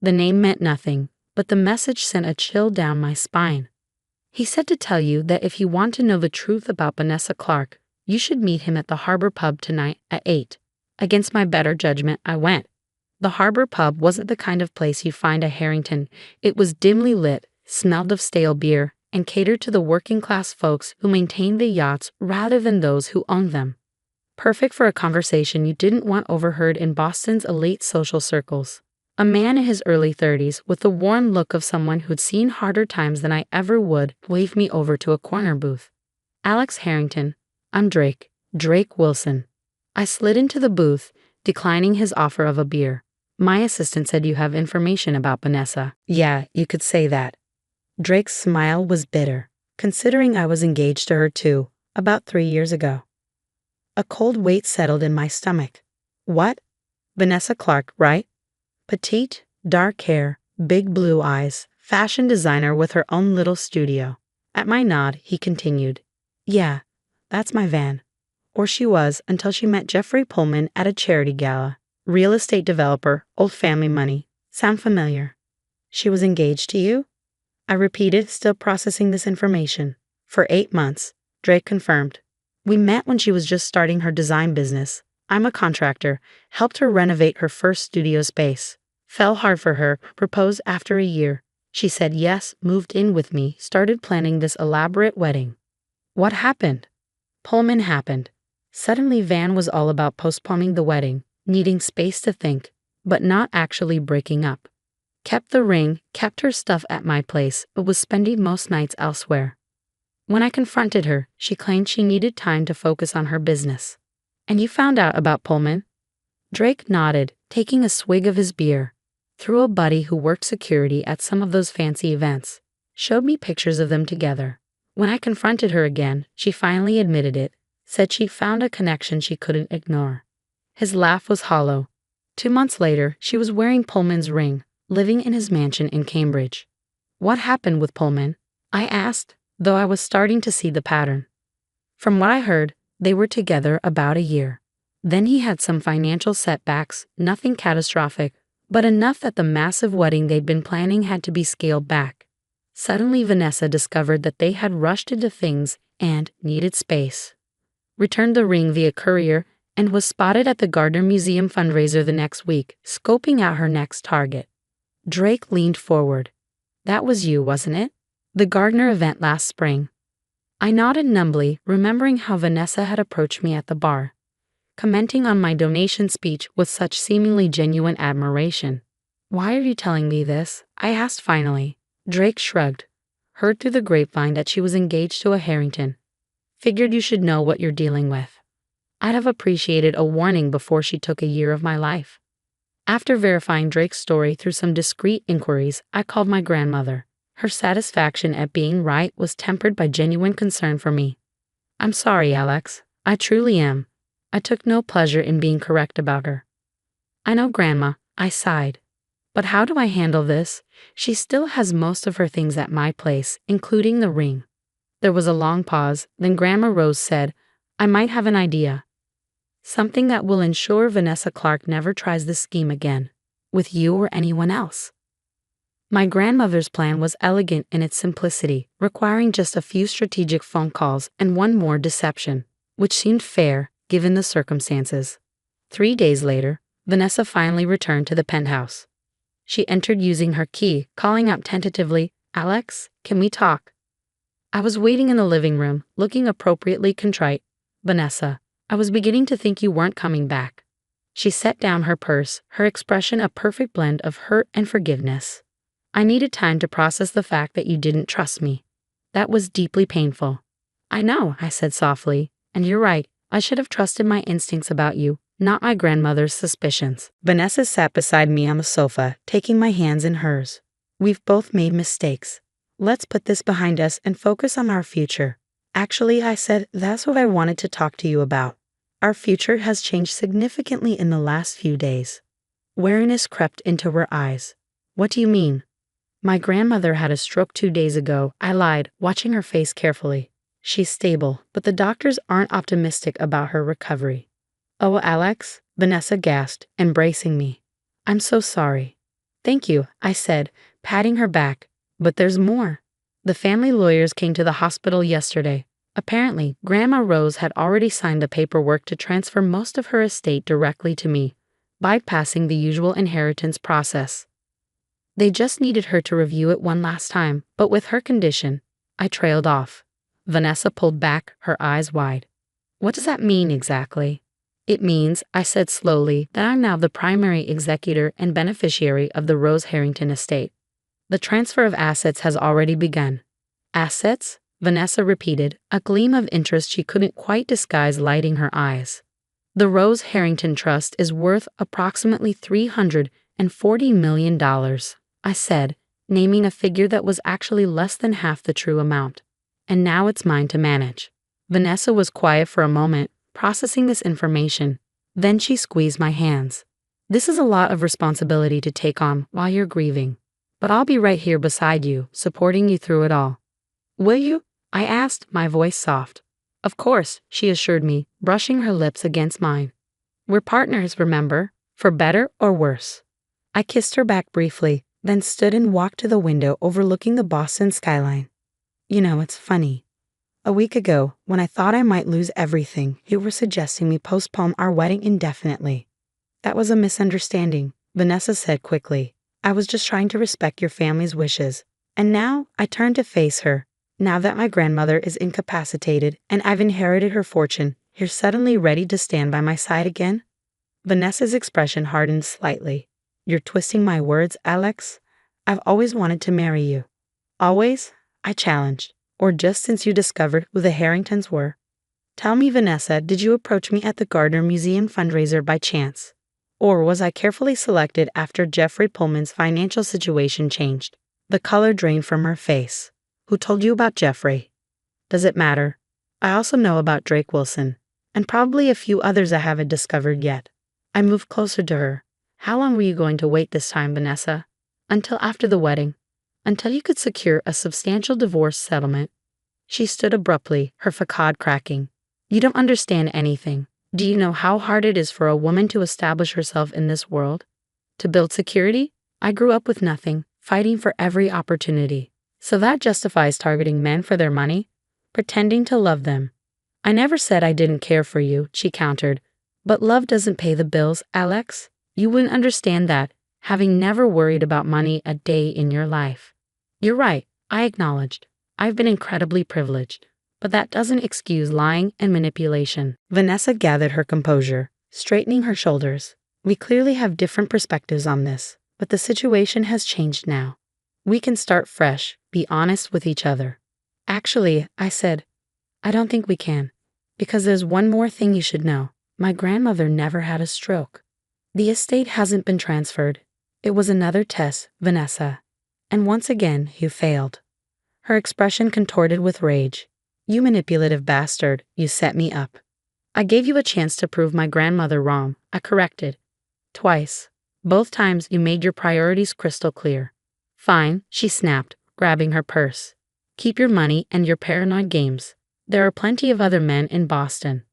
The name meant nothing, but the message sent a chill down my spine. He said to tell you that if you want to know the truth about Vanessa Clark, you should meet him at the Harbor Pub tonight at 8. Against my better judgment, I went. The Harbor Pub wasn't the kind of place you'd find at Harrington. It was dimly lit, smelled of stale beer, and catered to the working-class folks who maintained the yachts rather than those who owned them. Perfect for a conversation you didn't want overheard in Boston's elite social circles. A man in his early 30s with the worn look of someone who'd seen harder times than I ever would waved me over to a corner booth. Alex Harrington, I'm Drake Wilson. I slid into the booth, declining his offer of a beer. My assistant said you have information about Vanessa. Yeah, you could say that. Drake's smile was bitter, considering I was engaged to her too, about 3 years ago. A cold weight settled in my stomach. What? Vanessa Clark, right? Petite, dark hair, big blue eyes, fashion designer with her own little studio. At my nod, he continued. Yeah, that's my van. Or she was until she met Jeffrey Pullman at a charity gala. Real estate developer, old family money. Sound familiar? She was engaged to you? I repeated, still processing this information. For 8 months, Drake confirmed. We met when she was just starting her design business. I'm a contractor, helped her renovate her first studio space. Fell hard for her, proposed after a year. She said yes, moved in with me, started planning this elaborate wedding. What happened? Pullman happened. Suddenly Van was all about postponing the wedding, needing space to think, but not actually breaking up. Kept the ring, kept her stuff at my place, but was spending most nights elsewhere. When I confronted her, she claimed she needed time to focus on her business. And you found out about Pullman? Drake nodded, taking a swig of his beer. Through a buddy who worked security at some of those fancy events. Showed me pictures of them together. When I confronted her again, she finally admitted it, said she found a connection she couldn't ignore. His laugh was hollow. 2 months later, she was wearing Pullman's ring, living in his mansion in Cambridge. What happened with Pullman? I asked, though I was starting to see the pattern. From what I heard, they were together about a year. Then he had some financial setbacks, nothing catastrophic, but enough that the massive wedding they'd been planning had to be scaled back. Suddenly Vanessa discovered that they had rushed into things and needed space. Returned the ring via courier and was spotted at the Gardner Museum fundraiser the next week, scoping out her next target. Drake leaned forward. That was you, wasn't it? The Gardner event last spring. I nodded numbly, remembering how Vanessa had approached me at the bar, commenting on my donation speech with such seemingly genuine admiration. Why are you telling me this? I asked finally. Drake shrugged. Heard through the grapevine that she was engaged to a Harrington. Figured you should know what you're dealing with. I'd have appreciated a warning before she took a year of my life. After verifying Drake's story through some discreet inquiries, I called my grandmother. Her satisfaction at being right was tempered by genuine concern for me. I'm sorry, Alex. I truly am. I took no pleasure in being correct about her. I know, Grandma, I sighed. But how do I handle this? She still has most of her things at my place, including the ring. There was a long pause, then Grandma Rose said, I might have an idea. Something that will ensure Vanessa Clark never tries this scheme again, with you or anyone else. My grandmother's plan was elegant in its simplicity, requiring just a few strategic phone calls and one more deception, which seemed fair, given the circumstances. 3 days later, Vanessa finally returned to the penthouse. She entered using her key, calling out tentatively, Alex, can we talk? I was waiting in the living room, looking appropriately contrite. Vanessa, I was beginning to think you weren't coming back. She set down her purse, her expression a perfect blend of hurt and forgiveness. I needed time to process the fact that you didn't trust me. That was deeply painful. I know, I said softly, and you're right, I should have trusted my instincts about you, not my grandmother's suspicions. Vanessa sat beside me on the sofa, taking my hands in hers. We've both made mistakes. Let's put this behind us and focus on our future. Actually, I said, that's what I wanted to talk to you about. Our future has changed significantly in the last few days. Wariness crept into her eyes. What do you mean? My grandmother had a stroke 2 days ago, I lied, watching her face carefully. She's stable, but the doctors aren't optimistic about her recovery. Oh, Alex, Vanessa gasped, embracing me. I'm so sorry. Thank you, I said, patting her back. But there's more. The family lawyers came to the hospital yesterday. Apparently, Grandma Rose had already signed the paperwork to transfer most of her estate directly to me, bypassing the usual inheritance process. They just needed her to review it one last time, but with her condition, I trailed off. Vanessa pulled back, her eyes wide. What does that mean exactly? It means, I said slowly, that I'm now the primary executor and beneficiary of the Rose Harrington estate. The transfer of assets has already begun. Assets? Vanessa repeated, a gleam of interest she couldn't quite disguise lighting her eyes. The Rose Harrington Trust is worth approximately $340 million, I said, naming a figure that was actually less than half the true amount. And now it's mine to manage. Vanessa was quiet for a moment, processing this information. Then she squeezed my hands. This is a lot of responsibility to take on while you're grieving. But I'll be right here beside you, supporting you through it all. Will you? I asked, my voice soft. Of course, she assured me, brushing her lips against mine. We're partners, remember? For better or worse. I kissed her back briefly, then stood and walked to the window overlooking the Boston skyline. You know, it's funny. A week ago, when I thought I might lose everything, you were suggesting we postpone our wedding indefinitely. That was a misunderstanding, Vanessa said quickly. I was just trying to respect your family's wishes. And now, I turned to face her. Now that my grandmother is incapacitated and I've inherited her fortune, you're suddenly ready to stand by my side again? Vanessa's expression hardened slightly. You're twisting my words, Alex. I've always wanted to marry you. Always? I challenged. Or just since you discovered who the Harringtons were? Tell me, Vanessa, did you approach me at the Gardner Museum fundraiser by chance? Or was I carefully selected after Jeffrey Pullman's financial situation changed? The color drained from her face. Who told you about Jeffrey? Does it matter? I also know about Drake Wilson, and probably a few others I haven't discovered yet. I moved closer to her. How long were you going to wait this time, Vanessa? Until after the wedding. Until you could secure a substantial divorce settlement. She stood abruptly, her facade cracking. You don't understand anything. Do you know how hard it is for a woman to establish herself in this world? To build security? I grew up with nothing, fighting for every opportunity. So that justifies targeting men for their money? Pretending to love them. I never said I didn't care for you, she countered. But love doesn't pay the bills, Alex. You wouldn't understand that, having never worried about money a day in your life. You're right, I acknowledged. I've been incredibly privileged. But that doesn't excuse lying and manipulation. Vanessa gathered her composure, straightening her shoulders. We clearly have different perspectives on this, but the situation has changed now. We can start fresh, be honest with each other. Actually, I said, I don't think we can. Because there's one more thing you should know. My grandmother never had a stroke. The estate hasn't been transferred. It was another test, Vanessa. And once again, you failed. Her expression contorted with rage. You manipulative bastard, you set me up. I gave you a chance to prove my grandmother wrong, I corrected. Twice. Both times you made your priorities crystal clear. Fine, she snapped, grabbing her purse. Keep your money and your paranoid games. There are plenty of other men in Boston.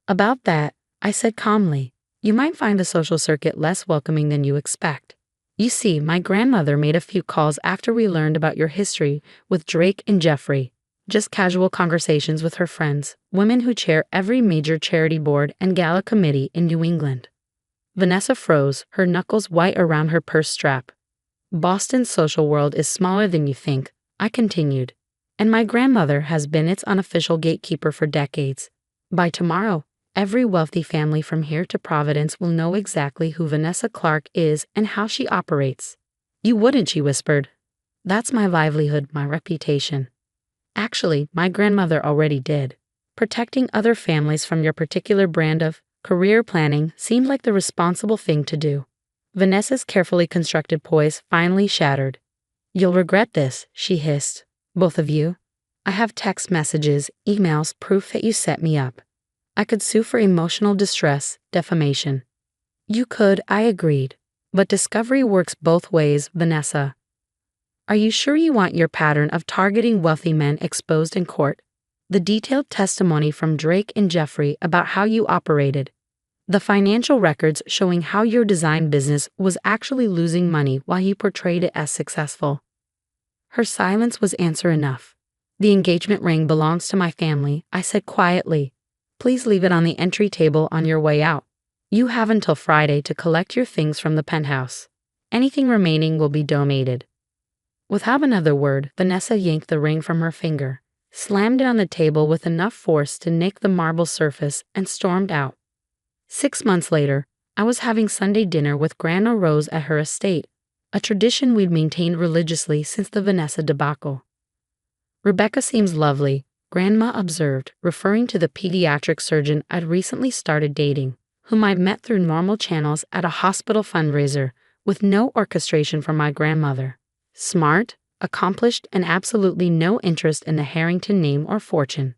About that, I said calmly, you might find the social circuit less welcoming than you expect. You see, my grandmother made a few calls after we learned about your history with Drake and Jeffrey. Just casual conversations with her friends, women who chair every major charity board and gala committee in New England. Vanessa froze, her knuckles white around her purse strap. Boston's social world is smaller than you think, I continued. And my grandmother has been its unofficial gatekeeper for decades. By tomorrow, every wealthy family from here to Providence will know exactly who Vanessa Clark is and how she operates. You wouldn't, she whispered. That's my livelihood, my reputation. Actually, my grandmother already did. Protecting other families from your particular brand of career planning seemed like the responsible thing to do. Vanessa's carefully constructed poise finally shattered. You'll regret this, she hissed. Both of you. I have text messages, emails, proof that you set me up. I could sue for emotional distress, defamation. You could, I agreed. But discovery works both ways, Vanessa. Are you sure you want your pattern of targeting wealthy men exposed in court? The detailed testimony from Drake and Jeffrey about how you operated. The financial records showing how your design business was actually losing money while you portrayed it as successful. Her silence was answer enough. The engagement ring belongs to my family, I said quietly. Please leave it on the entry table on your way out. You have until Friday to collect your things from the penthouse. Anything remaining will be donated. Without another word, Vanessa yanked the ring from her finger, slammed it on the table with enough force to nick the marble surface, and stormed out. 6 months later, I was having Sunday dinner with Grandma Rose at her estate, a tradition we'd maintained religiously since the Vanessa debacle. Rebecca seems lovely, Grandma observed, referring to the pediatric surgeon I'd recently started dating, whom I'd met through normal channels at a hospital fundraiser, with no orchestration from my grandmother. Smart, accomplished, and absolutely no interest in the Harrington name or fortune.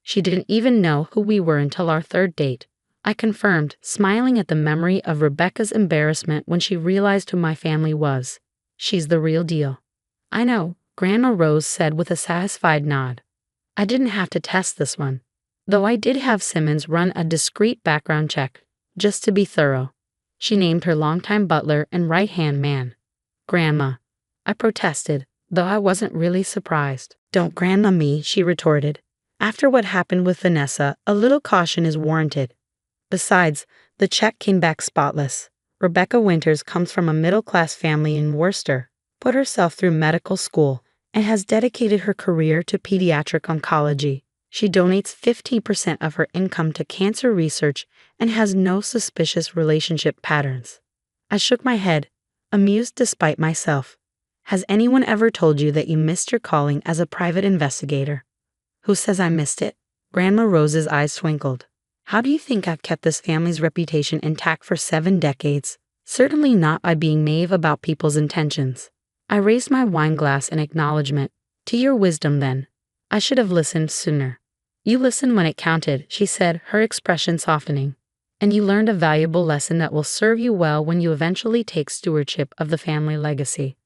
She didn't even know who we were until our third date, I confirmed, smiling at the memory of Rebecca's embarrassment when she realized who my family was. She's the real deal. I know, Grandma Rose said with a satisfied nod. I didn't have to test this one, though I did have Simmons run a discreet background check, just to be thorough. She named her longtime butler and right-hand man. Grandma. I protested, though I wasn't really surprised. Don't grandma me, she retorted. After what happened with Vanessa, a little caution is warranted. Besides, the check came back spotless. Rebecca Winters comes from a middle-class family in Worcester, put herself through medical school, and has dedicated her career to pediatric oncology. She donates 15% of her income to cancer research and has no suspicious relationship patterns. I shook my head, amused despite myself. Has anyone ever told you that you missed your calling as a private investigator? Who says I missed it? Grandma Rose's eyes twinkled. How do you think I've kept this family's reputation intact for 7 decades? Certainly not by being naive about people's intentions. I raised my wine glass in acknowledgement. To your wisdom, then. I should have listened sooner. You listened when it counted, she said, her expression softening. And you learned a valuable lesson that will serve you well when you eventually take stewardship of the family legacy.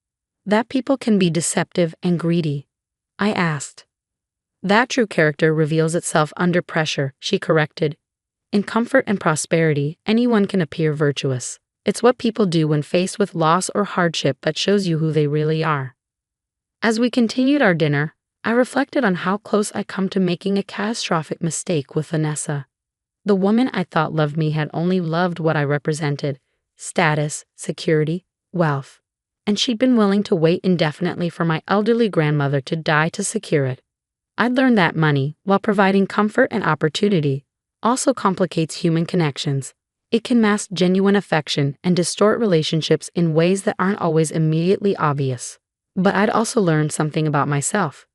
That people can be deceptive and greedy. I asked. That true character reveals itself under pressure, she corrected. In comfort and prosperity, anyone can appear virtuous. It's what people do when faced with loss or hardship that shows you who they really are. As we continued our dinner, I reflected on how close I'd come to making a catastrophic mistake with Vanessa. The woman I thought loved me had only loved what I represented: status, security, wealth. And she'd been willing to wait indefinitely for my elderly grandmother to die to secure it. I'd learned that money, while providing comfort and opportunity, also complicates human connections. It can mask genuine affection and distort relationships in ways that aren't always immediately obvious. But I'd also learned something about myself.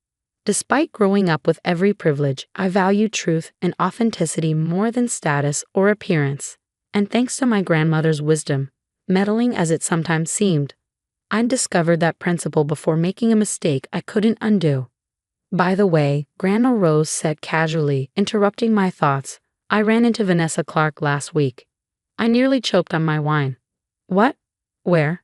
Despite growing up with every privilege, I value truth and authenticity more than status or appearance. And thanks to my grandmother's wisdom, meddling as it sometimes seemed, I'd discovered that principle before making a mistake I couldn't undo. By the way, Grandma Rose said casually, interrupting my thoughts, I ran into Vanessa Clark last week. I nearly choked on my wine. What? Where?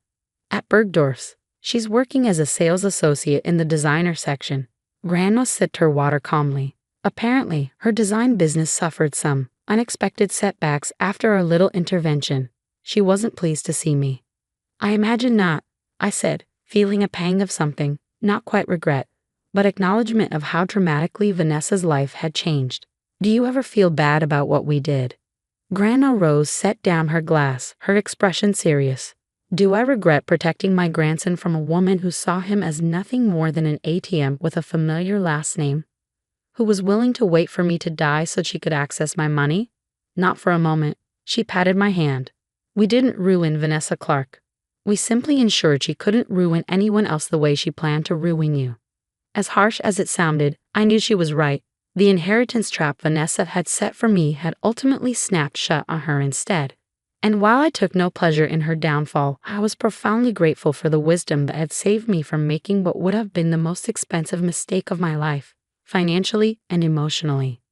At Bergdorf's. She's working as a sales associate in the designer section. Grandma sipped her water calmly. Apparently, her design business suffered some unexpected setbacks after our little intervention. She wasn't pleased to see me. I imagine not, I said, feeling a pang of something, not quite regret, but acknowledgement of how dramatically Vanessa's life had changed. Do you ever feel bad about what we did? Grandma Rose set down her glass, her expression serious. Do I regret protecting my grandson from a woman who saw him as nothing more than an ATM with a familiar last name? Who was willing to wait for me to die so she could access my money? Not for a moment. She patted my hand. We didn't ruin Vanessa Clark. We simply ensured she couldn't ruin anyone else the way she planned to ruin you. As harsh as it sounded, I knew she was right. The inheritance trap Vanessa had set for me had ultimately snapped shut on her instead. And while I took no pleasure in her downfall, I was profoundly grateful for the wisdom that had saved me from making what would have been the most expensive mistake of my life, financially and emotionally.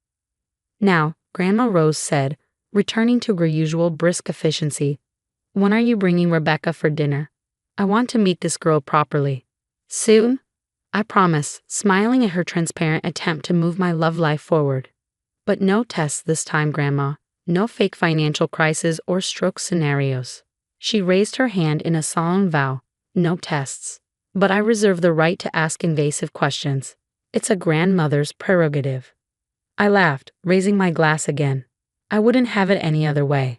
Now, Grandma Rose said, returning to her usual brisk efficiency, when are you bringing Rebecca for dinner? I want to meet this girl properly. Soon? I promise, smiling at her transparent attempt to move my love life forward. But no tests this time, Grandma. No fake financial crisis or stroke scenarios. She raised her hand in a solemn vow. No tests. But I reserve the right to ask invasive questions. It's a grandmother's prerogative. I laughed, raising my glass again. I wouldn't have it any other way.